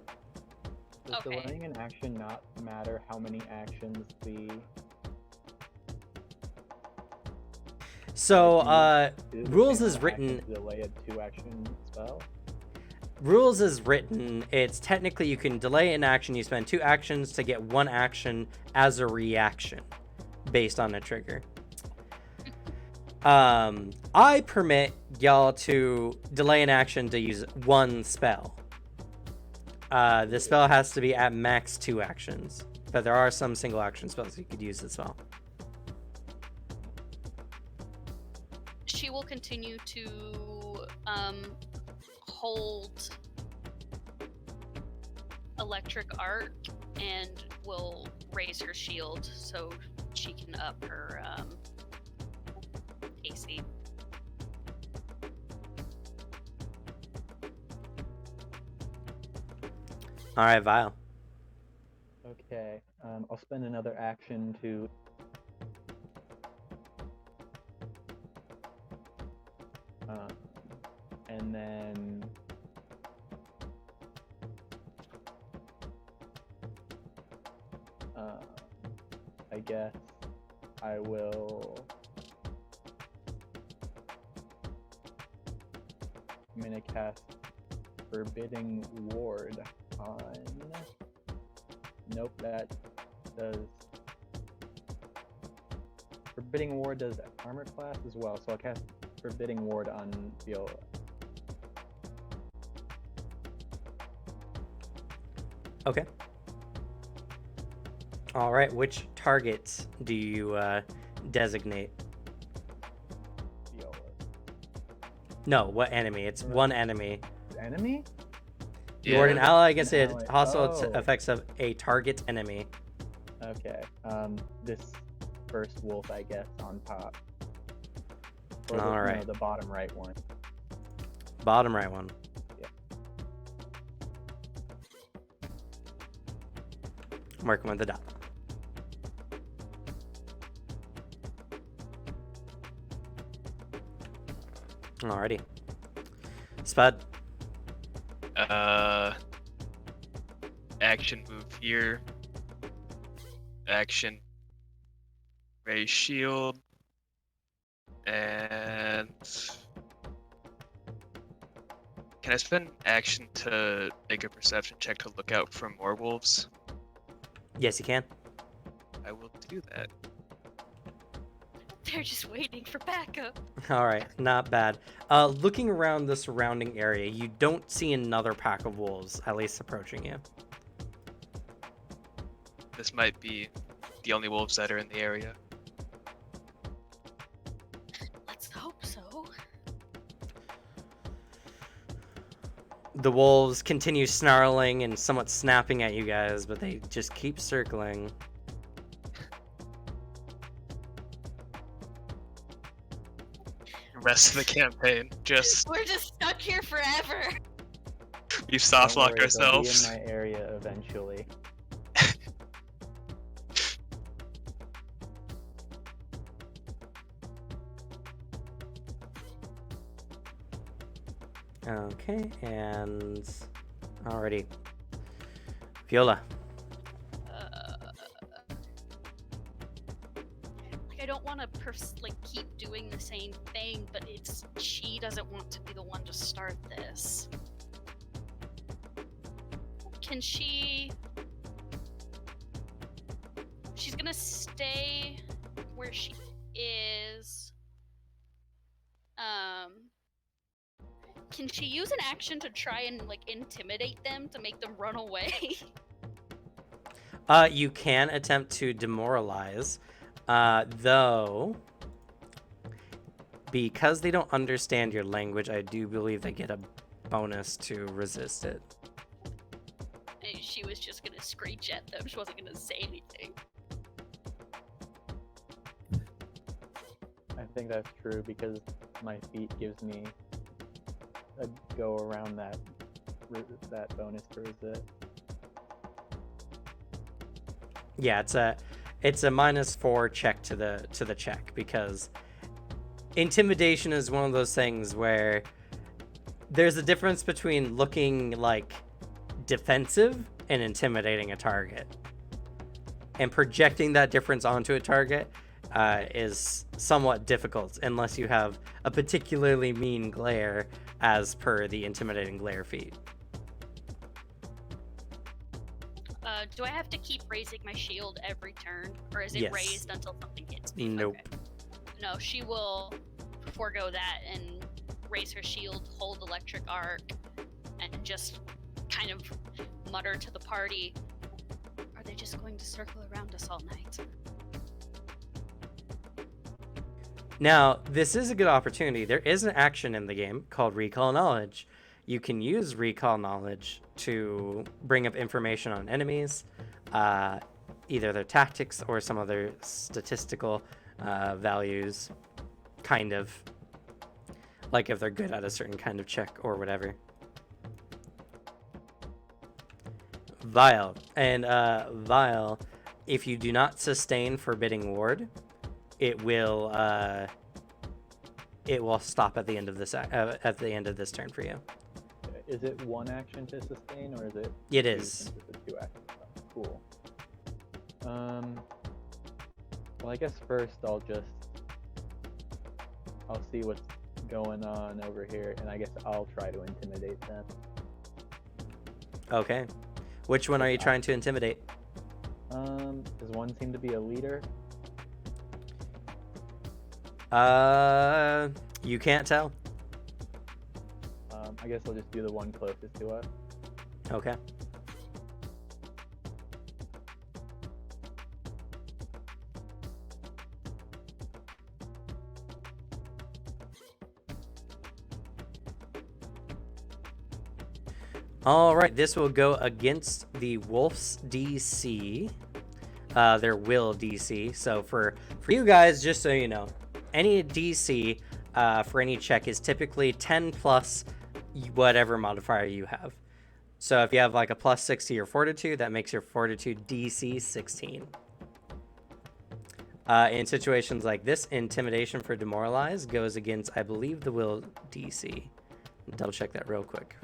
Does Okay. delaying an action not matter how many actions the... So, do the rules same is action written... to delay a 2-action spell? Rules is written, it's technically you can delay an action, you spend 2 actions to get 1 action as a reaction based on a trigger. I permit y'all to delay an action to use 1 spell. The spell has to be at max 2 actions, but there are some single action spells you could use as well. She will continue to hold electric arc and will raise her shield so she can up her AC. All right, Vile. Okay, I'll spend another action to... and then... I guess I will... I'm gonna cast Forbidding Ward on... Nope, that does... Forbidding Ward does armor class as well, so I'll cast Forbidding Ward on Viola. Okay. All right, which targets do you designate? Viola. No, what enemy? It's 1 enemy. Enemy? You ward an ally against An it. ally. Hostile Oh. effects of a target enemy. Okay. This first wolf, I guess, on top. Or All right. No, the bottom right one. Bottom right one. Yeah. I'm working with the dot. Alrighty. Spud. Action move here. Action raise shield. And can I spend action to make a perception check to look out for more wolves? Yes, you can. I will do that. They're just waiting for backup. Alright, not bad. Looking around the surrounding area, you don't see another pack of wolves, at least approaching you. This might be the only wolves that are in the area. Let's hope so. The wolves continue snarling and somewhat snapping at you guys, but they just keep circling. The rest of the campaign, just We're just stuck here forever. we've soft Don't locked worry, they'll ourselves. be in my area eventually. Okay, and alrighty. Viola. Like I don't want to keep doing the same thing, but she doesn't want to be the one to start this. Can she? She's gonna stay where she is. Can she use an action to try and intimidate them to make them run away? You can attempt to demoralize, though, because they don't understand your language, I do believe they get a bonus to resist it. She was just gonna screech at them. She wasn't gonna say anything. I think that's true because my feat gives me a go around that bonus to resist. Yeah, it's a -4 check to the check, because intimidation is one of those things where there's a difference between looking defensive and intimidating a target, and projecting that difference onto a target is somewhat difficult unless you have a particularly mean glare as per the intimidating glare feat. Do I have to keep raising my shield every turn, or is it Yes. raised until something hits me? Nope. Okay. No, she will forego that and raise her shield, hold electric arc, and just kind of mutter to the party, are they just going to circle around us all night? Now, this is a good opportunity. There is an action in the game called Recall Knowledge. You can use Recall Knowledge to bring up information on enemies, either their tactics or some other statistical values, kind of. Like if they're good at a certain kind of check or whatever. Vile. And Vile, if you do not sustain Forbidding Ward, it will stop at the end of this turn for you. Is it one action to sustain, or is it? It two is. since it's a 2 action? Cool. Well, I guess first I'll see what's going on over here, and I guess I'll try to intimidate them. Okay. Which one are you trying to intimidate? Does one seem to be a leader? You can't tell. I guess I'll just do the one closest to us. Okay. All right, this will go against the Wolf's DC, their will DC. So for you guys, just so you know, any DC for any check is typically 10 plus whatever modifier you have. So if you have like a +6 to your Fortitude, that makes your Fortitude DC 16. In situations like this, Intimidation for Demoralize goes against, I believe, the will DC. Double check that real quick.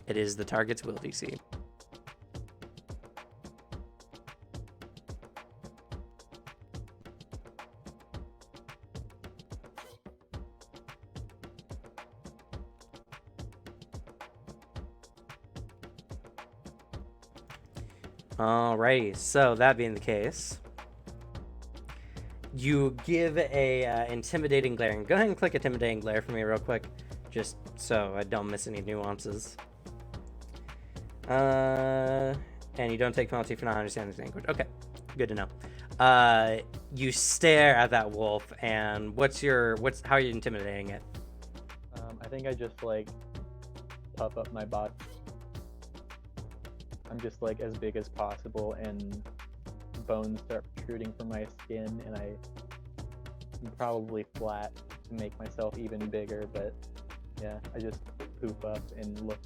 It is the target's will DC. Alrighty, so that being the case, you give a intimidating glare. And go ahead and click intimidating glare for me real quick, just so I don't miss any nuances. And you don't take penalty for not understanding the language. Okay, good to know. You stare at that wolf, and how are you intimidating it? I think I just puff up my body. I'm just as big as possible, and bones start protruding from my skin, and I'm probably flat to make myself even bigger, but yeah, I just poop up and look,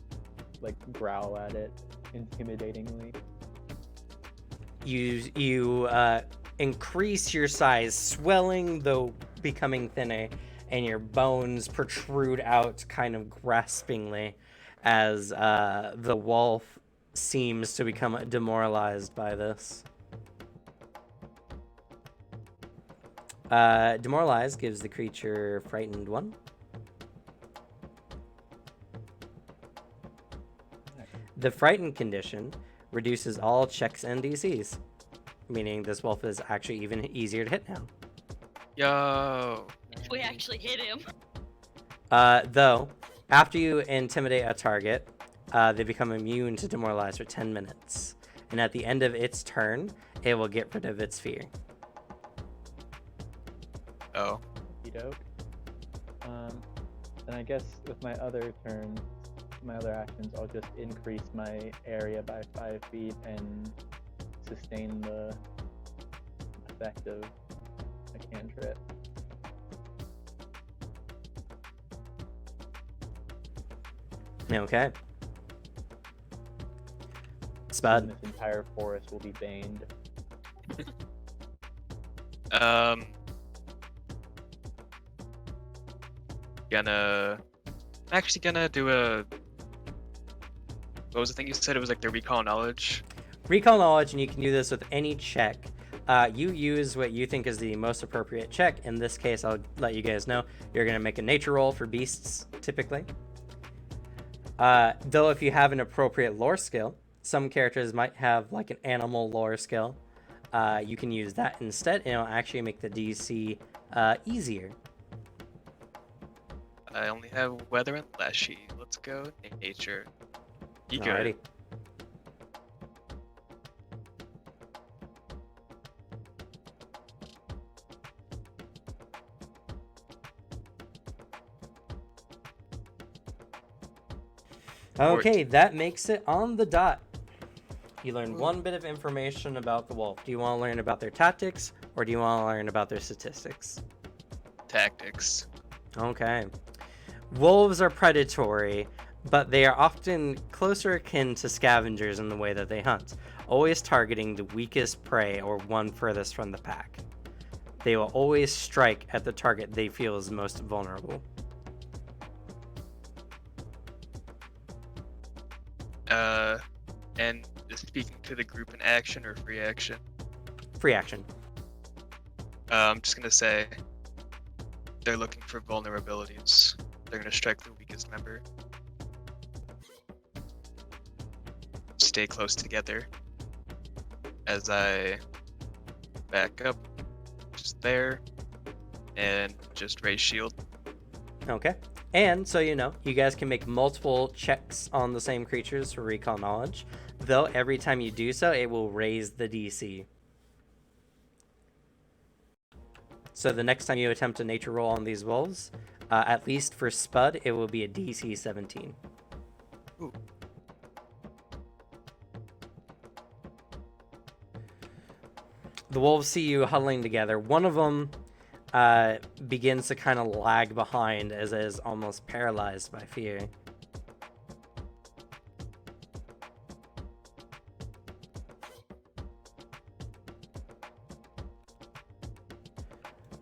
growl at it intimidatingly. You increase your size, swelling the becoming thinner, and your bones protrude out kind of graspingly as the wolf seems to become demoralized by this. Demoralized gives the creature frightened 1. The frightened condition reduces all checks and DCs, meaning this wolf is actually even easier to hit now. Yo. If we actually hit him. Though, after you intimidate a target, they become immune to demoralize for 10 minutes. And at the end of its turn, it will get rid of its fear. Oh. Okey-doke. And I guess with my other turns, my other actions, I'll just increase my area by 5 feet and sustain the effect of a cantrip. Okay. Spud. And this entire forest will be baned. I'm actually gonna do a. What was the thing you said? It was like the recall knowledge. Recall knowledge, and you can do this with any check. You use what you think is the most appropriate check. In this case, I'll let you guys know you're going to make a nature roll for beasts, typically. Though if you have an appropriate lore skill, some characters might have like an animal lore skill. You can use that instead, and it'll actually make the DC easier. I only have weather and leshy. Let's go nature. You Alrighty. good? Okay, that makes it on the dot. You learn one bit of information about the wolf. Do you want to learn about their tactics, or do you want to learn about their statistics? Tactics. Okay. Wolves are predatory, but they are often closer akin to scavengers in the way that they hunt, always targeting the weakest prey or one furthest from the pack. They will always strike at the target they feel is most vulnerable. And speaking to the group in action or free action? Free action. I'm just gonna say they're looking for vulnerabilities. They're gonna strike the weakest member. Stay close together as I back up, just there, and just raise shield. Okay. And so you know, you guys can make multiple checks on the same creatures for recall knowledge, though every time you do so, it will raise the DC. So the next time you attempt a nature roll on these wolves, at least for Spud, it will be a DC 17. Ooh. The wolves see you huddling together. One of them begins to kind of lag behind as it is almost paralyzed by fear.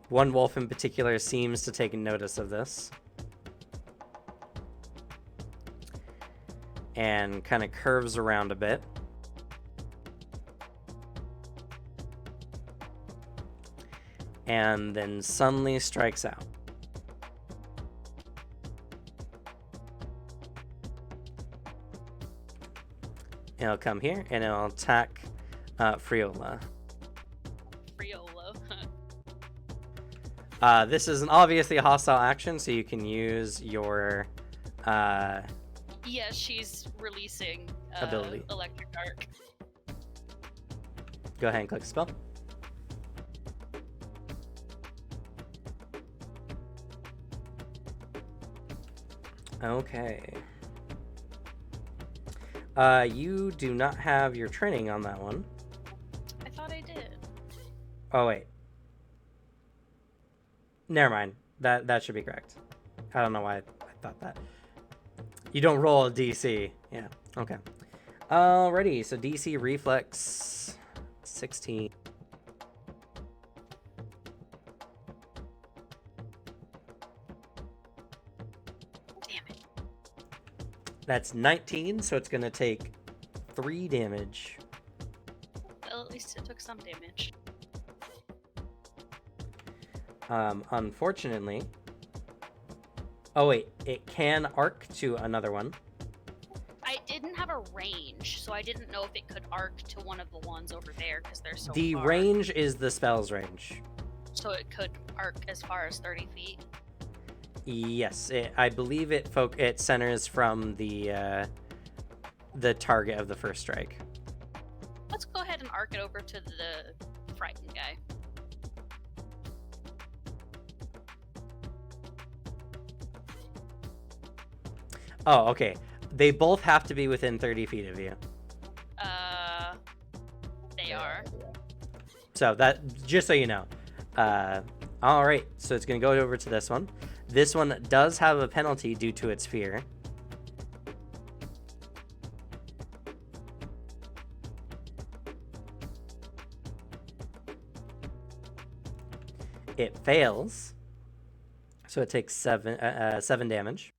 One wolf in particular seems to take notice of this and kind of curves around a bit. And then suddenly strikes out. It'll come here and it'll attack Friola. Friola. This is an obviously hostile action, so you can use your Yeah, she's releasing Ability. Electric Arc. Go ahead and click spell. Okay. You do not have your training on that one. I thought I did. Oh wait. Never mind. That should be correct. I don't know why I thought that. You don't roll a DC. Yeah. Okay. Alrighty. So DC reflex 16. That's 19, so it's going to take 3 damage. Well, at least it took some damage. Unfortunately... Oh, wait. It can arc to another one. I didn't have a range, so I didn't know if it could arc to one of the ones over there because they're so The far. range is the spell's range. So it could arc as far as 30 feet. Yes, I believe it centers from the target of the first strike. Let's go ahead and arc it over to the frightened guy. Oh, okay. They both have to be within 30 feet of you. They are. So that, just so you know. All right, so it's going to go over to this one. This one does have a penalty due to its fear. It fails, so it takes 7 damage.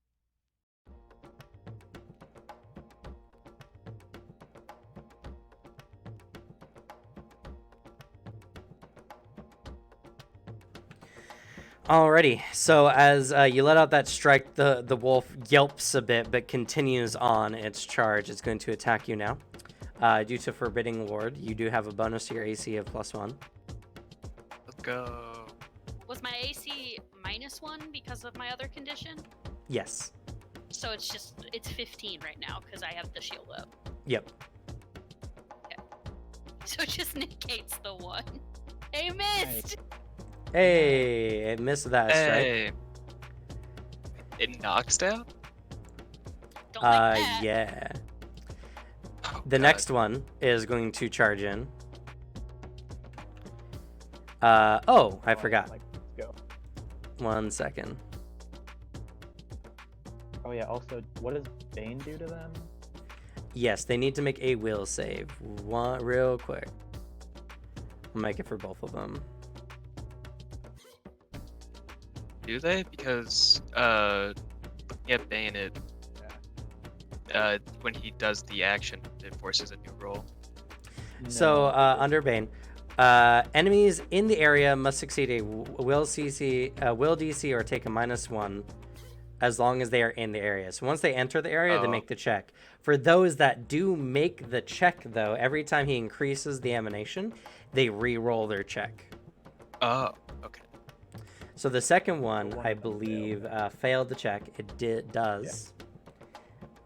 Alrighty, so as you let out that strike, the wolf yelps a bit, but continues on its charge. It's going to attack you now. Due to Forbidding Ward, you do have a bonus to your AC of +1. Let's go. Was my AC -1 because of my other condition? Yes. So it's 15 right now because I have the shield up. Yep. So it just negates the one. Hey, missed! Hey, it missed that strike. Hey. It knocks down? Don't like that. Yeah. Oh, The God. next one is going to charge in. I forgot. Like, let's go. 1 second. Oh yeah. Also, what does Bane do to them? Yes, they need to make a will save. One real quick. I'll make it for both of them. Do they? Because looking at Bane, when he does the action, it forces a new roll. So, No. under Bane, enemies in the area must succeed a will DC or take a -1 as long as they are in the area. So once they enter the area, they Oh. make the check. For those that do make the check, though, every time he increases the emanation, they re-roll their check. Oh, okay. So the second one, The one I that believe, failed the check. It does,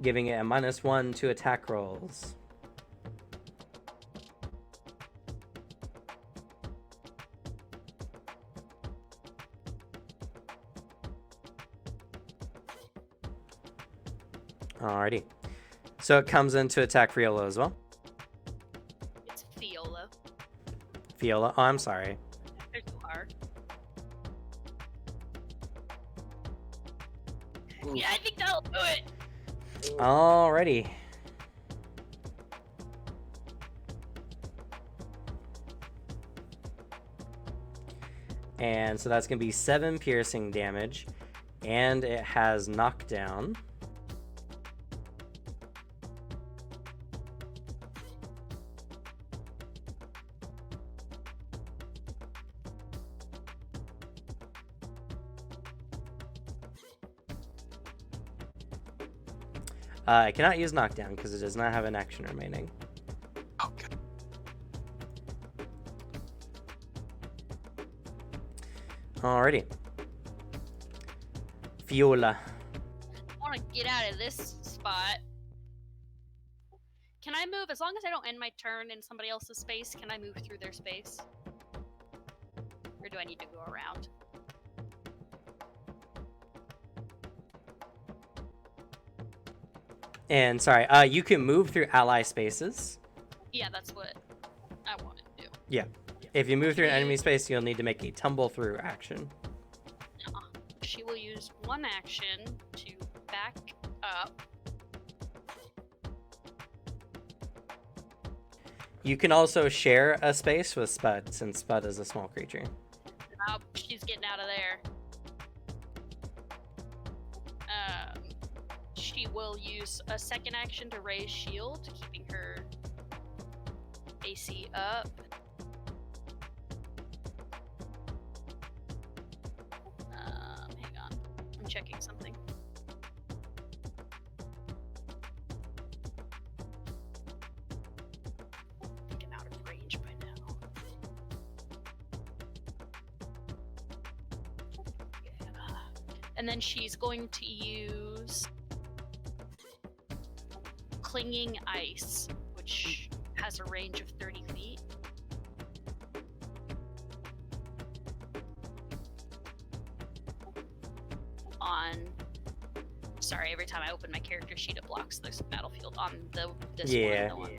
giving it a -1 to attack rolls. Alrighty. So it comes in to attack Friola as well. It's Fiola. Fiola. Oh, I'm sorry. They're too hard. Ooh. Yeah, I think that'll do it. Alrighty. And so that's going to be 7 piercing damage. And it has knockdown. I cannot use knockdown because it does not have an action remaining. Okay. Alrighty. Fiola. I want to get out of this spot. Can I move, as long as I don't end my turn in somebody else's space, can I move through their space? Or do I need to go around? And sorry, you can move through ally spaces. Yeah, that's what I wanted to do. Yeah. If you move through an enemy space, you'll need to make a tumble through action. She will use one action to back up. You can also share a space with Spud, since Spud is a small creature. Oh, she's getting out of there. She will use a second action to raise shield, keeping her AC up. Hang on. I'm checking something. I think I'm out of range by now. Yeah. And then she's going to use Clinging Ice, which has a range of 30 feet. Sorry, every time I open my character sheet, it blocks this battlefield on this Yeah. one.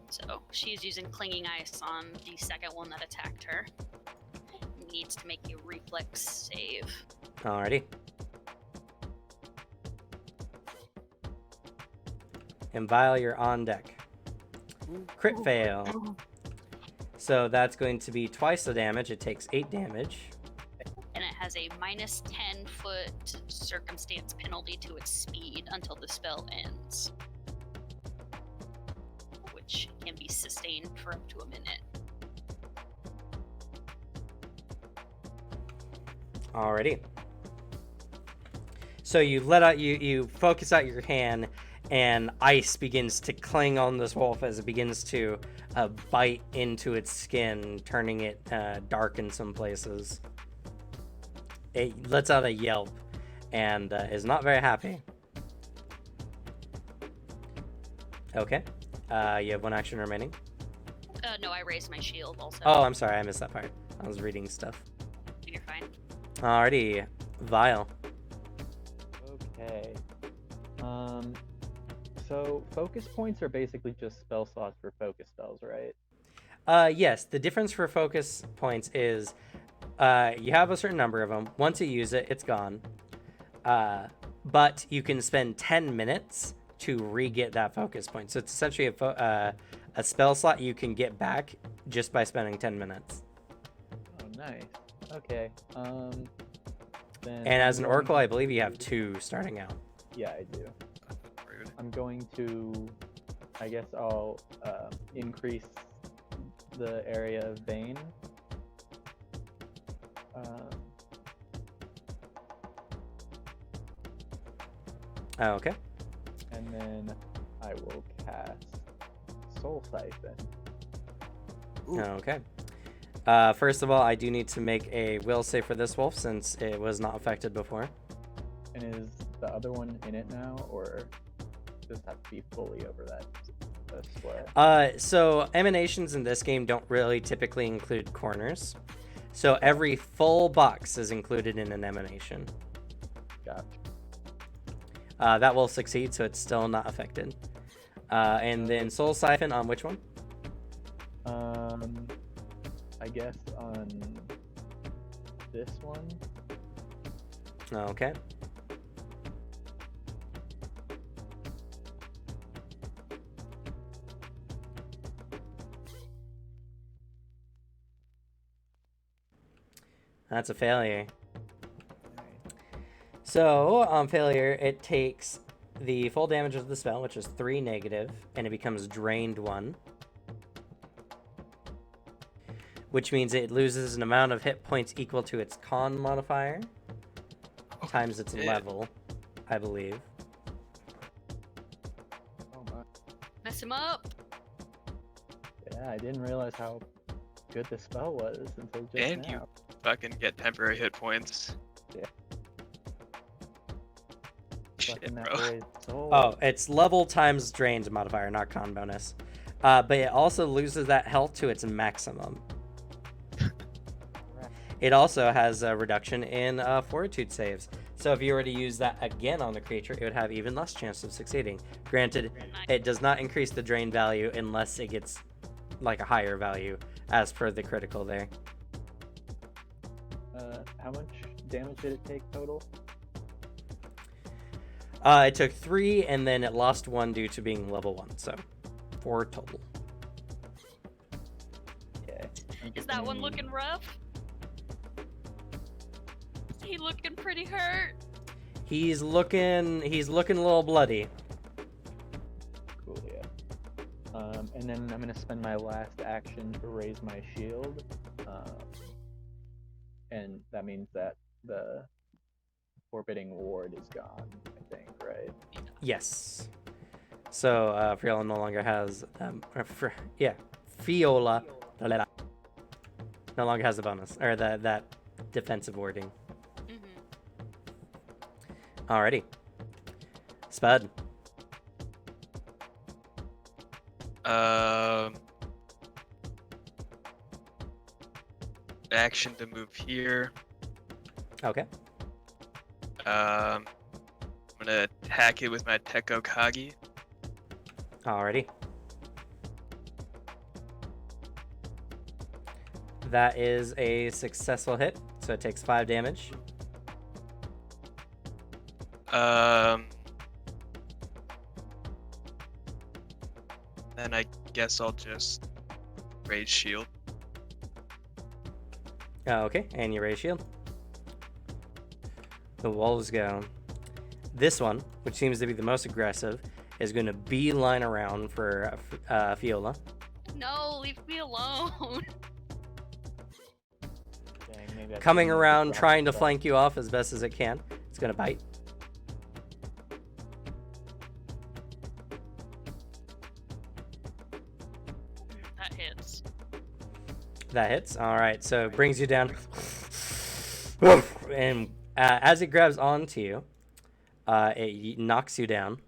So she's using Clinging Ice on the second one that attacked her. Needs to make a reflex save. Alrighty. And Vile, you're on deck. Crit fail. So that's going to be twice the damage. It takes 8 damage. And it has a minus 10 foot circumstance penalty to its speed until the spell ends, which can be sustained for up to a minute. Alrighty. So you let out, you focus out your hand, and ice begins to cling on this wolf as it begins to bite into its skin, turning it dark in some places. It lets out a yelp and is not very happy. Okay. You have 1 action remaining. No, I raised my shield also. Oh, I'm sorry, I missed that part. I was reading stuff. You're fine. Alrighty, Vile. Okay. So focus points are basically just spell slots for focus spells, right? Yes, the difference for focus points is you have a certain number of them. Once you use it, it's gone. But you can spend 10 minutes to re-get that focus point. So it's essentially a spell slot you can get back just by spending 10 minutes. Oh, nice. Okay. Then And as an I'm going- Oracle, I believe you have 2 starting out. Yeah, I do. Rude. I'm going to, I guess I'll increase the area of Bane. Okay. And then I will cast Soul Siphon. Okay. First of all, I do need to make a will save for this wolf since it was not affected before. And is the other one in it now, or does it have to be fully over that square? So emanations in this game don't really typically include corners. So every full box is included in an emanation. Gotcha. That will succeed, so it's still not affected. And then Soul Siphon on which one? I guess on this one. Okay. That's a failure. So, on failure, it takes the full damage of the spell, which is 3 negative, and it becomes drained 1. Which means it loses an amount of hit points equal to its con modifier times its shit. level, I believe. Oh my. Mess him up. Yeah, I didn't realize how good the spell was until just And now. you fucking get temporary hit points. Yeah. Shit, Fucking that bro. boy's soul. Oh, it's level times drained modifier, not con bonus. But it also loses that health to its maximum. It also has a reduction in fortitude saves. So if you were to use that again on the creature, it would have even less chance of succeeding. Granted, it does not increase the drain value unless it gets like a higher value as per the critical there. How much damage did it take total? It took 3, and then it lost 1 due to being level 1, so 4 total. Yeah. Is that one looking rough? He looking pretty hurt. He's looking a little bloody. Cool, yeah. And then I'm gonna spend my last action to raise my shield. And that means that the forbidding ward is gone, I think, right? Yes. So Fiola no longer has Fiola no longer has the bonus or that defensive wording. Alrighty. Spud. Action to move here. Okay. I'm gonna attack it with my Tekko Kagi. Alrighty. That is a successful hit, so it takes 5 damage. Then I guess I'll just raise shield. Okay, and you raise shield. The wolves go. This one, which seems to be the most aggressive, is going to beeline around for Fiola. No, leave me alone. Dang, maybe I Coming shouldn't have around, dropped trying to that. flank you off as best as it can. It's going to bite. That hits. That hits. All right, so it brings you down. And as it grabs onto you, it knocks you down.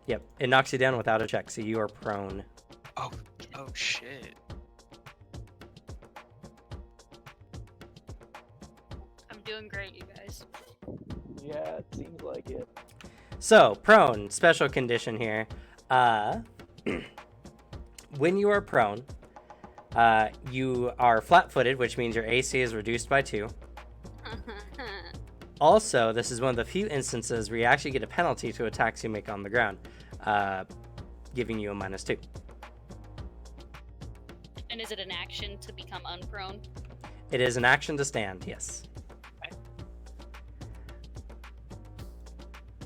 Yep, it knocks you down without a check, so you are prone. Oh shit. I'm doing great, you guys. Yeah, it seems like it. So, prone, special condition here. When you are prone, you are flat-footed, which means your AC is reduced by 2. Also, this is one of the few instances where you actually get a penalty to attacks you make on the ground, giving you a -2. And is it an action to become unprone? It is an action to stand, yes.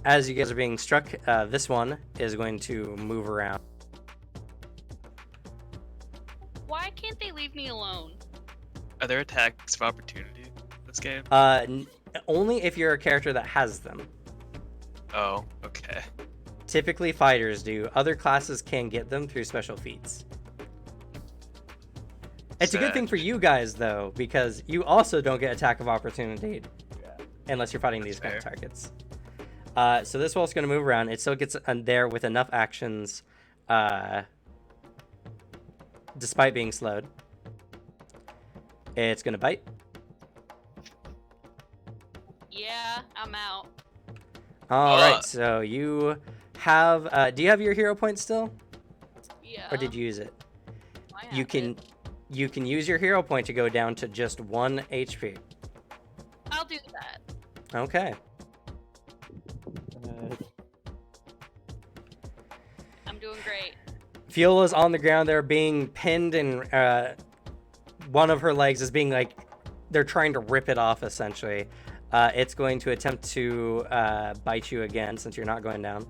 As you guys are being struck, this one is going to move around. Why can't they leave me alone? Are there attacks of opportunity in this game? Only if you're a character that has them. Oh, okay. Typically fighters do. Other classes can get them through special feats. It's a good thing for you guys, though, because you also don't get attack of opportunity unless you're fighting these kind of targets. So this wolf's going to move around. It still gets there with enough actions, despite being slowed. It's going to bite. Yeah, I'm out. All right, so you have... do you have your hero point still? Yeah. Or did you use it? I You have can... it. You can use your hero point to go down to just 1 HP. I'll do that. Okay. I'm doing great. Fiola's on the ground there being pinned, and one of her legs is being like... They're trying to rip it off, essentially. It's going to attempt to bite you again, since you're not going down.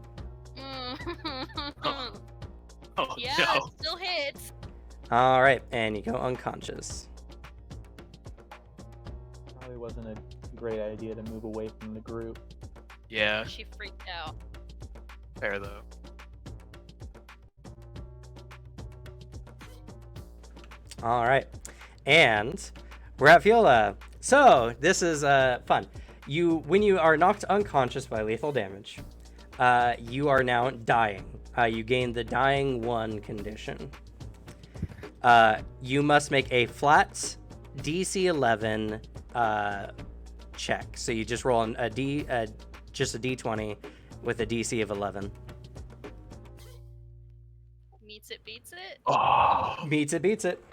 Oh Yeah, no. it still hits. All right, and you go unconscious. Probably wasn't a great idea to move away from the group. Yeah, She freaked out. fair though. All right, and we're at Fiola. So this is fun. When you are knocked unconscious by lethal damage, you are now dying. You gain the dying 1 condition. You must make a flat DC 11 check. So you just roll just a d20 with a DC of 11. Meets it, beats it. Oh. Beats it, beats it.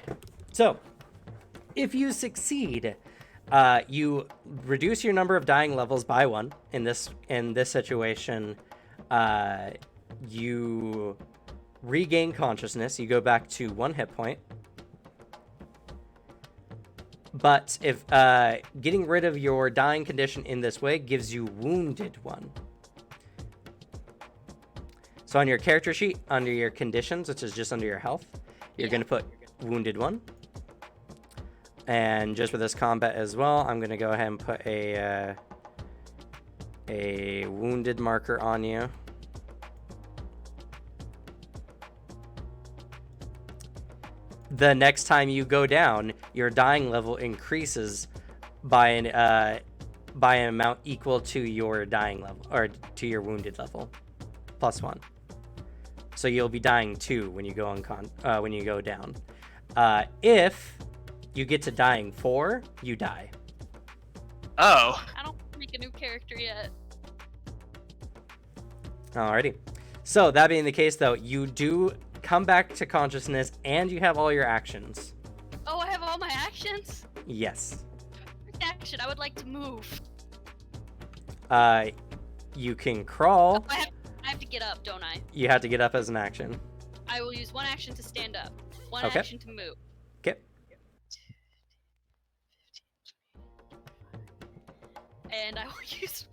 So, if you succeed, you reduce your number of dying levels by 1. In this situation, you regain consciousness. You go back to 1 hit point. But if getting rid of your dying condition in this way gives you wounded 1. So on your character sheet, under your conditions, which is just under your health, you're going to put wounded 1. And just for this combat as well, I'm going to go ahead and put a wounded marker on you. The next time you go down, your dying level increases by an amount equal to your dying level, or to your wounded level, plus 1. So you'll be dying 2 when you go when you go down. If you get to dying 4, you die. Oh. I don't make a new character yet. Alrighty. So that being the case, though, you do come back to consciousness and you have all your actions. Oh, I have all my actions? Yes. First action, I would like to move. You can crawl. I have to get up, don't I? You have to get up as an action. I will use 1 action to stand up, 1 Okay. action to move. Okay. And I will use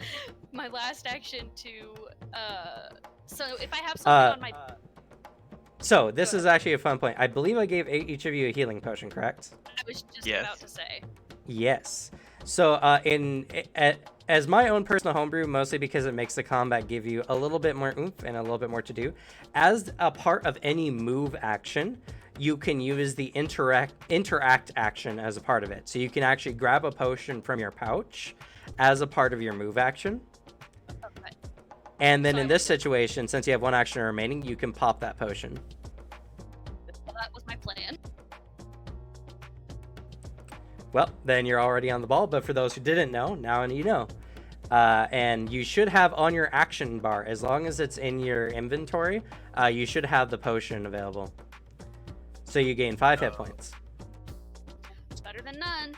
my last action to, so if I have something on my... So this is actually a fun point. I believe I gave each of you a healing potion, correct? I was just Yes. about to say. Yes. So as my own personal homebrew, mostly because it makes the combat give you a little bit more oomph and a little bit more to do, as a part of any move action, you can use the interact action as a part of it. So you can actually grab a potion from your pouch as a part of your move action. Okay. And then So in this situation, since you have 1 action remaining, you can pop that potion. Well, that was my plan. Well, then you're already on the ball, but for those who didn't know, now you know. And you should have on your action bar, as long as it's in your inventory, you should have the potion available. So you gain 5 hit points. It's better than none.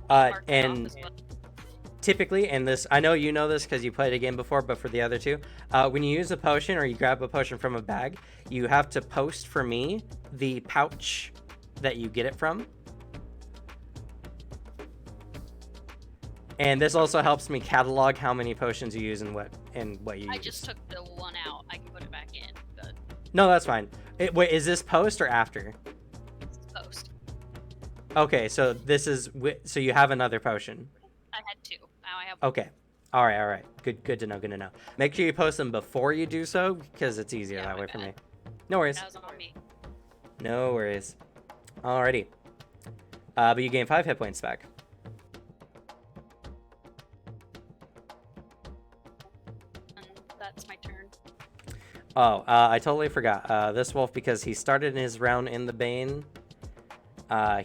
Mark that off And as well. typically, and this, I know you know this because you played a game before, but for the other two, when you use a potion or you grab a potion from a bag, you have to post for me the pouch that you get it from. And this also helps me catalog how many potions you use and what you I use. just took the 1 out. I can put it back in, but No, that's fine. Wait, is this post or after? it's post. Okay, so this is so you have another potion. I had 2. Now I have Okay. All right. Good to know. Good to know. Make sure you post them before you do so, because it's easier Yeah, that my way for bad. me. No worries. That was on me. No worries. Alrighty. But you gain 5 hit points back. And that's my turn. Oh, I totally forgot. This wolf, because he started his round in the Bane,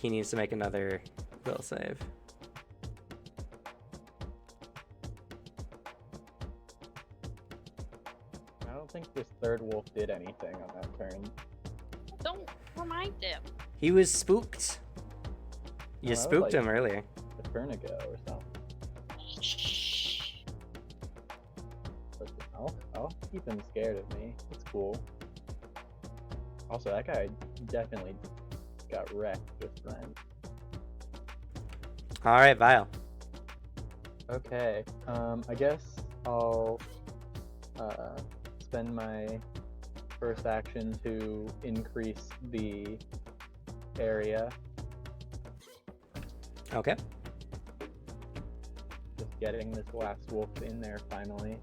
he needs to make another will save. I don't think this third wolf did anything on that turn. Don't remind them. He was spooked. You that was spooked like- him earlier. A turn ago or something. Shh. But I'll keep him scared of me. It's cool. Also, that guy definitely got wrecked this time. Alright, Vile. Okay, I guess I'll spend my first action to increase the area. Okay. Just getting this last wolf in there finally.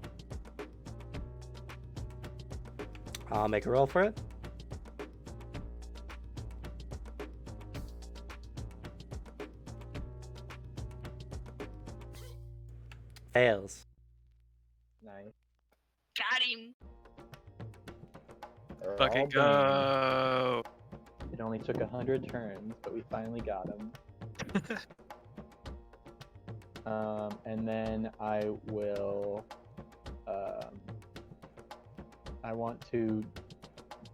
I'll make a roll for it. Fails. Nice. Got him. They're all Fucking done. go. It only took 100 turns, but we finally got him. And then I will. I want to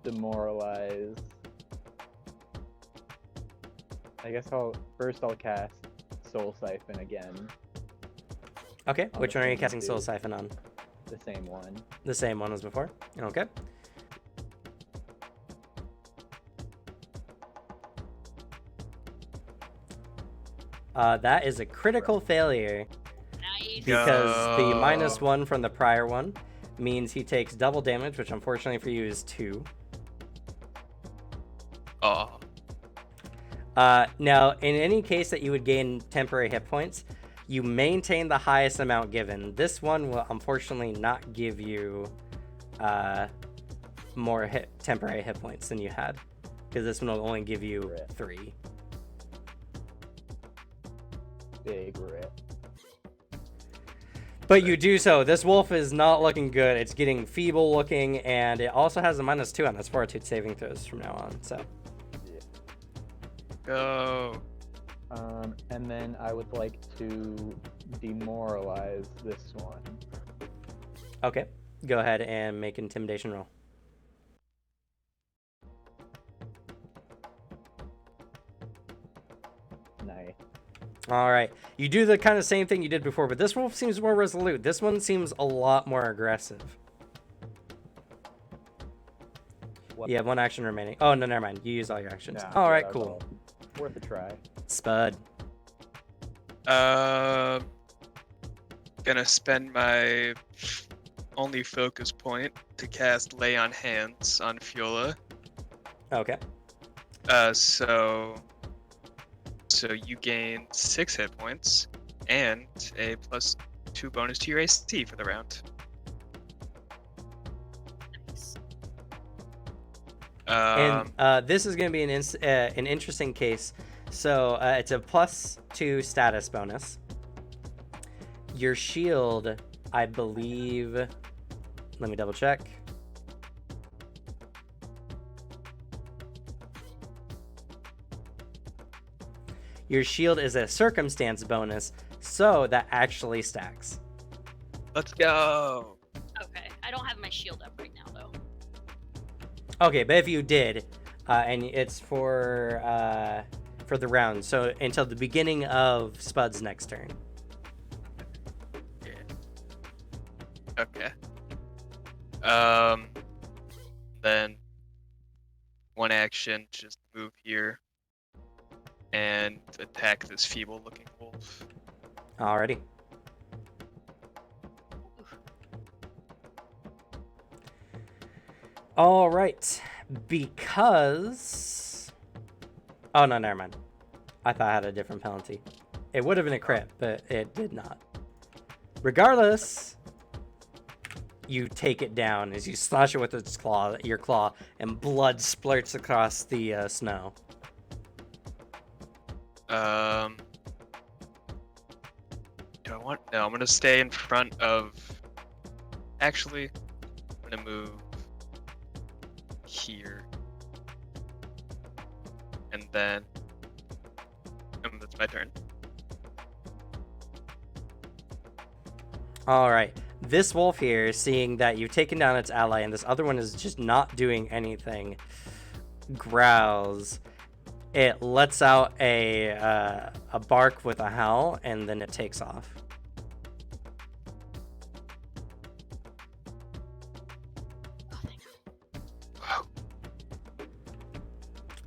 demoralize. I guess I'll cast Soul Siphon again. Okay, On which the one are you same casting Soul dude. Siphon on? The same one. The same one as before? Okay. That is a critical failure Nice. because the Go. -1 from the prior one means he takes double damage, which unfortunately for you is 2. Oh. Now, in any case that you would gain temporary hit points, you maintain the highest amount given. This one will unfortunately not give you more temporary hit points than you had, because this one will only give you Rip. 3. Big rip. But you do so. This wolf is not looking good. It's getting feeble looking, and it also has a -2 on its fortitude saving throws from now on. So Go. And then I would like to demoralize this one. okay, go ahead and make an intimidation roll. Nice. All right, you do the kind of same thing you did before, but this wolf seems more resolute. This one seems a lot more aggressive. What? You have 1 action remaining. Oh no, never mind. You used all your actions. Nah, All yeah, right, that was cool. all. Worth a try. Spud. Gonna spend my only focus point to cast Lay on Hands on Fiola. Okay. So you gain 6 hit points and a +2 bonus to your AC for the round. Nice. And this is going to be an interesting case. So it's a +2 status bonus. Your shield, I believe. Let me double check. Your shield is a circumstance bonus, so that actually stacks. Let's go. Okay. I don't have my shield up right now, though. Okay, but if you did, and it's for the round, so until the beginning of Spud's next turn. Yeah. Okay. Then 1 action, just move here and attack this feeble-looking wolf. Alrighty. All right, because. Oh no, never mind. I thought I had a different penalty. It would have been a crit, but it did not. Regardless, you take it down as you slash it with your claw, and blood splurts across the snow. Do I want? No, I'm gonna stay in front of. Actually, I'm gonna move here, and then that's my turn. All right, this wolf here, seeing that you've taken down its ally, and this other one is just not doing anything, growls. It lets out a bark with a howl, and then it takes off. Oh, thank God. Wow.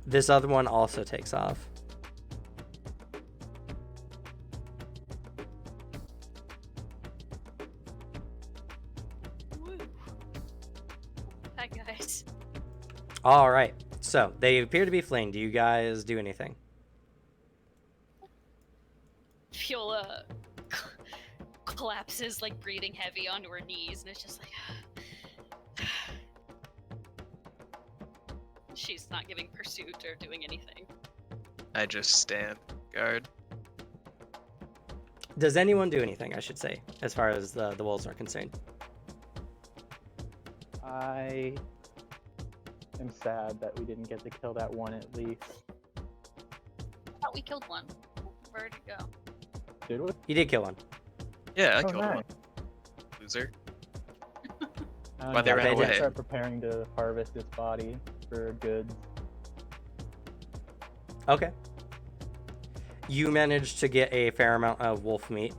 This other one also takes off. Woo. Hi, guys. All right, so they appear to be fleeing. Do you guys do anything? Fiola collapses, like breathing heavy onto her knees, and it's just like. She's not giving pursuit or doing anything. I just stand guard. Does anyone do anything, I should say, as far as the wolves are concerned? I am sad that we didn't get to kill that one at least. I thought we killed one. Where'd it go? Did we? You did kill one. Yeah, I Oh, killed nice. one. Loser. Why they ran away. Start preparing to harvest its body for goods. Okay. You managed to get a fair amount of wolf meat.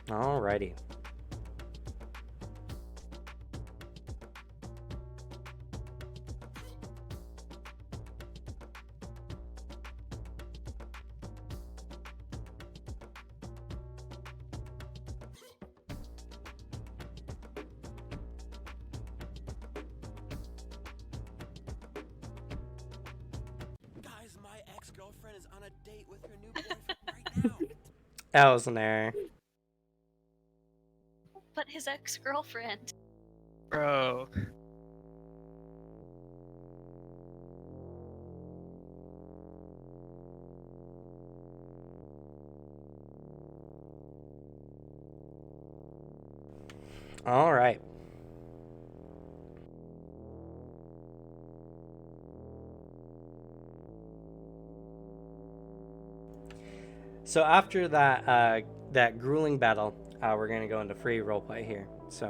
Alrighty. Guys, my ex-girlfriend is on a date with her new boyfriend right now. That was an error. But his ex-girlfriend. Bro. Alright. So after that that grueling battle, we're gonna go into free roleplay here. So,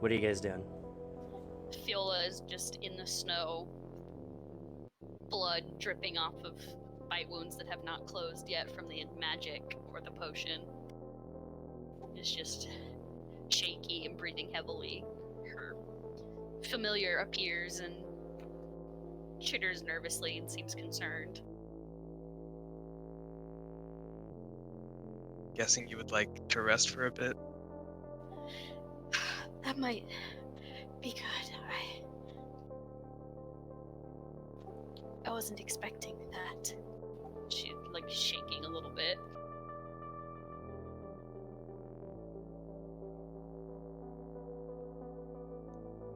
what are you guys doing? Fiola is just in the snow, blood dripping off of bite wounds that have not closed yet from the magic or the potion. Is just shaky and breathing heavily. Her familiar appears and chitters nervously and seems concerned. Guessing you would like to rest for a bit? That might be good. I wasn't expecting that. She's like shaking a little bit.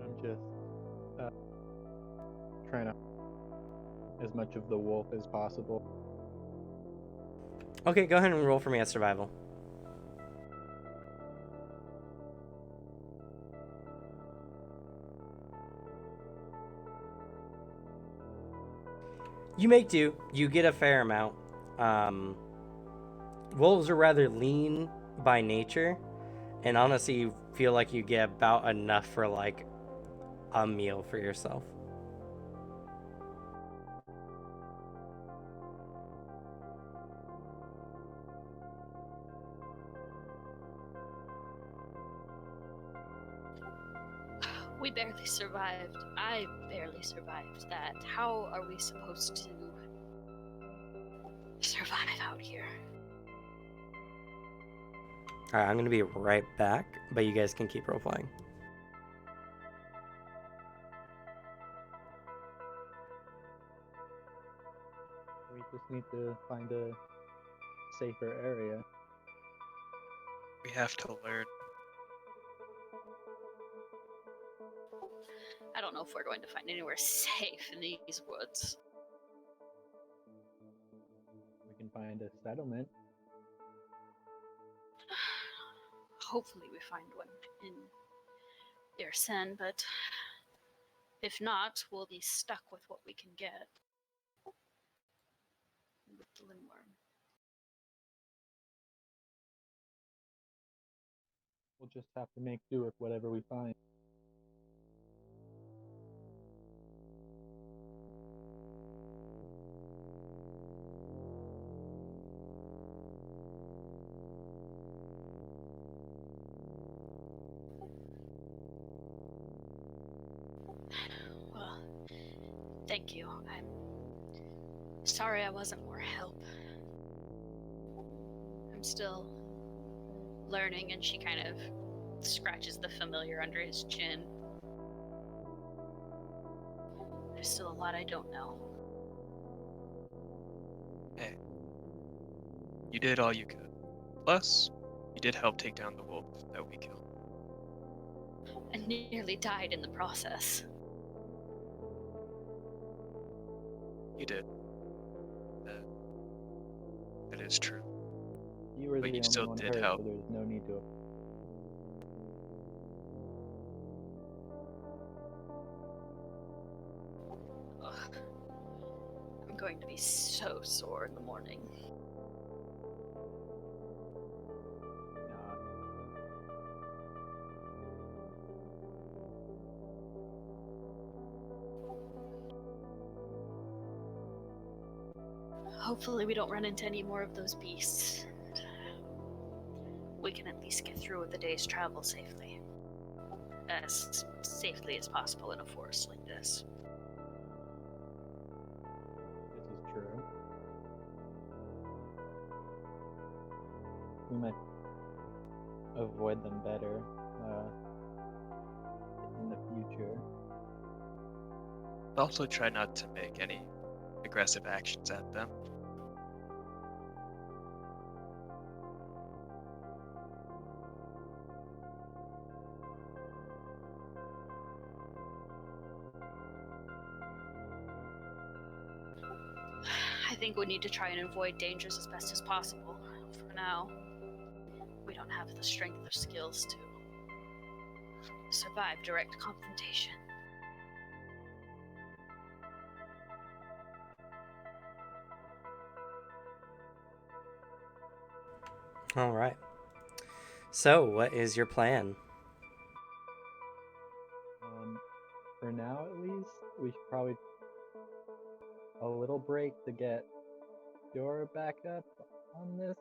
I'm just trying to as much of the wolf as possible. Okay, go ahead and roll for me at survival. You make do. You get a fair amount. Wolves are rather lean by nature, and honestly, you feel like you get about enough for like a meal for yourself. We barely survived. I barely survived that. How are we supposed to survive out here? All right, I'm gonna be right back, but you guys can keep role playing. We just need to find a safer area. We have to learn. I don't know if we're going to find anywhere safe in these woods. We can find a settlement. Hopefully we find one in Irsen, but if not, we'll be stuck with what we can get. With the Lindworm. We'll just have to make do with whatever we find. Well, thank you. I'm sorry I wasn't more help. I'm still learning, and she kind of scratches the familiar under his chin. There's still a lot I don't know. Hey. You did all you could. Plus, you did help take down the wolf that we killed. And nearly died in the process. You did. That is true. You were But the you only still one did hurt, help. so there's no need to. going to be so sore in the morning. Hopefully we don't run into any more of those beasts. We can at least get through with the day's travel safely. As safely as possible in a forest like this. This is true. We might avoid them better in the future. Also, try not to make any aggressive actions at them. I think we need to try and avoid dangers as best as possible. For now, we don't have the strength or skills to survive direct confrontation. All right. So, what is your plan? For now, at least, we should probably a little break to get your back up on this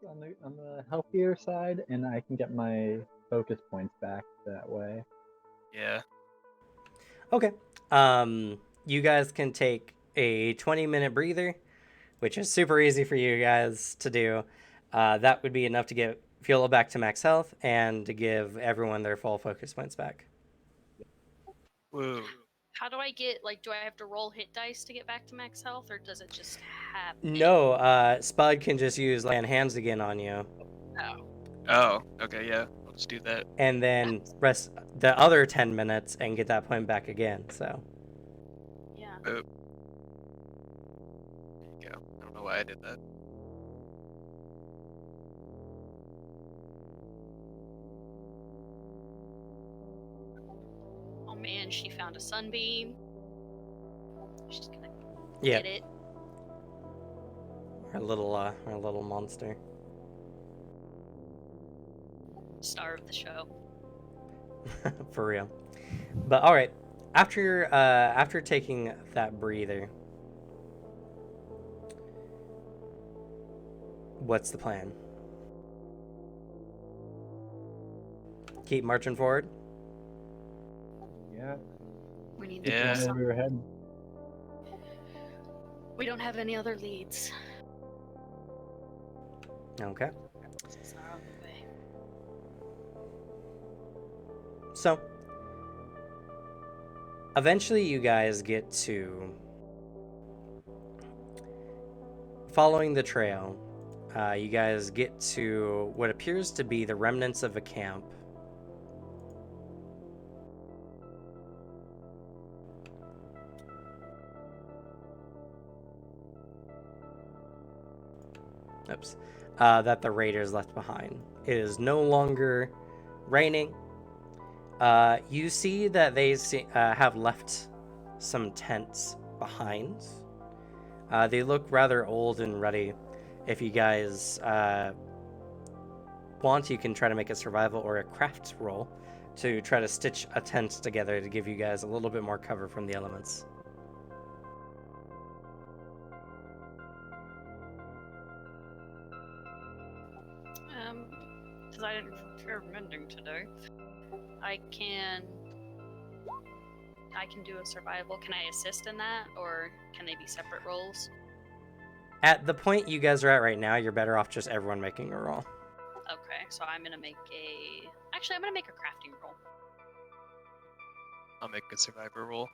on the healthier side, and I can get my focus points back that way. Yeah. Okay. You guys can take a 20-minute breather, which is super easy for you guys to do. That would be enough to get Fiola back to max health and to give everyone their full focus points back. Woo. How do I get, do I have to roll hit dice to get back to max health, or does it just happen? No, Spud can just use land hands again on you. Oh. Oh, okay, yeah. I'll just do that. And then rest the other 10 minutes and get that point back again, so. Yeah. There you go. I don't know why I did that. Oh man, she found a sunbeam. She's gonna Yeah, get it. our little monster. Star of the show. For real. But all right, after taking that breather, what's the plan? Keep marching forward. Yeah. We need to Yeah. do Where something. we were heading. We don't have any other leads. Okay. This is our only way. So, eventually you guys get to following the trail. You guys get to what appears to be the remnants of a camp. Oops. That the raiders left behind. It is no longer raining. You see that they have left some tents behind. They look rather old and ruddy. If you guys want, you can try to make a survival or a craft roll to try to stitch a tent together to give you guys a little bit more cover from the elements. Because I didn't prepare mending today. I can do a survival. Can I assist in that, or can they be separate rolls? At the point you guys are at right now, you're better off just everyone making a roll. Okay, so I'm gonna make a. Actually, I'm gonna make a crafting roll. I'll make a survivor roll.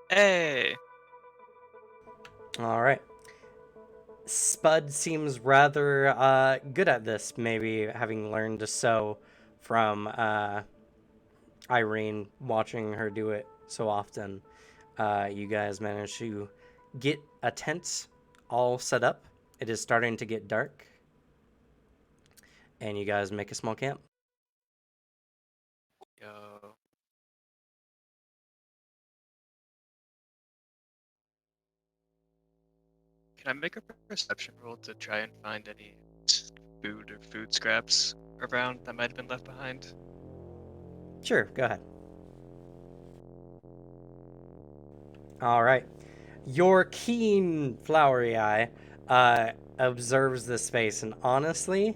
Hey! All right. Spud seems rather good at this, maybe having learned to sew from Irene, watching her do it so often. You guys managed to get a tent all set up. It is starting to get dark. And you guys make a small camp. Yo. Can I make a perception roll to try and find any food or food scraps around that might have been left behind? Sure, go ahead. All right. Your keen, flowery eye observes this space, and honestly,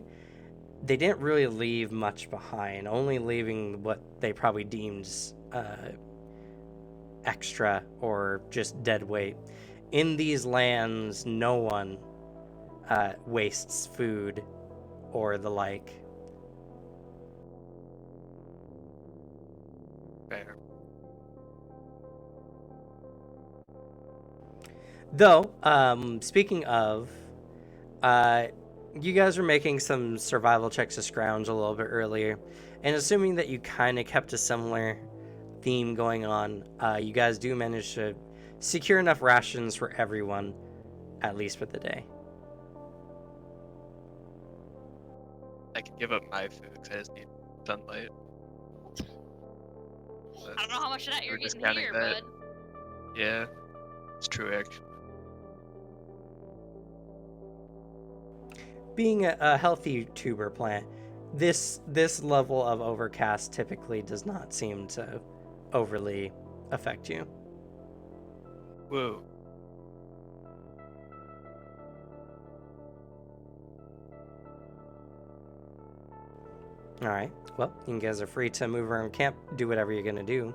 they didn't really leave much behind, only leaving what they probably deemed extra or just dead weight. In these lands, no one wastes food or the like. Fair. Though, speaking of, you guys were making some survival checks to scrounge a little bit earlier, and assuming that you kind of kept a similar theme going on, you guys do manage to secure enough rations for everyone, at least for the day. I can give up my food because I just need sunlight. I don't know how much of that you're We're getting discounting here, that. bud. Yeah, it's true actually. Being a healthy tuber plant, this level of overcast typically does not seem to overly affect you. Whoa. All right. Well, you guys are free to move around camp, do whatever you're gonna do.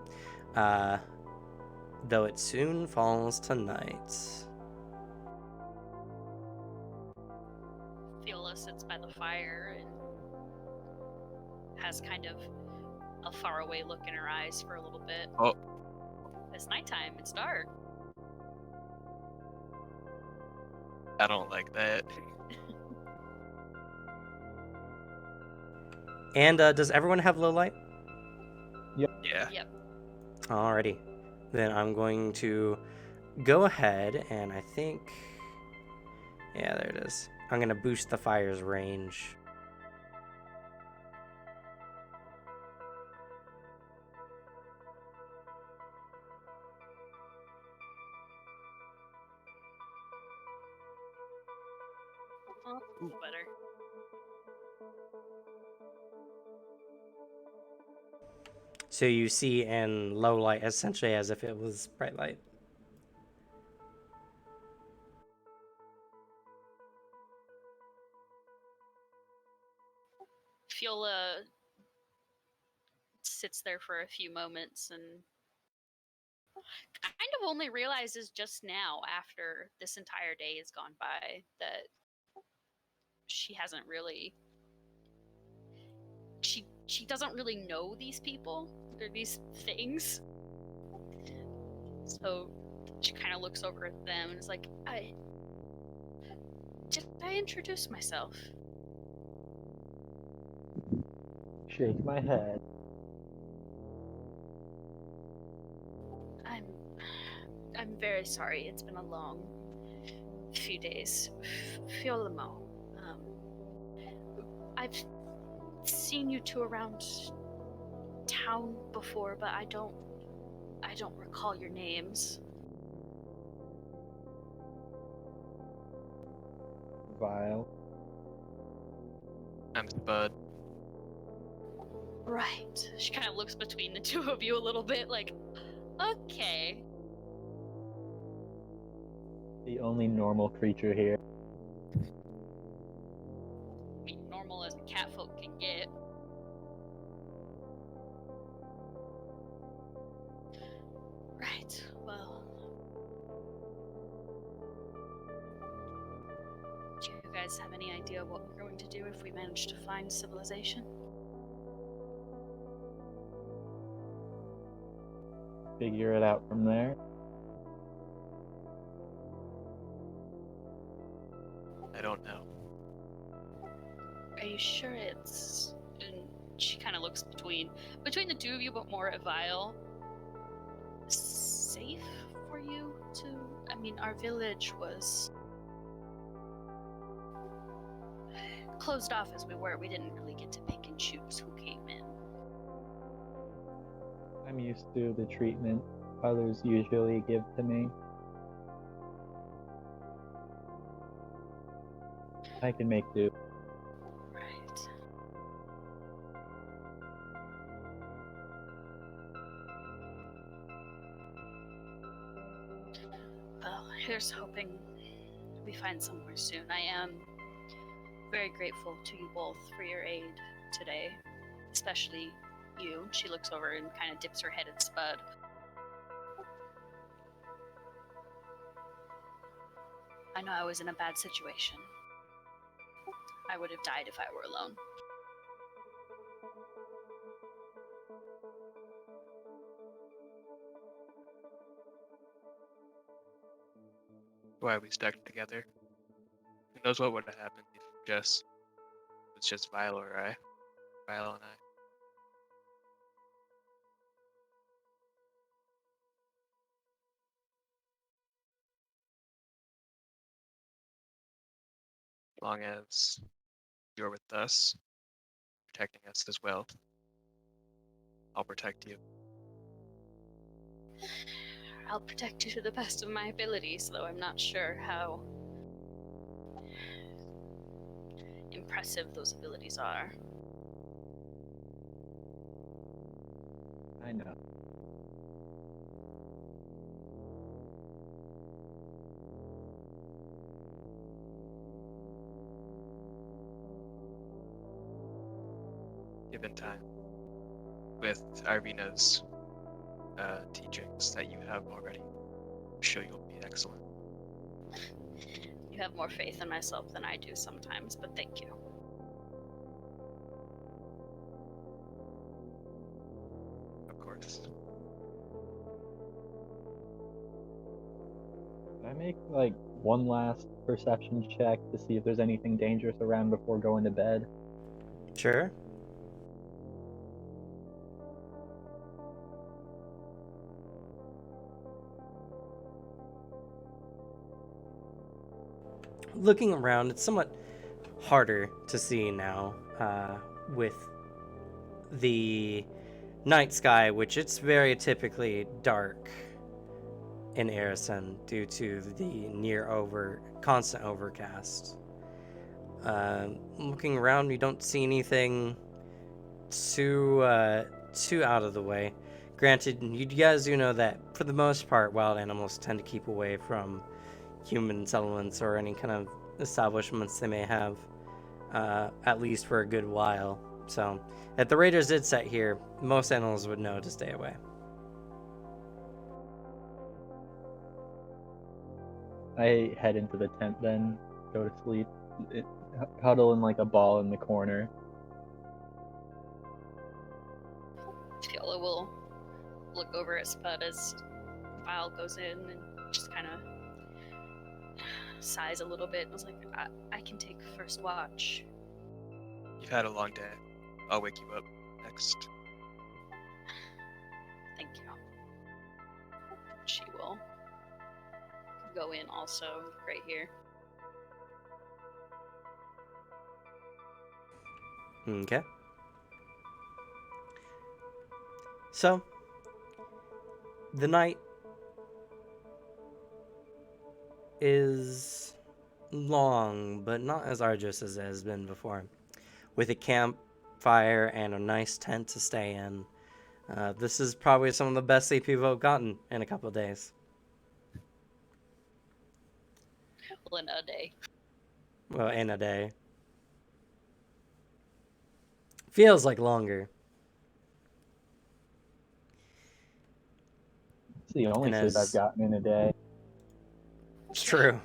Though it soon falls to night. Fiola sits by the fire and has kind of a faraway look in her eyes for a little bit. Oh, It's nighttime. It's dark. I don't like that. And does everyone have low light? Yeah. Yep. Alrighty. Then I'm going to go ahead and I think... Yeah, there it is. I'm going to boost the fire's range. Oh, a little better. So you see in low light essentially as if it was bright light. Fiola sits there for a few moments and kind of only realizes just now, after this entire day has gone by, that she hasn't really. She doesn't really know these people or these things. So she kind of looks over at them and is like, did I introduce myself? Shake my head. I'm very sorry. It's been a long few days. Fiolamo. I've seen you two around town before, but I don't recall your names. Vile. I'm Spud. Right. She kind of looks between the two of you a little bit, like, okay. The only normal creature here. I mean, normal as catfolk can get. Right. Well, do you guys have any idea what we're going to do if we manage to find civilization? Figure it out from there. I don't know. Are you sure it's... And she kind of looks between the two of you, but more at Vile. Safe for you to... I mean, our village was closed off as we were. We didn't really get to pick and choose who came in. I'm used to the treatment others usually give to me. I can make do. Right. Well, here's hoping we find somewhere soon. I am very grateful to you both for your aid today, especially you. She looks over and kind of dips her head at Spud. I know I was in a bad situation. I would have died if I were alone. Why we stuck together? Who knows what would have happened if it's just Viola or I. Viola and I. As long as you're with us, protecting us as well, I'll protect you. I'll protect you to the best of my abilities, though I'm not sure how impressive those abilities are. I know. Given time. With Irina's teachings that you have already, I'm sure you'll be excellent. You have more faith in myself than I do sometimes, but thank you. Of course. Can I make like one last perception check to see if there's anything dangerous around before going to bed? Sure. Looking around, it's somewhat harder to see now with the night sky, which it's very typically dark in Arison due to the constant overcast. Looking around, you don't see anything too out of the way. Granted, you guys do know that for the most part, wild animals tend to keep away from human settlements or any kind of establishments they may have, at least for a good while. So, if the raiders did set here, most animals would know to stay away. I head into the tent then, go to sleep, huddle in like a ball in the corner. Fiola will look over at Spud as Vile goes in and just kind of sighs a little bit. I was like, I can take first watch. You've had a long day. I'll wake you up next. Thank you. She will go in also right here. Okay. So, the night is long, but not as arduous as it has been before. With a campfire and a nice tent to stay in, this is probably some of the best sleep you've gotten in a couple of days. Well, in a day. Well, in a day. Feels like longer. It's the only And sleep I've gotten in a day. It's true.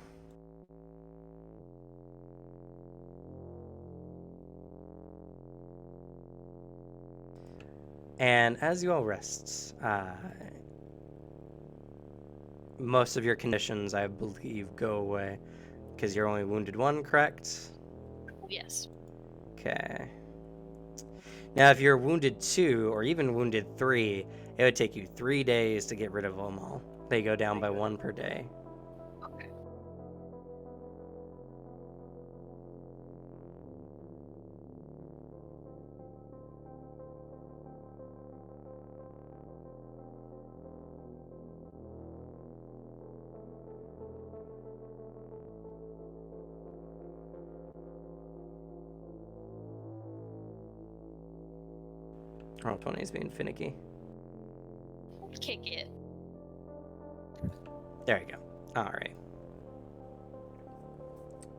And as you all rest, most of your conditions, I believe, go away. Because you're only wounded 1, correct? Yes. Okay. Now, if you're wounded 2, or even wounded 3, it would take you 3 days to get rid of them all. They go down by 1 per day. Okay. Roll 20 is being finicky. Kick it. There you go. All right.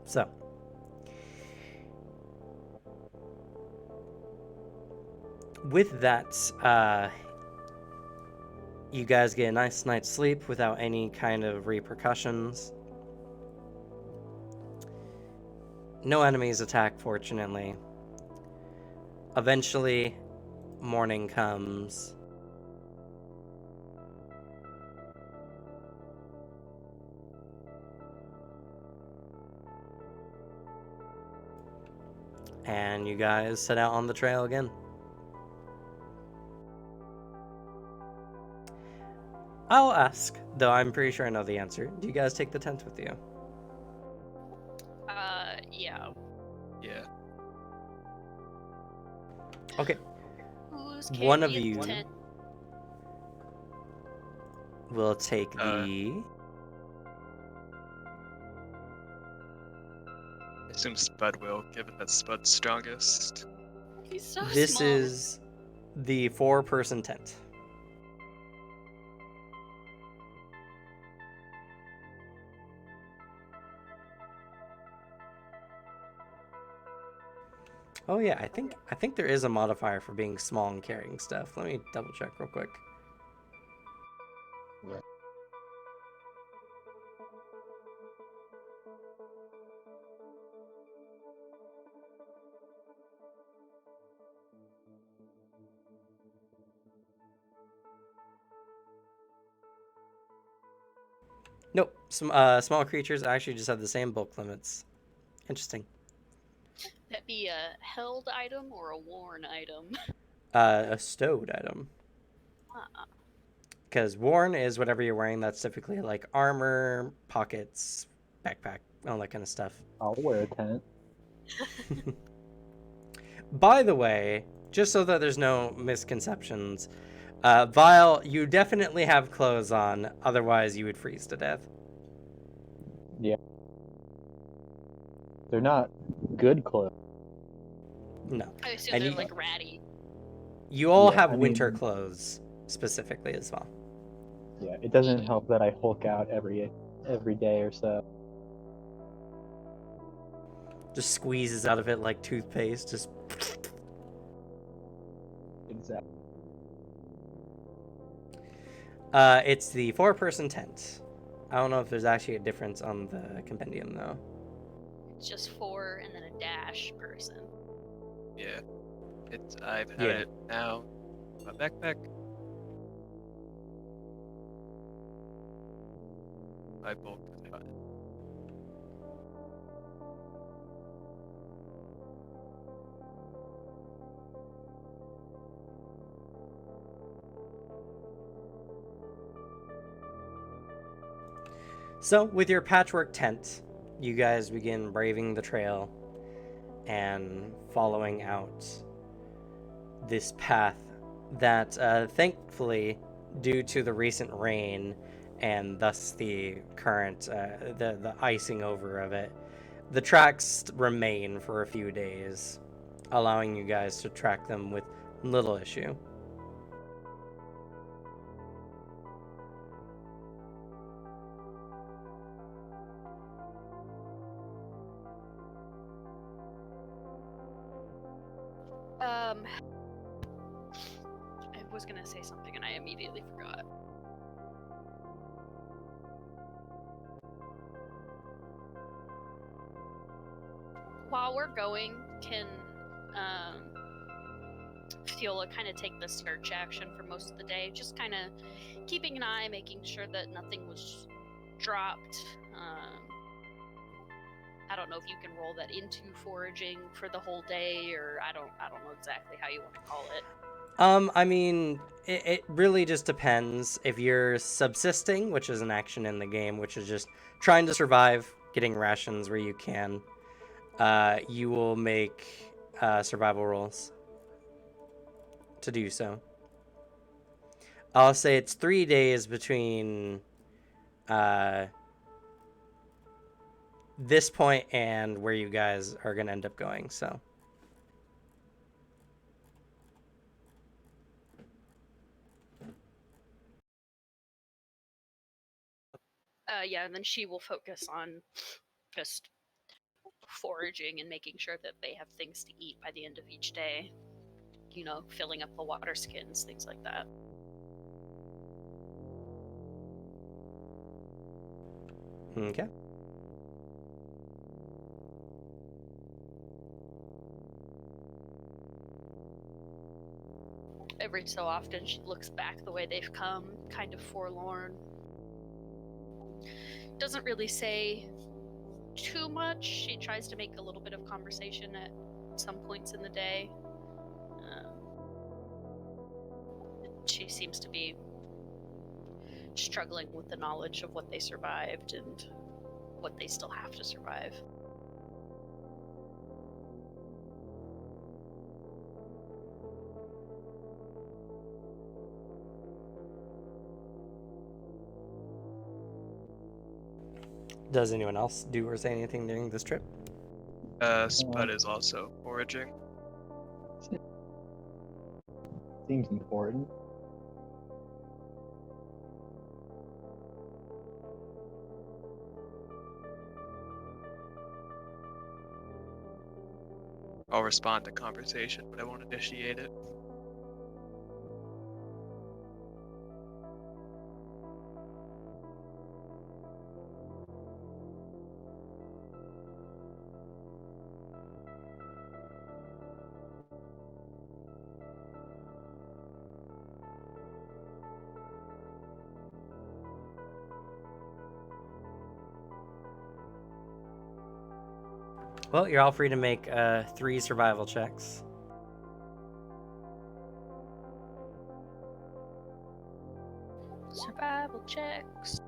So, with that, you guys get a nice night's sleep without any kind of repercussions. No enemies attack, fortunately. Eventually, morning comes. And you guys set out on the trail again. I'll ask, though I'm pretty sure I know the answer. Do you guys take the tent with you? Yeah. Yeah. Okay. Who's One of carrying the you tent? will take Uh, the... I assume Spud will, given that Spud's strongest. He's so This small. is the 4-person tent. Oh yeah, I think there is a modifier for being small and carrying stuff. Let me double check real quick. Yeah. Nope. Small creatures actually just have the same bulk limits. Interesting. That be a held item or a worn item? A stowed item. Because worn is whatever you're wearing. That's typically like armor, pockets, backpack, all that kind of stuff. I'll wear a tent. By the way, just so that there's no misconceptions, Vile, you definitely have clothes on. Otherwise, you would freeze to death. Yeah. They're not good clothes. No. I assume And they're you- like ratty. You all Yeah, have I winter mean- clothes specifically as well. Yeah, it doesn't help that I Hulk out every day or so. Just squeezes out of it like toothpaste. Just Exactly. it's the 4-person tent. I don't know if there's actually a difference on the compendium though. It's just 4 and then a dash person. Yeah. I've had Yeah. it now. My backpack. My bulk is fine. So, with your patchwork tent, you guys begin braving the trail and following out this path that, thankfully, due to the recent rain and thus the current, the icing over of it, the tracks remain for a few days, allowing you guys to track them with little issue. I was gonna say something and I immediately forgot. While we're going, can Fiola kind of take the search action for most of the day? Just kind of keeping an eye, making sure that nothing was dropped. I don't know if you can roll that into foraging for the whole day, or I don't know exactly how you want to call it. I mean, it really just depends. If you're subsisting, which is an action in the game, which is just trying to survive, getting rations where you can, you will make survival rolls to do so. I'll say it's 3 days between this point and where you guys are going to end up going, so. Yeah, and then she will focus on just foraging and making sure that they have things to eat by the end of each day. You know, filling up the water skins, things like that. Okay. Every so often, she looks back the way they've come, kind of forlorn. Doesn't really say too much. She tries to make a little bit of conversation at some points in the day. She seems to be struggling with the knowledge of what they survived and what they still have to survive. Does anyone else do or say anything during this trip? Spud is also foraging. Seems important. I'll respond to conversation, but I won't initiate it. Well, you're all free to make 3 survival checks. Survival checks.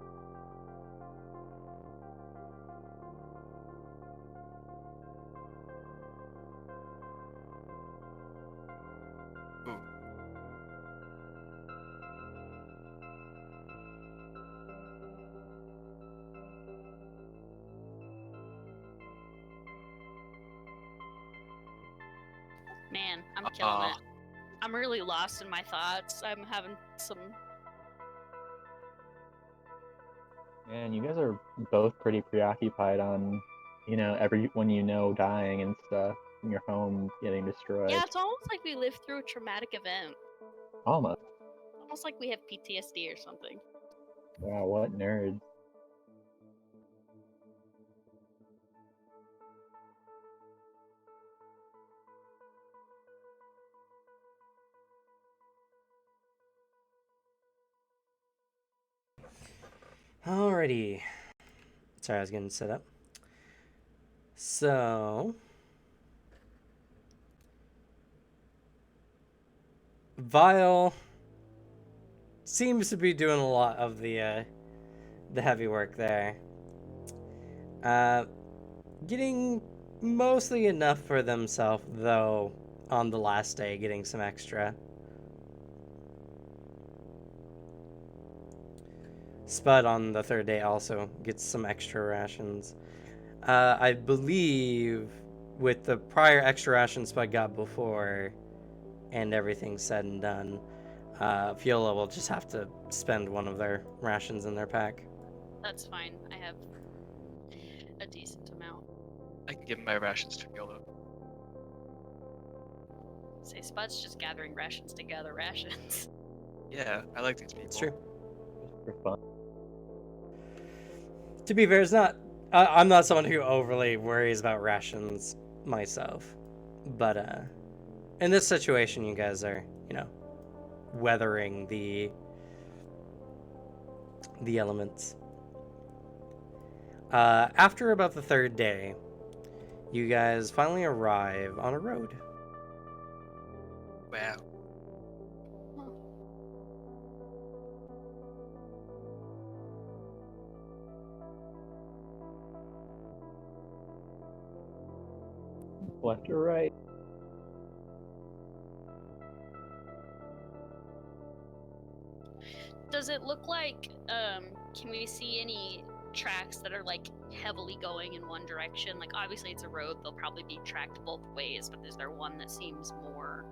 Ooh. Man, I'm killing it. I'm really lost in my thoughts. I'm having some. Man, you guys are both pretty preoccupied on, everyone you know dying and stuff, and your home getting destroyed. Yeah, it's almost like we lived through a traumatic event. Almost. Almost like we have PTSD or something. Wow, what nerds. Alrighty. Sorry, I was getting set up. So, Vile seems to be doing a lot of the heavy work there. Getting mostly enough for themselves, though, on the last day, getting some extra. Spud on the third day also gets some extra rations. I believe with the prior extra rations Spud got before and everything said and done, Fiola will just have to spend one of their rations in their pack. That's fine. I have a decent amount. I can give my rations to Yolo. Say Spud's just gathering rations to gather rations. Yeah, I like these people. It's true. Just for fun. To be fair, it's not. I'm not someone who overly worries about rations myself, but in this situation, you guys are, weathering the elements. After about the third day, you guys finally arrive on a road. Wow. Left or right? Does it look like, can we see any tracks that are, like, heavily going in one direction? Like, obviously it's a road, they'll probably be tracked both ways, but is there one that seems more...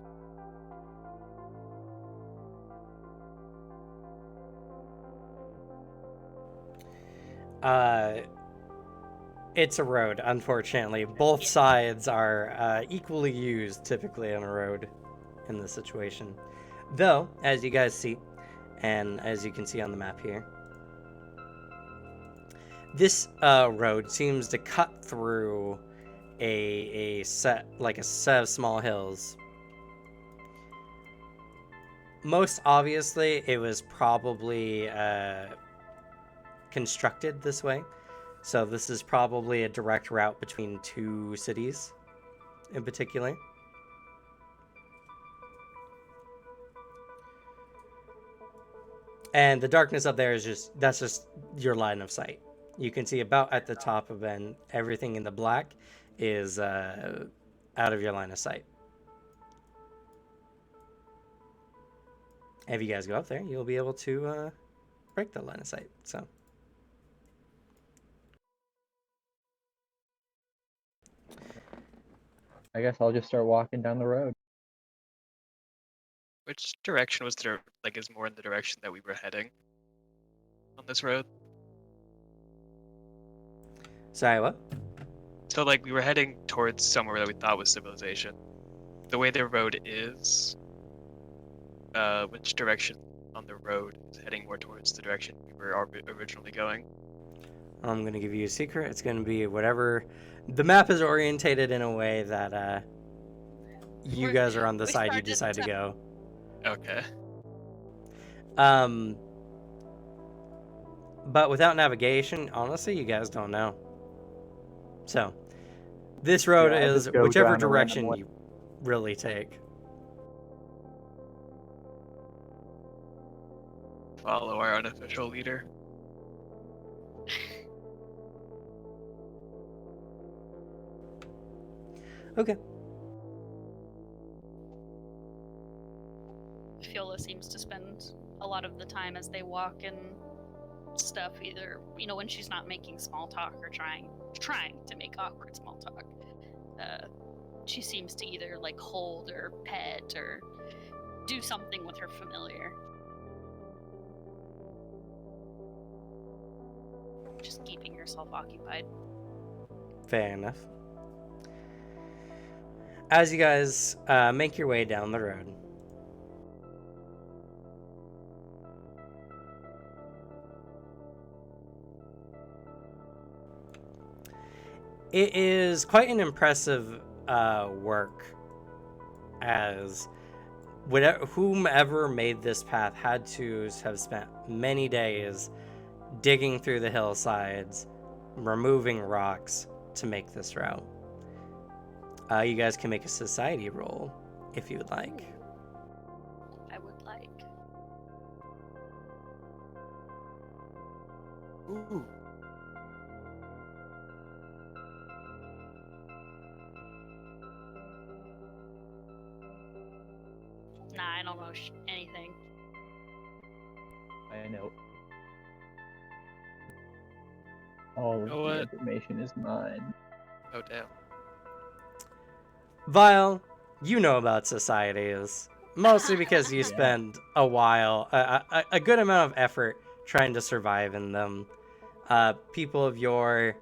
It's a road, unfortunately. Both sides are equally used typically on a road in this situation. Though, as you guys see, and as you can see on the map here, this road seems to cut through a set of small hills. Most obviously, it was probably constructed this way. So this is probably a direct route between two cities in particular. And the darkness up there is that's just your line of sight. You can see about at the top of it, everything in the black is out of your line of sight. If you guys go up there, you'll be able to break the line of sight. So. I guess I'll just start walking down the road. Which direction was is more in the direction that we were heading on this road? Sorry, what? So like we were heading towards somewhere that we thought was civilization. The way the road is, which direction on the road is heading more towards the direction we were originally going? I'm going to give you a secret. It's going to be whatever. The map is orientated in a way that you guys are on the side you decide to go. Okay. But without navigation, honestly, you guys don't know. So, this road is whichever direction you really take. Follow our unofficial leader. Okay. Fiola seems to spend a lot of the time as they walk and stuff, either, when she's not making small talk or trying to make awkward small talk. She seems to either hold or pet or do something with her familiar. Just keeping herself occupied. Fair enough. As you guys make your way down the road, it is quite an impressive work, as whomever made this path had to have spent many days digging through the hillsides, removing rocks to make this route. You guys can make a society roll if you would like. I would like. Ooh. Nah, I don't know anything. I know. All of the information is mine. Oh, damn. Vile, you know about societies, mostly because you spend a while, a good amount of effort trying to survive in them. People of your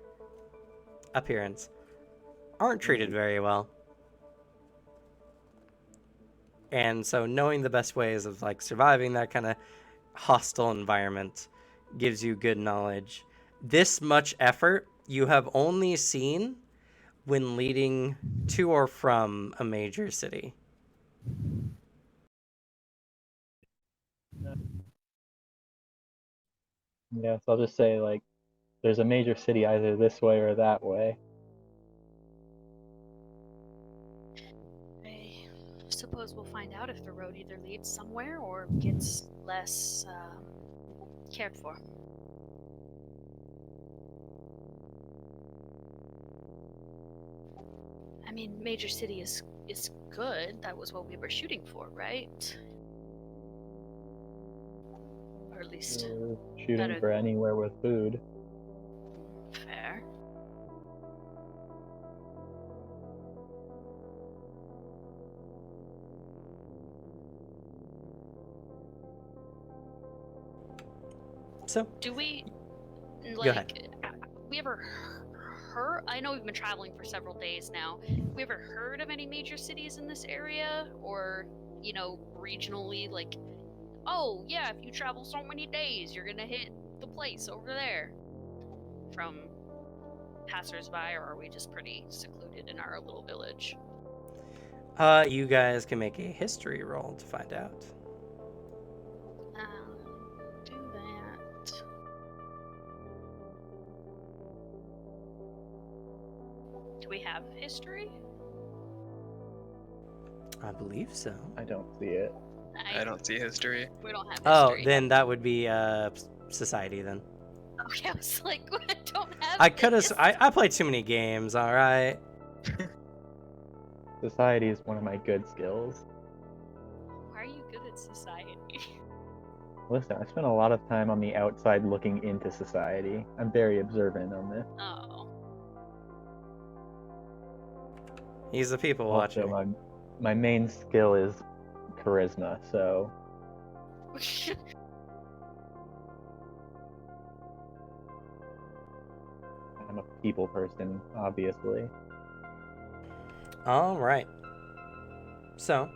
appearance aren't treated very well. And so knowing the best ways of surviving that kind of hostile environment gives you good knowledge. This much effort you have only seen when leading to or from a major city. Yeah, so I'll just say there's a major city either this way or that way. I suppose we'll find out if the road either leads somewhere or gets less cared for. I mean, major city is good. That was what we were shooting for, right? Or at least Shooting for anywhere with food. fair. So, do we And Go ahead. we ever heard? I know we've been traveling for several days now. We ever heard of any major cities in this area, or regionally, like, oh yeah, if you travel so many days, you're gonna hit the place over there? From passersby, or are we just pretty secluded in our little village? You guys can make a history roll to find out. Do that. Do we have history? I believe so. I don't see it. I don't see history. We don't have Oh, history. then that would be society then. Okay, I was like, I don't have. I could have. this. I played too many games. All right. Society is one of my good skills. Why are you good at society? Listen, I spent a lot of time on the outside looking into society. I'm very observant on this. Oh. He's a people watcher. Also, my main skill is charisma, so I'm a people person, obviously. All right. So,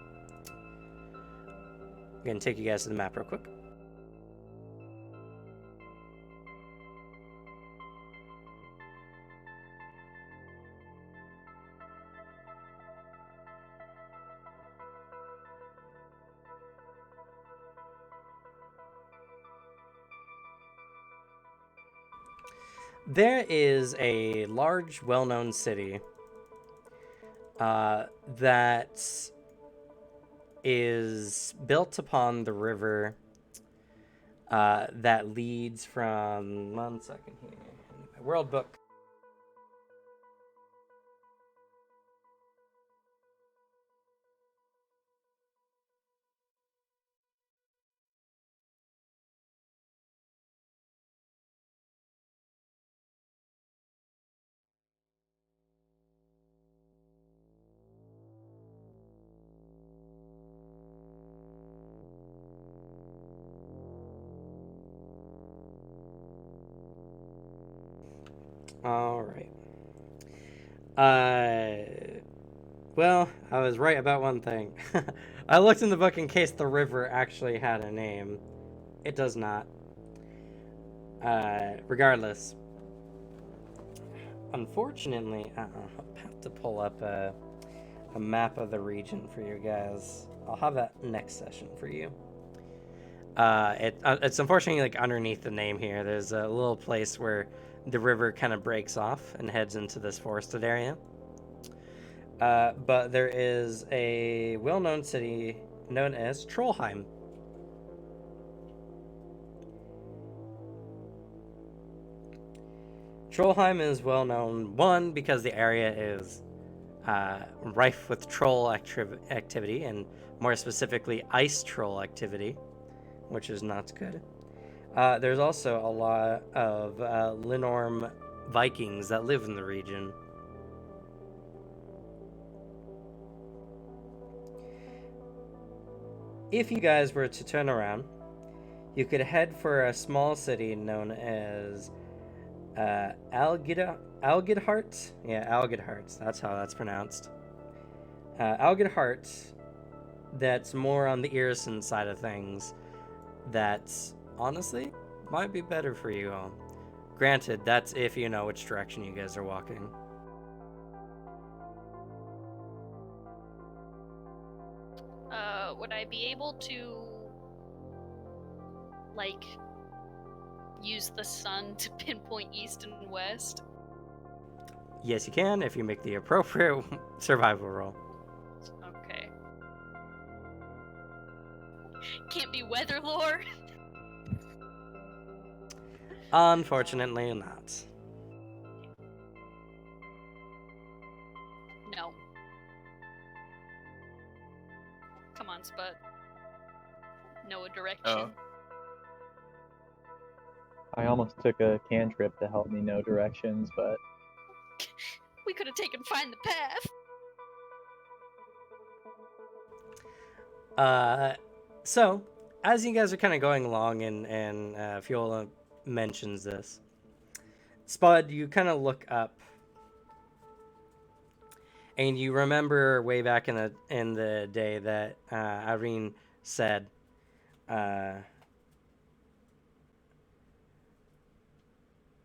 I'm gonna take you guys to the map real quick. There is a large, well-known city that is built upon the river that leads from... One second here. My world book. All right. Well, I was right about one thing. I looked in the book in case the river actually had a name. It does not. Regardless. Unfortunately, I'll have to pull up a map of the region for you guys. I'll have that next session for you. It's unfortunately like underneath the name here. There's a little place where the river kind of breaks off and heads into this forested area. But there is a well-known city known as Trollheim. Trollheim is well known, one, because the area is rife with troll activity, and more specifically, ice troll activity, which is not good. There's also a lot of Linorm Vikings that live in the region. If you guys were to turn around, you could head for a small city known as Algidhart? Yeah, Algidhart. That's how that's pronounced. Algidhart, that's more on the Irison side of things. That's, honestly, might be better for you all. Granted, that's if you know which direction you guys are walking. Would I be able to, like, use the sun to pinpoint east and west? Yes, you can if you make the appropriate survival roll. Okay. Can't be weather lore? Unfortunately not. No. Come on, Spud. Know a direction. Oh. I almost took a cantrip to help me know directions, but We could have taken Find the Path. So, as you guys are kind of going along, and Fiola mentions this, Spud, you kind of look up, and you remember way back in the day that Irene said,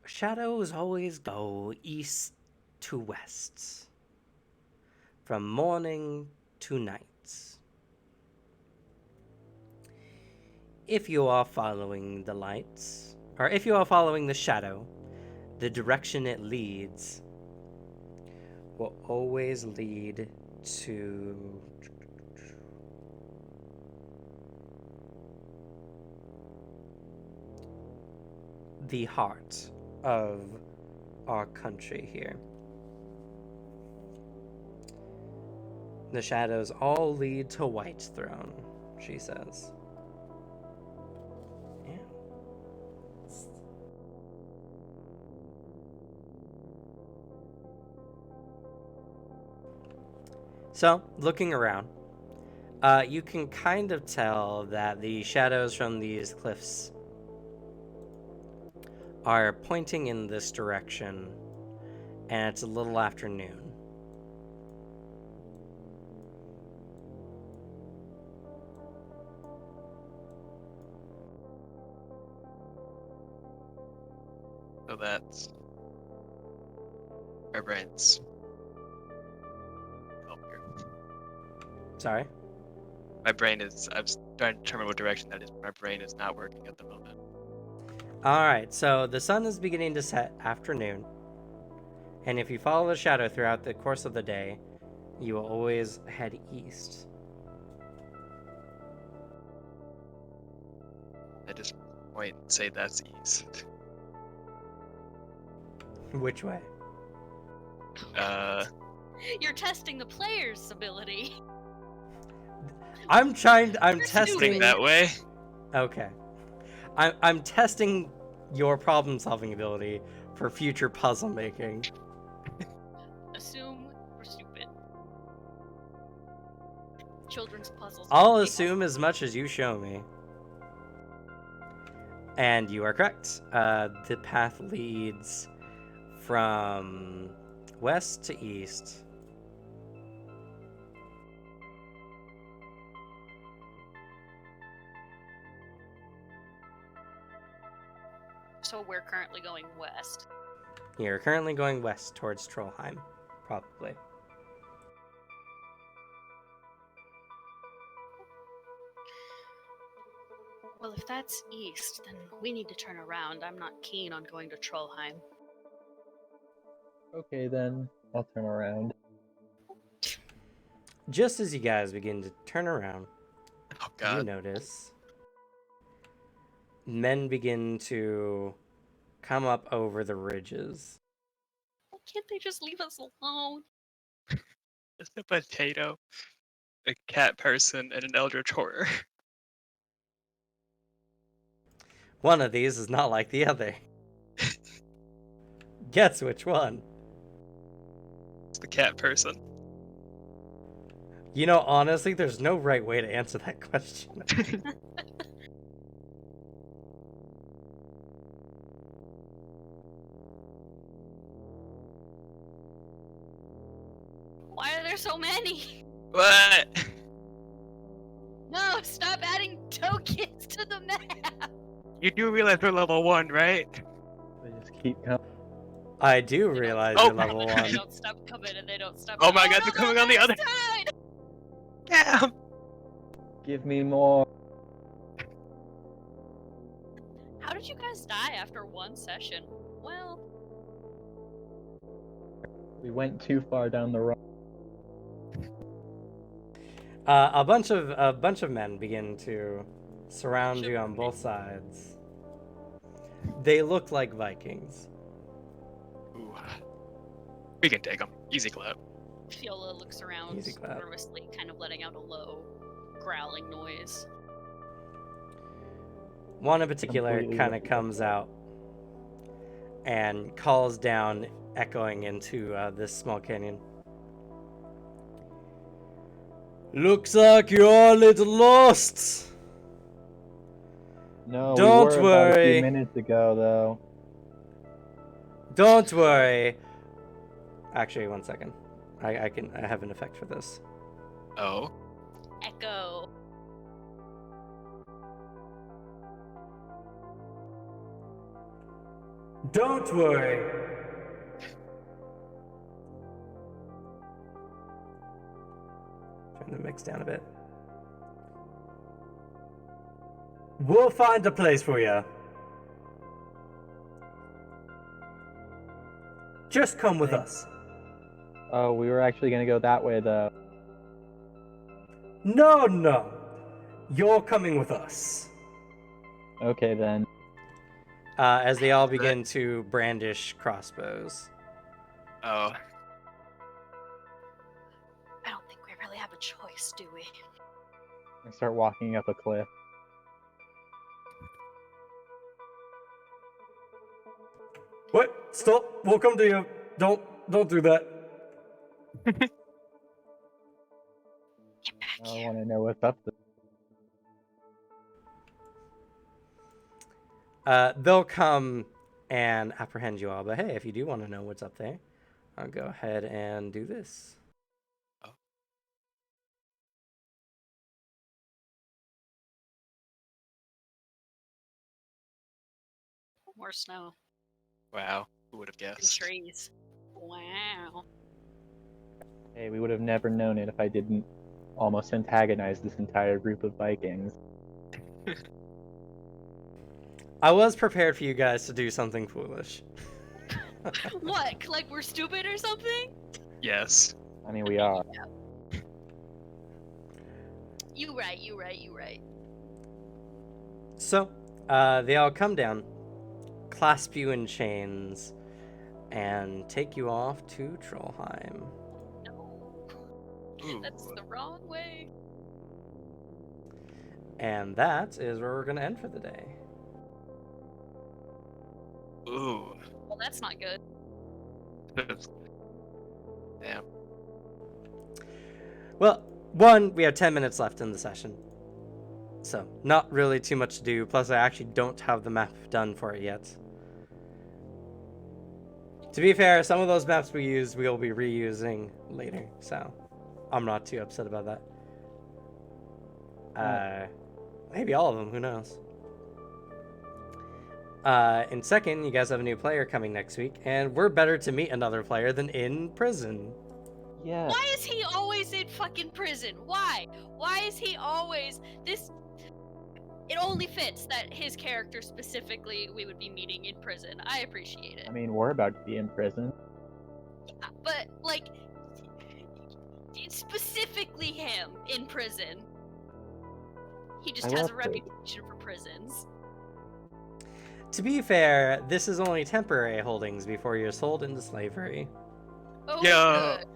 "Shadows always go east to west, from morning to night. If you are following the lights, or if you are following the shadow, the direction it leads will always lead to the heart of our country here. The shadows all lead to White Throne," she says. Yeah. So, looking around, you can kind of tell that the shadows from these cliffs are pointing in this direction, and it's a little afternoon. So that's our brains. Oh, here. Sorry? My brain is. I'm trying to determine what direction that is. My brain is not working at the moment. Alright, so the sun is beginning to set afternoon, and if you follow the shadow throughout the course of the day, you will always head east. I just point and say that's east. Which way? You're testing the player's ability. I'm You're testing... Think that way. Okay. I'm testing your problem-solving ability for future puzzle making. Assume we're stupid. Children's puzzles. I'll assume as much as you show me. And you are correct. The path leads from west to east. So we're currently going west. You're currently going west towards Trollheim, probably. Well, if that's east, then we need to turn around. I'm not keen on going to Trollheim. Okay, then. I'll turn around. Just as you guys begin to turn around, Oh you God. notice men begin to come up over the ridges. Why can't they just leave us alone? Just a potato, a cat person, and an eldritch horror. One of these is not like the other. Guess which one? It's the cat person. You know, honestly, there's no right way to answer that question. Why are there so many? What? No, stop adding tokens to the map! You do realize we're level 1, right? They just keep coming. I do realize Oh, you're level They 1. don't stop coming and they don't stop Oh my coming. God, they're coming on the other side! Damn! Give me more. How did you guys die after one session? Well, We went too far down the road. A bunch of men begin to surround you on both sides. They look like Vikings. Ooh. We can take them. Easy clap. Fiola looks around Easy clap. nervously, kind of letting out a low, growling noise. One in particular Completely kind of right. comes out and calls down, echoing into this small canyon. Looks like you're a little lost. No, Don't we were about a worry. few minutes ago, though. Don't worry. Actually, one second. I have an effect for this. Oh. Echo. Don't worry. Turn the mix down a bit. We'll find a place for you. Just come with us. Oh, we were actually gonna go that way though. No. You're coming with us. Okay then. As they all begin to brandish crossbows. Oh. I don't think we really have a choice, do we? I start walking up a cliff. What? Stop! We'll come to you. Don't do that. Get back I here. want to know what's up there. They'll come and apprehend you all, but hey, if you do want to know what's up there, I'll go ahead and do this. Oh. More snow Wow. Who would have and guessed? trees. Wow. Hey, we would have never known it if I didn't almost antagonize this entire group of Vikings. I was prepared for you guys to do something foolish. What? Like we're stupid or something? Yes. I mean, we are. You right. So, they all come down, clasp you in chains, and take you off to Trollheim. No. Ooh. That's the wrong way. And that is where we're going to end for the day. Ooh. Well, that's not good. Damn. Well, one, we have 10 minutes left in the session. So, not really too much to do. Plus, I actually don't have the map done for it yet. To be fair, some of those maps we used, we'll be reusing later. So, I'm not too upset about that. Maybe all of them, who knows? And second, you guys have a new player coming next week, and we're better to meet another player than in prison. Yeah. Why is he always in fucking prison? Why? Why is he always this? It only fits that his character specifically we would be meeting in prison. I appreciate it. I mean, we're about to be in prison. But like specifically him in prison. He just I has love a prison. reputation for prisons. To be fair, this is only temporary holdings before you're sold into slavery. Oh, Yeah. good.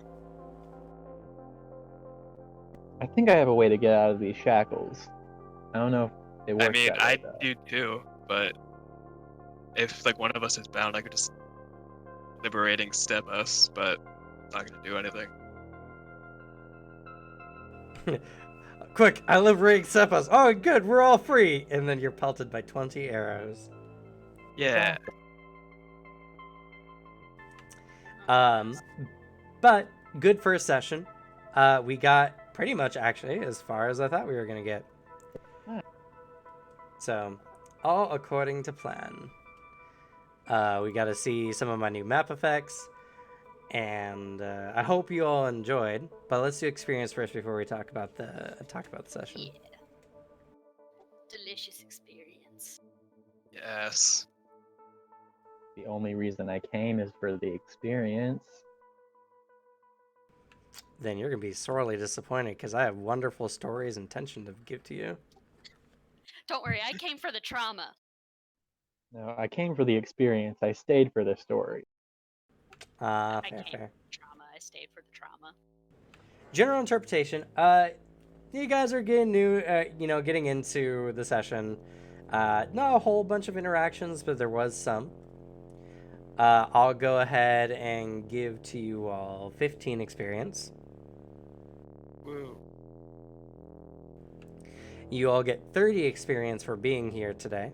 I think I have a way to get out of these shackles. I don't know if it works I mean, that way, I though. do too, but if like one of us is bound, I could just liberating step us, but it's not gonna do anything. Quick, I liberate Seppas. Oh, good, we're all free. And then you're pelted by 20 arrows. Yeah. But good first session. We got pretty much actually as far as I thought we were gonna get. So, all according to plan. We got to see some of my new map effects, and I hope you all enjoyed. But let's do experience first before we talk about the session. Yeah. Delicious experience. Yes. The only reason I came is for the experience. Then you're gonna be sorely disappointed because I have wonderful stories and tension to give to you. Don't worry, I came for the trauma. No, I came for the experience. I stayed for the story. I Fair, came fair. for the trauma. I stayed for the trauma. General interpretation. You guys are getting new. Getting into the session. Not a whole bunch of interactions, but there was some. I'll go ahead and give to you all 15 experience. Woo. You all get 30 experience for being here today.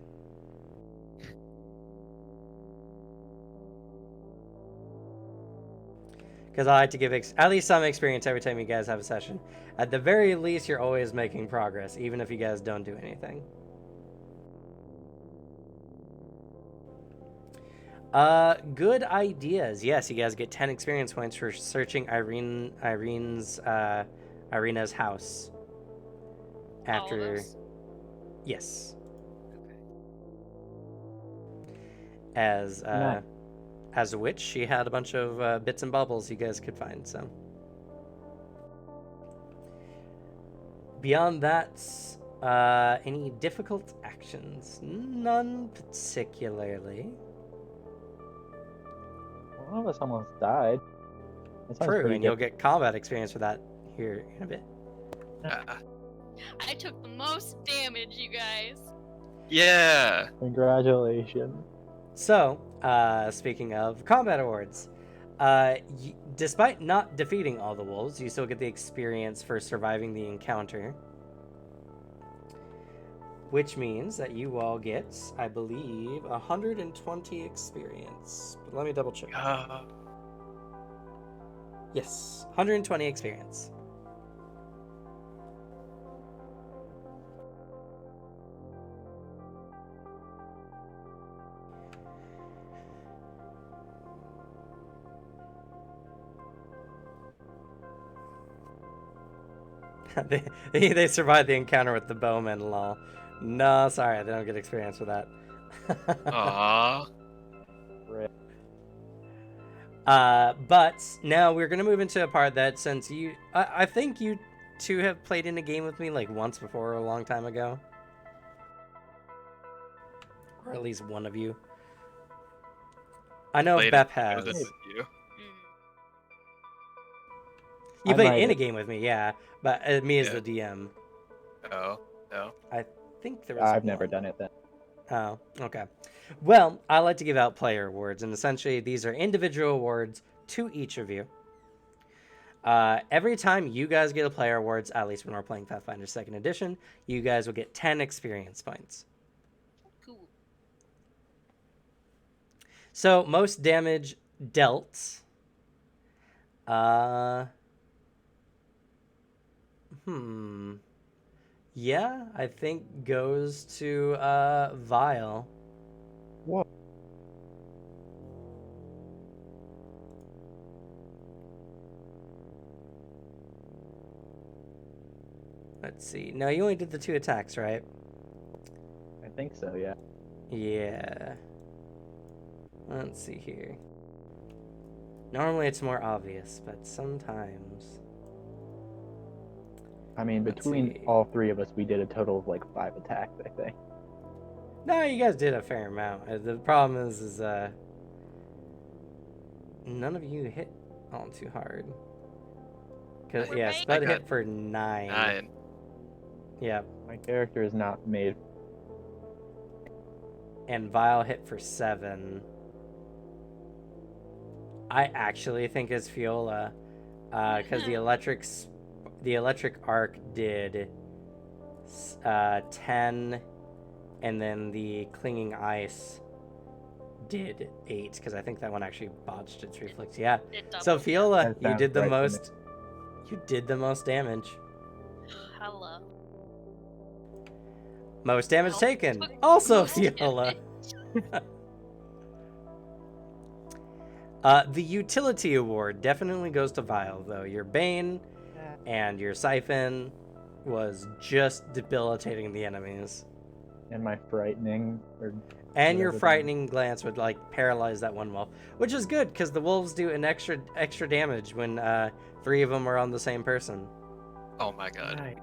because I like to give at least some experience every time you guys have a session. At the very least, you're always making progress, even if you guys don't do anything. Good ideas. Yes, you guys get 10 experience points for searching Irena's house. All of us? Yes. Okay. As Nice. as a witch, she had a bunch of bits and baubles you guys could find. So beyond that, any difficult actions? None particularly. One of us almost died. That sounds True, pretty and good. you'll get combat experience for that here in a bit. I took the most damage, you guys. Yeah. Congratulations. So, speaking of combat awards, despite not defeating all the wolves, you still get the experience for surviving the encounter. Which means that you all get, I believe, 120 experience. But let me double check. Yes, 120 experience. they survived the encounter with the bowman, lol. No, sorry, they don't get experience for that. Aww. Rip. But now we're gonna move into a part that, since I think you two have played in a game with me like once before, a long time ago, or at least one of you. I know Played Beth it has. with you. You I played might in a have. game with me, yeah, but me as Yeah. the DM. Oh, no. I think there was. I've never one. done it then. Oh, okay. Well, I like to give out player awards, and essentially these are individual awards to each of you. Every time you guys get a player awards, at least when we're playing Pathfinder 2nd Edition, you guys will get 10 experience points. Cool. So, most damage dealt. Yeah, I think goes to Vile. Whoa. Let's see. No, you only did the 2 attacks, right? I think so, yeah. Yeah. Let's see here. Normally it's more obvious, but sometimes. I mean, Let's between see. all three of us, we did a total of like 5 attacks, I think. No, you guys did a fair amount. The problem is none of you hit all too hard. Cause We're yeah, right. Spud I hit got for 9. 9. Yeah, My character is not made. and Vile hit for 7. I actually think it's Fiola, because the electric arc did 10, and then the clinging ice did 8, because I think that one actually botched its reflex. Yeah. It So doubled. Fiola, That you sounds did the right to me. most. You did the most damage. Hello. Most damage Well, taken. took Also most Fiola. The utility award definitely goes to Vile, though. Your Bane and your Siphon was just debilitating the enemies. And my frightening. And your Whatever that frightening glance would like paralyze that one wolf, which is good because the wolves do an extra damage when 3 of them are on the same person. Oh my god. Right.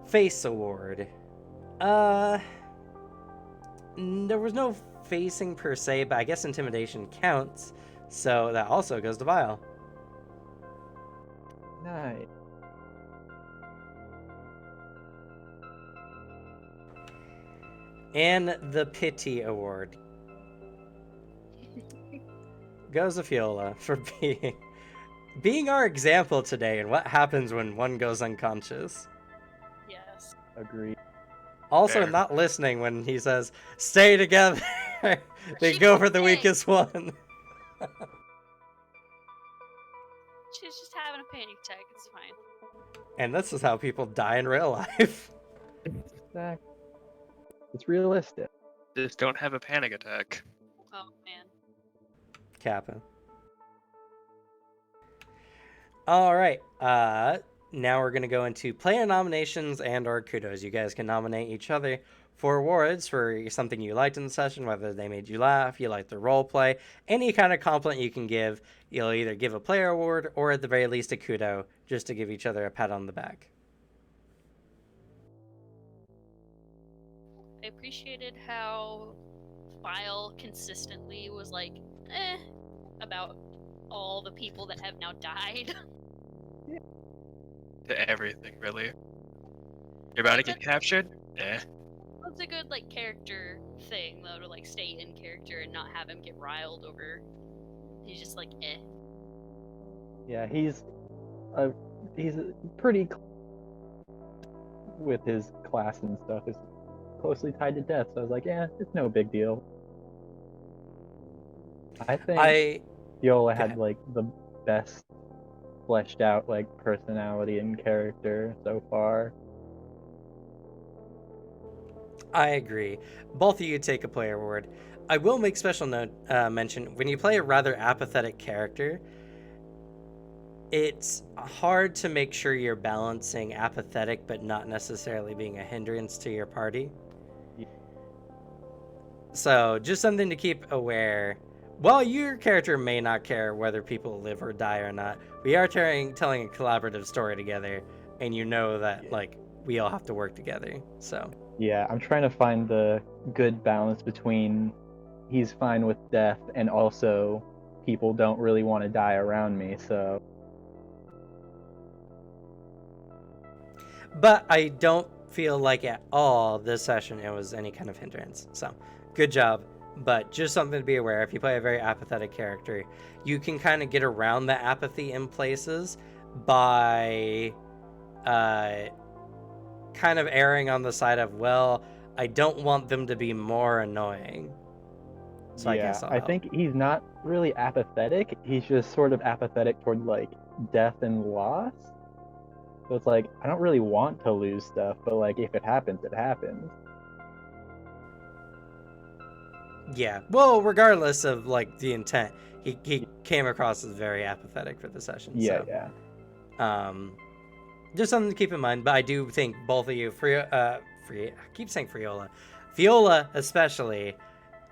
Face award. There was no facing per se, but I guess intimidation counts, so that also goes to Vile. Nice. And the pity award goes to Fiola for being our example today and what happens when one goes unconscious. Yes. Agreed. Also, Fair. not listening when he says, "Stay together." They She's go for the okay. weakest one. She's just having a panic attack. It's fine. And this is how people die in real life. Exactly. It's realistic. Just don't have a panic attack. Oh man. Kappa. All right. Now we're going to go into player nominations and or kudos. You guys can nominate each other for awards for something you liked in the session, whether they made you laugh, you liked the role play, any kind of compliment you can give. You'll either give a player award or at the very least a kudo, just to give each other a pat on the back. I appreciated how File consistently was like, about all the people that have now died. To everything, really. You're about to get captured? Eh. That's a good like character thing though, to like stay in character and not have him get riled over. He's just like, Yeah, he's pretty with his class and stuff is closely tied to death. So I was like, yeah, it's no big deal. I think Viola had like the best fleshed out like personality and character so far. I agree. Both of you take a player award. I will make special mention, when you play a rather apathetic character, it's hard to make sure you're balancing apathetic but not necessarily being a hindrance to your party. So just something to keep aware. While your character may not care whether people live or die or not, we are telling a collaborative story together, and you know that like we all have to work together. So yeah, I'm trying to find the good balance between he's fine with death and also people don't really want to die around me. So, but I don't feel like at all this session it was any kind of hindrance. So good job. But just something to be aware, if you play a very apathetic character, you can kind of get around the apathy in places by kind of erring on the side of, well, I don't want them to be more annoying. So yeah, I guess I think he's not really apathetic. He's just sort of apathetic toward like death and loss. So it's like, I don't really want to lose stuff, but like if it happens, it happens. Yeah. Well, regardless of like the intent, he came across as very apathetic for the session. Yeah, so. yeah. Just something to keep in mind. But I do think both of you, I keep saying Fiola especially.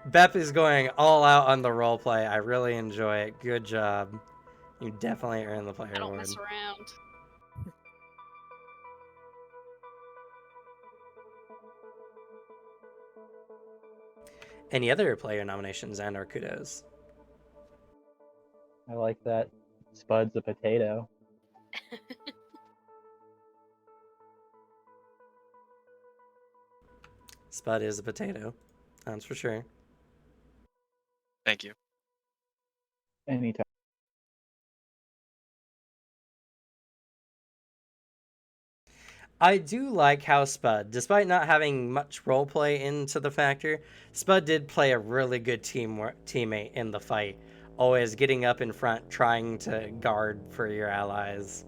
Bep is going all out on the role play. I really enjoy it. Good job. You definitely earned the player I don't award. mess around. Any other player nominations and or kudos? I like that Spud's a potato. Spud is a potato. That's for sure. Thank you. Anytime. I do like how Spud, despite not having much roleplay into the factor, Spud did play a really good teammate in the fight, always getting up in front, trying to guard for your allies,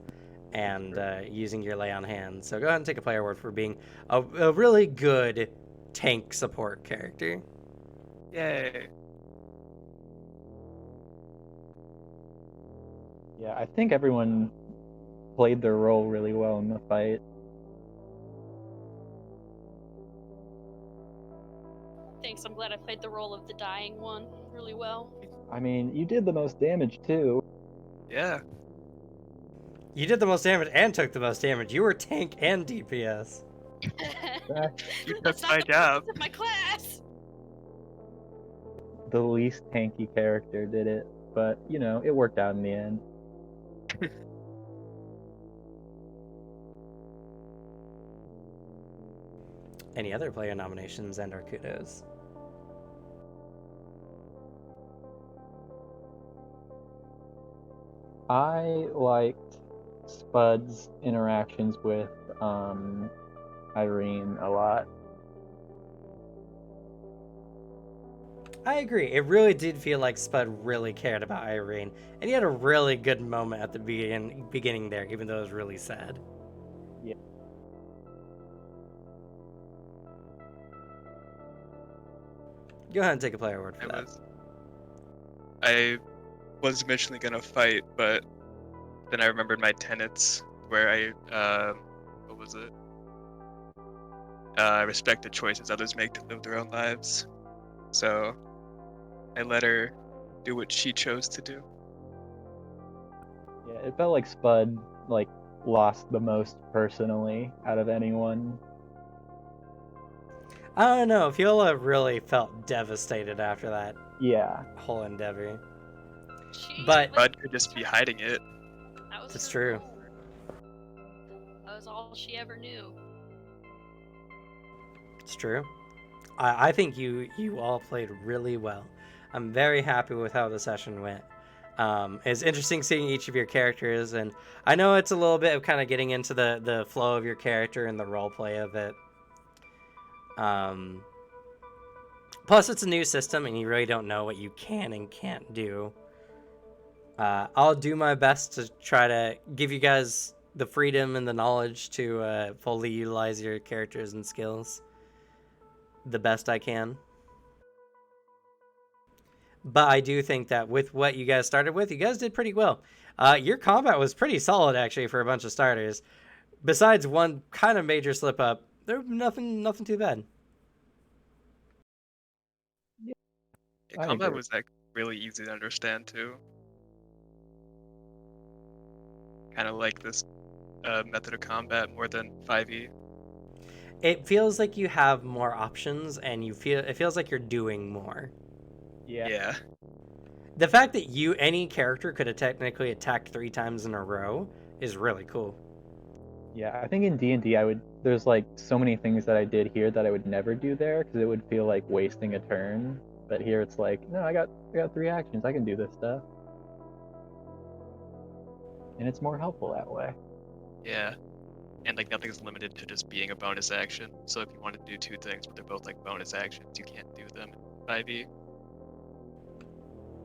and using your lay on hands. So go ahead and take a player award for being a really good tank support character. Yay. Yeah, I think everyone played their role really well in the fight. Thanks, I'm glad I played the role of the dying one really well. I mean, you did the most damage too. Yeah. You did the most damage and took the most damage. You were tank and DPS. That's my job. Of my class. The least tanky character did it, but you know, it worked out in the end. Any other player nominations and or kudos? I liked Spud's interactions with Irene a lot. I agree. It really did feel like Spud really cared about Irene, and he had a really good moment at the beginning there, even though it was really sad. Yeah. Go ahead and take a player word for that. I was eventually gonna fight, but then I remembered my tenets where what was it? I respect the choices others make to live their own lives. So I let her do what she chose to do. Yeah, it felt like Spud like lost the most personally out of anyone. I don't know. Fiola really felt devastated after that Yeah. whole endeavor. She But- was Bud could just be hiding it. That was That's her true. goal. That was all she ever knew. It's true. I think you all played really well. I'm very happy with how the session went. It's interesting seeing each of your characters, and I know it's a little bit of kind of getting into the flow of your character and the role play of it. Plus, it's a new system, and you really don't know what you can and can't do. I'll do my best to try to give you guys the freedom and the knowledge to fully utilize your characters and skills the best I can. But I do think that with what you guys started with, you guys did pretty well. Your combat was pretty solid, actually, for a bunch of starters. Besides one kind of major slip up, there nothing too bad. Yeah, I combat agree. was like really easy to understand too. Kind of like this method of combat more than 5e. It feels like you have more options, and it feels like you're doing more. Yeah. The fact that any character could have technically attacked 3 times in a row is really cool. Yeah, I think in D&D there's like so many things that I did here that I would never do there because it would feel like wasting a turn. But here it's like, no, I got 3 actions. I can do this stuff. And it's more helpful that way. Yeah. And like nothing's limited to just being a bonus action. So if you want to do 2 things but they're both like bonus actions, you can't do them in 5e.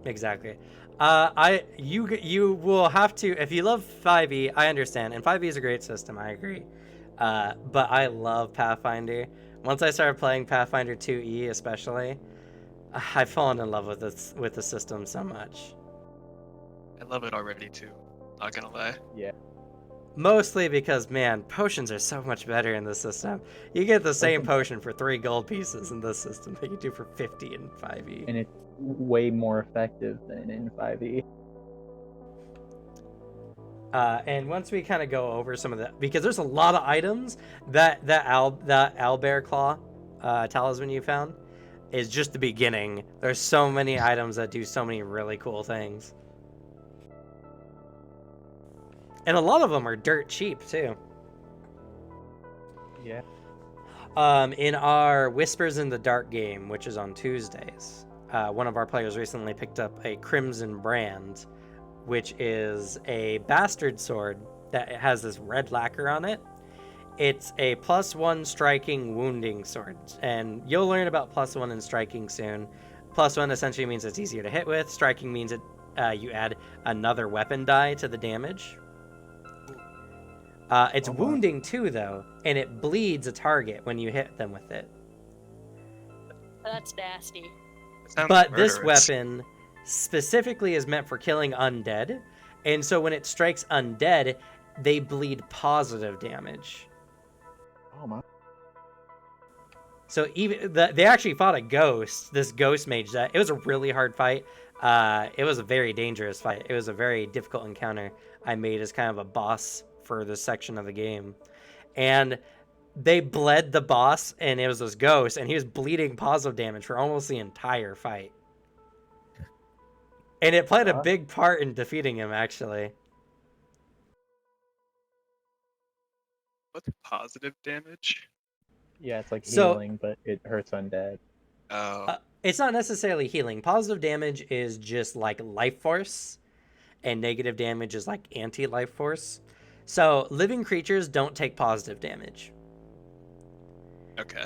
Exactly. You will have to, if you love 5e, I understand, and 5e is a great system. I agree. But I love Pathfinder. Once I started playing Pathfinder 2e, especially, I've fallen in love with the system so much. I love it already too. Not gonna lie. Yeah. Mostly because, man, potions are so much better in this system. You get the same potion for 3 gold pieces in this system that you do for 50 in 5e. And it's way more effective than in 5e. And once we kind of go over some of the, because there's a lot of items that owlbear claw talisman you found is just the beginning. There's so many items that do so many really cool things. And a lot of them are dirt cheap too. Yeah. In our Whispers in the Dark game, which is on Tuesdays, one of our players recently picked up a Crimson Brand, which is a bastard sword that has this red lacquer on it. It's a +1 striking wounding sword, and you'll learn about +1 in striking soon. +1 essentially means it's easier to hit with. Striking means you add another weapon die to the damage. It's wounding too, though, and it bleeds a target when you hit them with it. That's nasty. It sounds But murderous. this weapon specifically is meant for killing undead, and so when it strikes undead, they bleed positive damage. Oh my. So even they actually fought a ghost, this ghost mage. That it was a really hard fight. It was a very dangerous fight. It was a very difficult encounter I made as kind of a boss for this section of the game, and they bled the boss, and it was this ghost, and he was bleeding positive damage for almost the entire fight. And it played a big part in defeating him, actually. What's positive damage? Yeah, it's like So- healing, but it hurts undead. Oh. It's not necessarily healing. Positive damage is just like life force, and negative damage is like anti-life force. So living creatures don't take positive damage. Okay.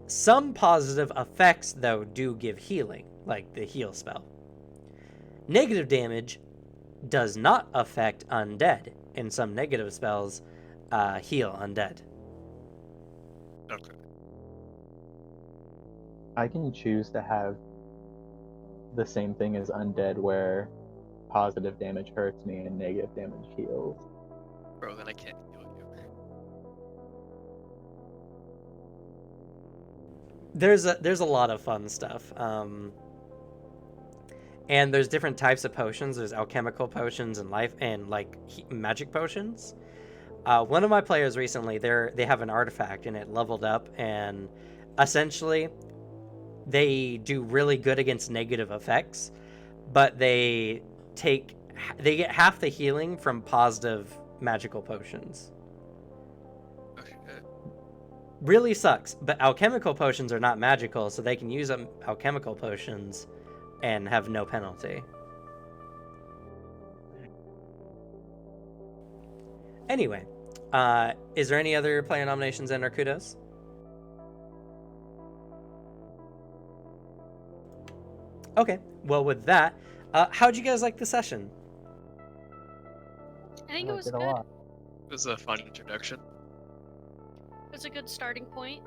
Some positive effects, though, do give healing. like the heal spell. Negative damage does not affect undead, and some negative spells heal undead. Okay. I can choose to have the same thing as undead, where positive damage hurts me and negative damage heals. Bro, then I can't heal you. There's a lot of fun stuff. And there's different types of potions. There's alchemical potions and magic potions. One of my players recently, they have an artifact and it leveled up, and essentially they do really good against negative effects, but they get half the healing from positive magical potions. Okay. Really sucks, but alchemical potions are not magical, so they can use alchemical potions and have no penalty. Anyway, is there any other player nominations and or kudos? Okay, well with that, how'd you guys like the session? I think I it liked was it a good. lot. It was a fun introduction. It was a good starting point.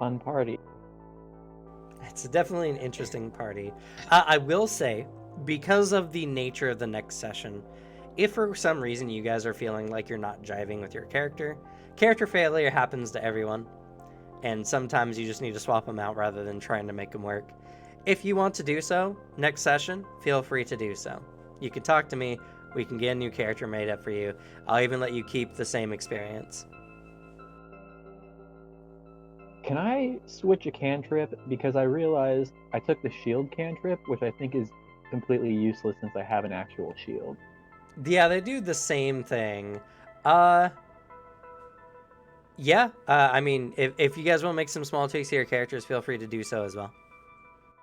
Fun party. It's definitely an interesting party. I will say, because of the nature of the next session, if for some reason you guys are feeling like you're not jiving with your character failure happens to everyone, and sometimes you just need to swap them out rather than trying to make them work. If you want to do so, next session, feel free to do so. You can talk to me, we can get a new character made up for you. I'll even let you keep the same experience. Can I switch a cantrip? Because I realized I took the shield cantrip, which I think is completely useless since I have an actual shield. Yeah, they do the same thing. Yeah, I mean, if you guys want to make some small tweaks to your characters, feel free to do so as well.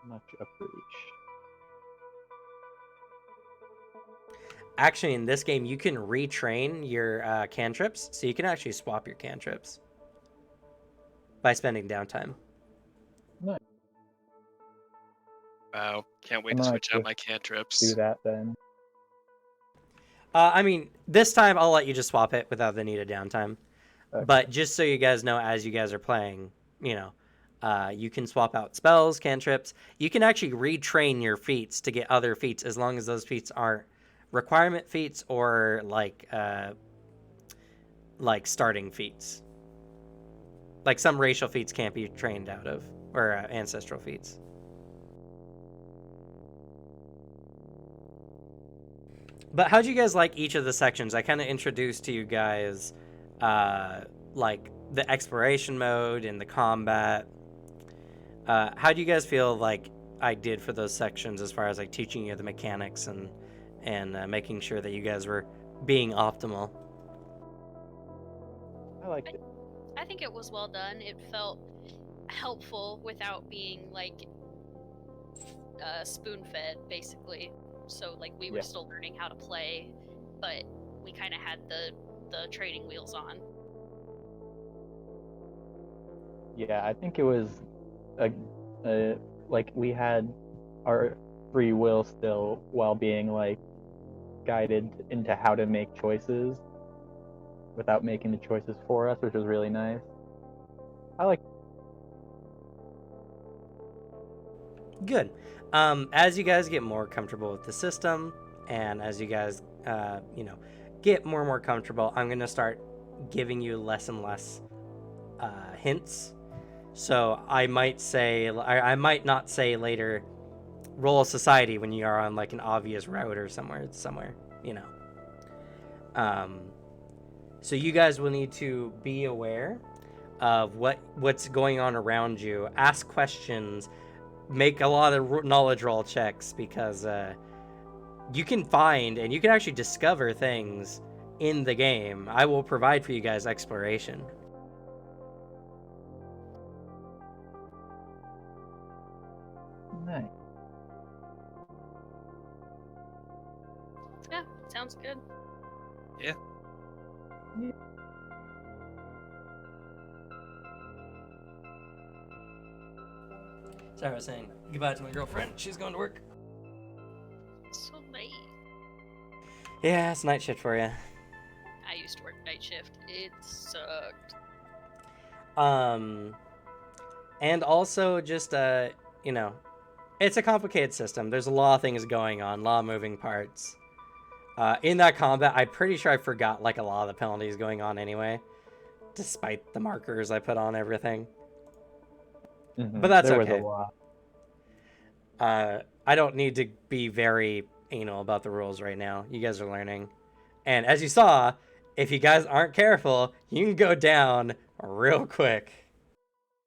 Much appreciated. Actually, in this game, you can retrain your cantrips, so you can actually swap your cantrips by spending downtime. Nice. Wow, can't wait I'm to gonna switch out just my cantrips. Do that then. I mean, this time I'll let you just swap it without the need of downtime. Okay. But just so you guys know, as you guys are playing, you can swap out spells, cantrips. You can actually retrain your feats to get other feats as long as those feats aren't requirement feats or like starting feats. Like some racial feats can't be trained out of, or ancestral feats. But how'd you guys like each of the sections? I kind of introduced to you guys like the exploration mode and the combat. How do you guys feel like I did for those sections as far as like teaching you the mechanics and making sure that you guys were being optimal? I liked it. I think it was well done. It felt helpful without being like spoon-fed, basically. So like we were Yeah. still learning how to play, but we kind of had the training wheels on. Yeah, I think it was like we had our free will still while being like guided into how to make choices without making the choices for us, which was really nice. I like. Good. As you guys get more comfortable with the system, and as you guys, get more and more comfortable, I'm gonna start giving you less and less hints. So I might say, I might not say later, roll a society when you are on like an obvious route or somewhere. So you guys will need to be aware of what's going on around you. Ask questions. Make a lot of knowledge roll checks, because you can find and you can actually discover things in the game. I will provide for you guys exploration. Nice. Yeah, sounds good. Yeah. Sorry, I was saying goodbye to my girlfriend. She's going to work. So late. Yeah, it's night shift for you. I used to work night shift. It sucked. And also just you know, it's a complicated system. There's a lot of things going on, a lot of moving parts. In that combat, I'm pretty sure I forgot like a lot of the penalties going on anyway, despite the markers I put on everything. But that's there okay. was a lot. I don't need to be very anal about the rules right now. You guys are learning. And as you saw, if you guys aren't careful, you can go down real quick.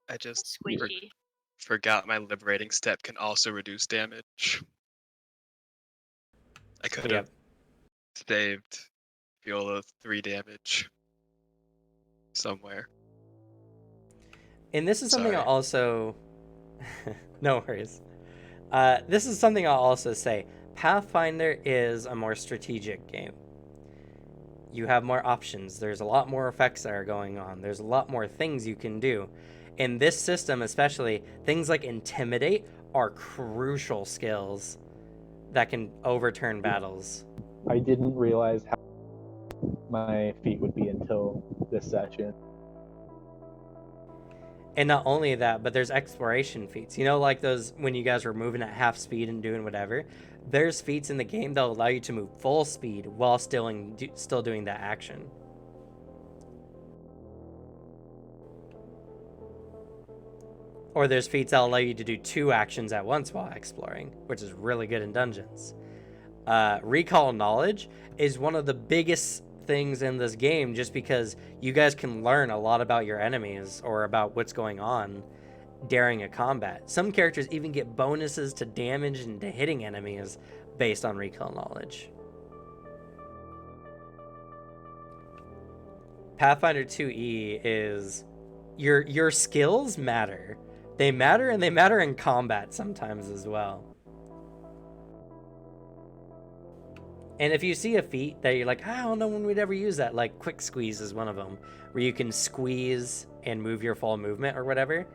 I just Squishy. forgot my liberating step can also reduce damage. I could have saved Viola 3 damage somewhere. And this is something Sorry. I'll also... No worries. This is something I'll also say. Pathfinder is a more strategic game. You have more options. There's a lot more effects that are going on. There's a lot more things you can do. In this system especially, things like Intimidate are crucial skills that can overturn battles. I didn't realize how my feet would be until this session. And not only that, but there's exploration feats. You know, like those when you guys were moving at half speed and doing whatever. There's feats in the game that'll allow you to move full speed while still doing that action. Or there's feats that'll allow you to do 2 actions at once while exploring, which is really good in dungeons. Recall knowledge is one of the biggest things in this game just because you guys can learn a lot about your enemies or about what's going on during a combat. Some characters even get bonuses to damage and to hitting enemies based on recall knowledge. Pathfinder 2E is your skills matter. They matter, and they matter in combat sometimes as well. And if you see a feat that you're like, I don't know when we'd ever use that, like Quick Squeeze is one of them, where you can squeeze and move your full movement or whatever,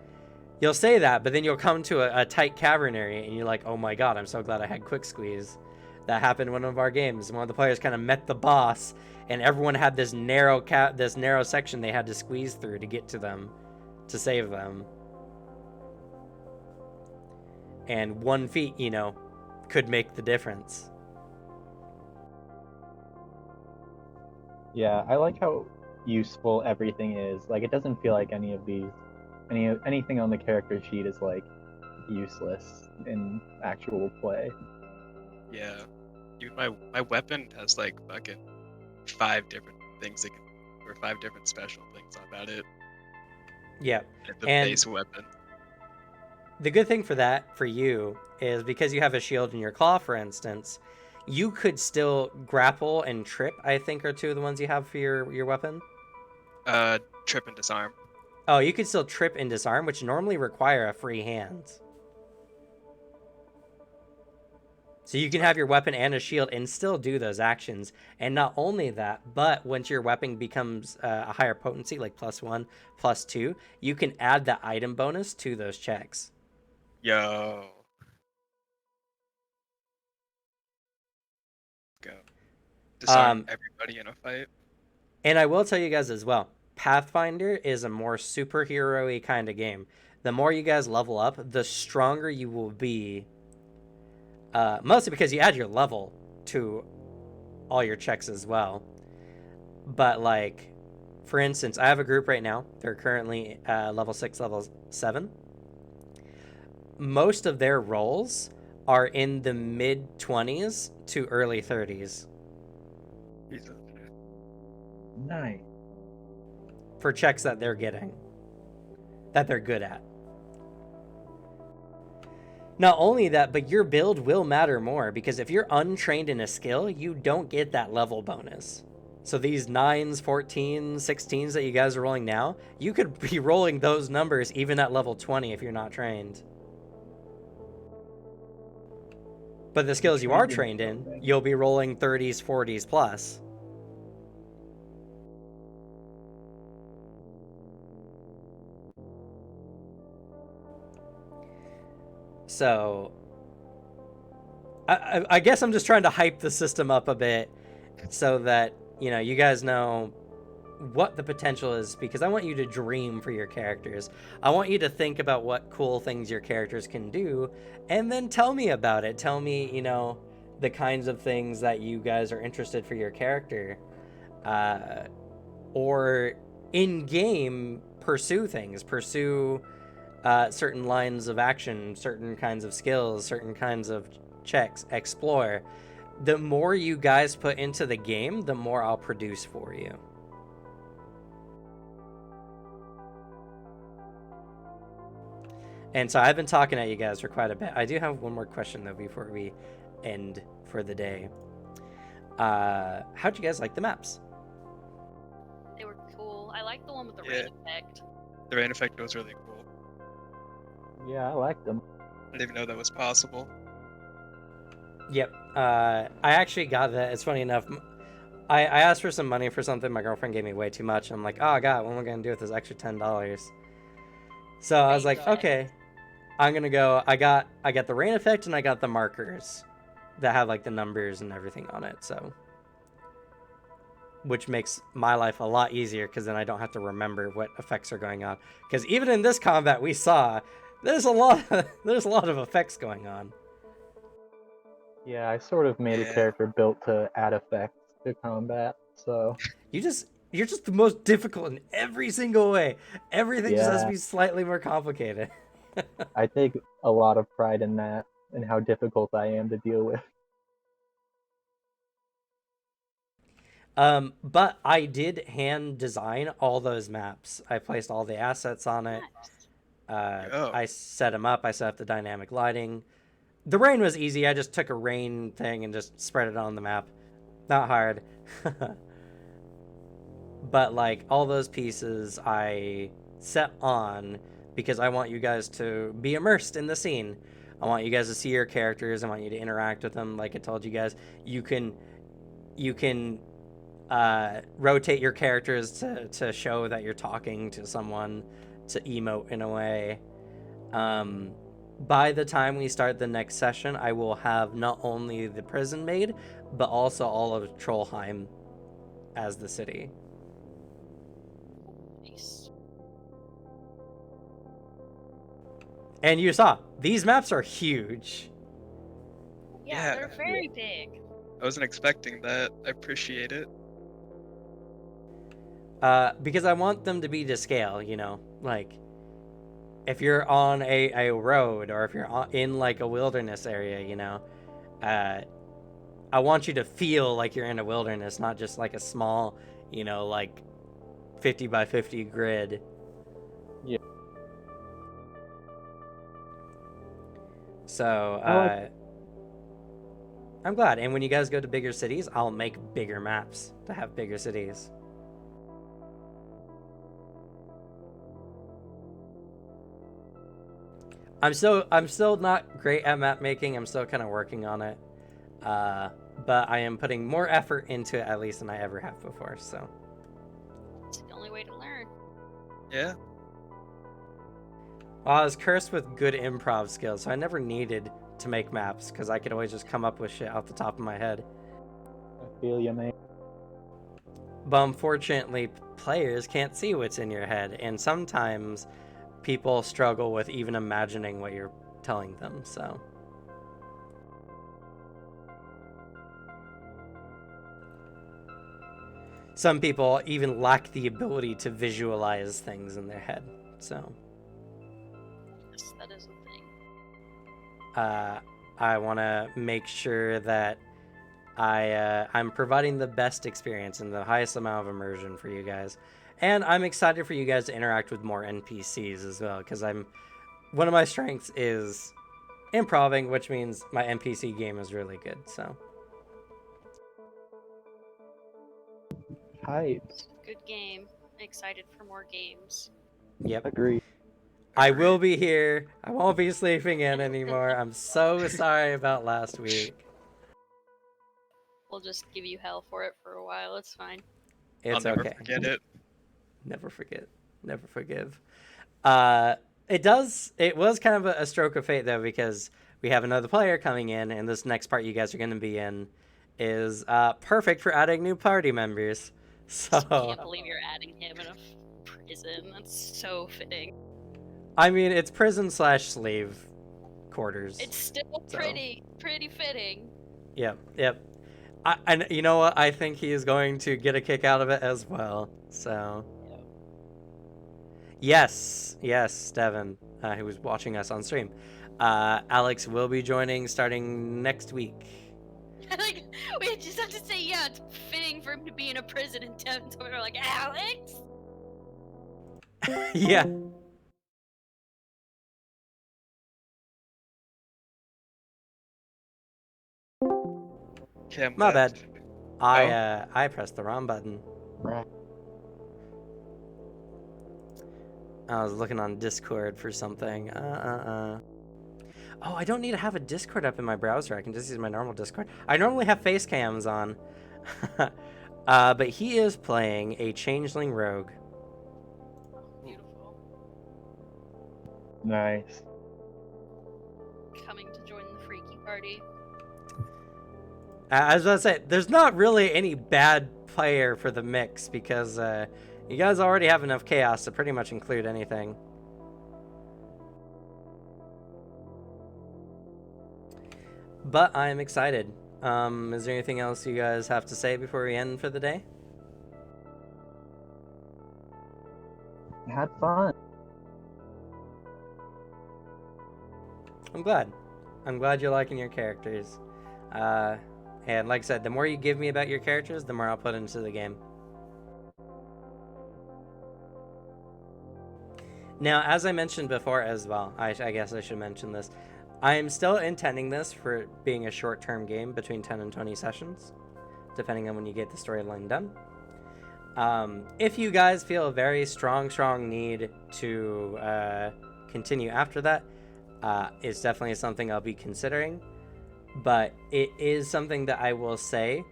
you'll say that, but then you'll come to a tight cavern area and you're like, oh my god, I'm so glad I had Quick Squeeze. That happened in one of our games. One of the players kind of met the boss, and everyone had this narrow section they had to squeeze through to get to them, to save them. And one feat, could make the difference. Yeah, I like how useful everything is. Like, it doesn't feel like anything on the character sheet is like useless in actual play. Yeah. Even my weapon has like fucking 5 different things or 5 different special things about it. Yeah. The And base weapon. the good thing for you, is because you have a shield in your claw, for instance, you could still grapple and trip, I think, are 2 of the ones you have for your weapon. Trip and disarm. Oh, you could still trip and disarm, which normally require a free hand. So you can have your weapon and a shield and still do those actions. And not only that, but once your weapon becomes a higher potency, like +1, +2, you can add the item bonus to those checks. Yo. Go. Disarm everybody in a fight. And I will tell you guys as well, Pathfinder is a more superhero-y kind of game. The more you guys level up, the stronger you will be. Mostly because you add your level to all your checks as well. But like, for instance, I have a group right now. They're currently level 6, level 7. Most of their rolls are in the mid-20s to early 30s. Nice. For checks that they're getting, that they're good at. Not only that, but your build will matter more, because if you're untrained in a skill, you don't get that level bonus. So these 9s, 14s, 16s that you guys are rolling now, you could be rolling those numbers even at level 20 if you're not trained. But the skills you are trained in, you'll be rolling 30s, 40s plus. So I guess I'm just trying to hype the system up a bit so that, you guys know what the potential is, because I want you to dream for your characters. I want you to think about what cool things your characters can do and then tell me about it. Tell me, the kinds of things that you guys are interested for your character. Or in game, pursue things. Pursue certain lines of action, certain kinds of skills, certain kinds of checks. Explore. The more you guys put into the game, the more I'll produce for you. And so I've been talking at you guys for quite a bit. I do have one more question, though, before we end for the day. How'd you guys like the maps? They were cool. I like the one with the Yeah. rain effect. The rain effect was really cool. Yeah, I like them. I didn't even know that was possible. Yep. I actually got that. It's funny enough. I asked for some money for something. My girlfriend gave me way too much. I'm like, oh, God, what am I going to do with this extra $10? So I was like, Thank God. okay, I'm going to go. I got the rain effect and I got the markers that have like the numbers and everything on it. So, which makes my life a lot easier because then I don't have to remember what effects are going on. Because even in this combat we saw, there's a lot of effects going on. Yeah, I sort of made a Yeah. character built to add effects to combat, so You're just the most difficult in every single way. Everything just has to Yeah. be slightly more complicated. I take a lot of pride in that and how difficult I am to deal with. But I did hand design all those maps. I placed all the assets on it. Nice. Oh. I set them up. I set up the dynamic lighting. The rain was easy. I just took a rain thing and just spread it on the map. Not hard. But like all those pieces I set on because I want you guys to be immersed in the scene. I want you guys to see your characters. I want you to interact with them. Like I told you guys, you can rotate your characters to show that you're talking to someone, to emote in a way. By the time we start the next session, I will have not only the prison made, but also all of Trollheim as the city. Nice. And you saw, these maps are huge. Yeah, Yeah. they're very big. I wasn't expecting that. I appreciate it. Because I want them to be to scale, like if you're on a road or if you're in like a wilderness area, I want you to feel like you're in a wilderness, not just like a small, like 50 by 50 grid. Yeah. So, I'm glad. And when you guys go to bigger cities, I'll make bigger maps to have bigger cities. I'm still not great at map making. I'm still kind of working on it. But I am putting more effort into it at least than I ever have before, so. It's the only way to learn. Yeah. Well, I was cursed with good improv skills, so I never needed to make maps because I could always just come up with shit off the top of my head. I feel you, man. But unfortunately, players can't see what's in your head, and sometimes people struggle with even imagining what you're telling them, so. Some people even lack the ability to visualize things in their head, so. Yes, that is a thing. I want to make sure that I'm providing the best experience and the highest amount of immersion for you guys. And I'm excited for you guys to interact with more NPCs as well, because one of my strengths is improving, which means my NPC game is really good, so. Hype. Good game. Excited for more games. Yep. Agree. I will be here. I won't be sleeping in anymore. I'm so sorry about last week. We'll just give you hell for it for a while. It's fine. It's I'll never okay. forget it. Never forget. Never forgive. It does. It was kind of a stroke of fate though, because we have another player coming in, and this next part you guys are going to be in is perfect for adding new party members. I So can't believe you're adding him in a prison. That's so fitting. I mean, it's prison / slave quarters. It's still So. pretty fitting. Yep. And you know what? I think he is going to get a kick out of it as well. So. Yes, Devin, who was watching us on stream. Alex will be joining starting next week. Like, we just have to say, yeah, it's fitting for him to be in a prison, and we're like, Alex? Yeah. Okay, I'm My glad. bad. I pressed the wrong button. I was looking on Discord for something. Oh, I don't need to have a Discord up in my browser. I can just use my normal Discord. I normally have face cams on. But he is playing a changeling rogue. Beautiful. Nice. Coming to join the freaky party. I was about to say, there's not really any bad player for the mix because you guys already have enough chaos to pretty much include anything. But I'm excited. Is there anything else you guys have to say before we end for the day? I had fun. I'm glad. I'm glad you're liking your characters. And like I said, the more you give me about your characters, the more I'll put into the game. Now, as I mentioned before as well, I guess I should mention this. I am still intending this for being a short-term game between 10 and 20 sessions, depending on when you get the storyline done. If you guys feel a very strong need to continue after that, it's definitely something I'll be considering. But it is something that I will say,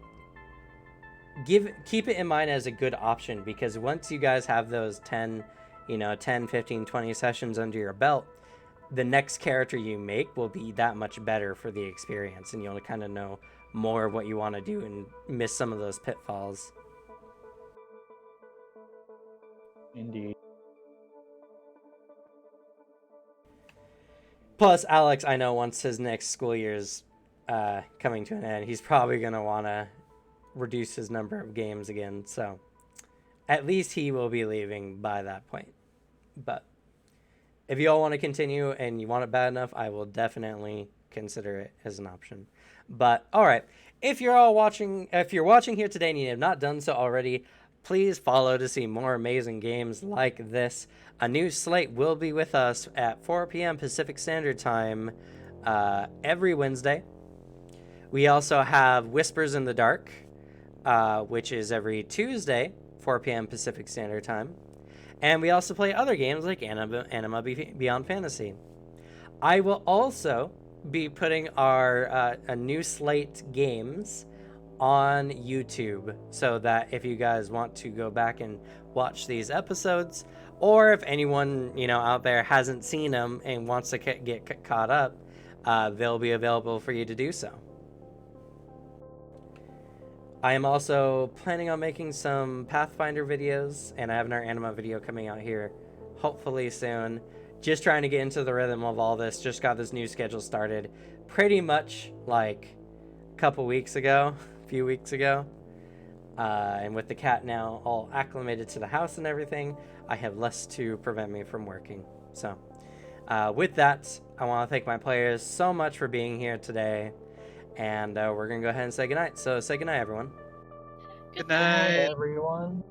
keep it in mind as a good option, because once you guys have those 10, 15, 20 sessions under your belt, the next character you make will be that much better for the experience, and you'll kind of know more of what you want to do and miss some of those pitfalls. Indeed. Plus, Alex, I know once his next school year's coming to an end, he's probably going to want to reduce his number of games again, so at least he will be leaving by that point. But if you all want to continue and you want it bad enough, I will definitely consider it as an option. But all right, if you're watching here today and you have not done so already, please follow to see more amazing games like this. A new slate will be with us at 4 p.m. Pacific Standard Time every Wednesday. We also have Whispers in the Dark, which is every Tuesday, 4 p.m. Pacific Standard Time. And we also play other games like Anima Beyond Fantasy. I will also be putting our a new slate games on YouTube, so that if you guys want to go back and watch these episodes, or if anyone out there hasn't seen them and wants to get caught up, they'll be available for you to do so. I am also planning on making some Pathfinder videos, and I have another Anima video coming out here hopefully soon. Just trying to get into the rhythm of all this. Just got this new schedule started pretty much like a couple weeks ago, a few weeks ago. And with the cat now all acclimated to the house and everything, I have less to prevent me from working. So with that, I want to thank my players so much for being here today. And we're going to go ahead and say goodnight. So say goodnight, everyone. Good Goodbye. night. Everyone.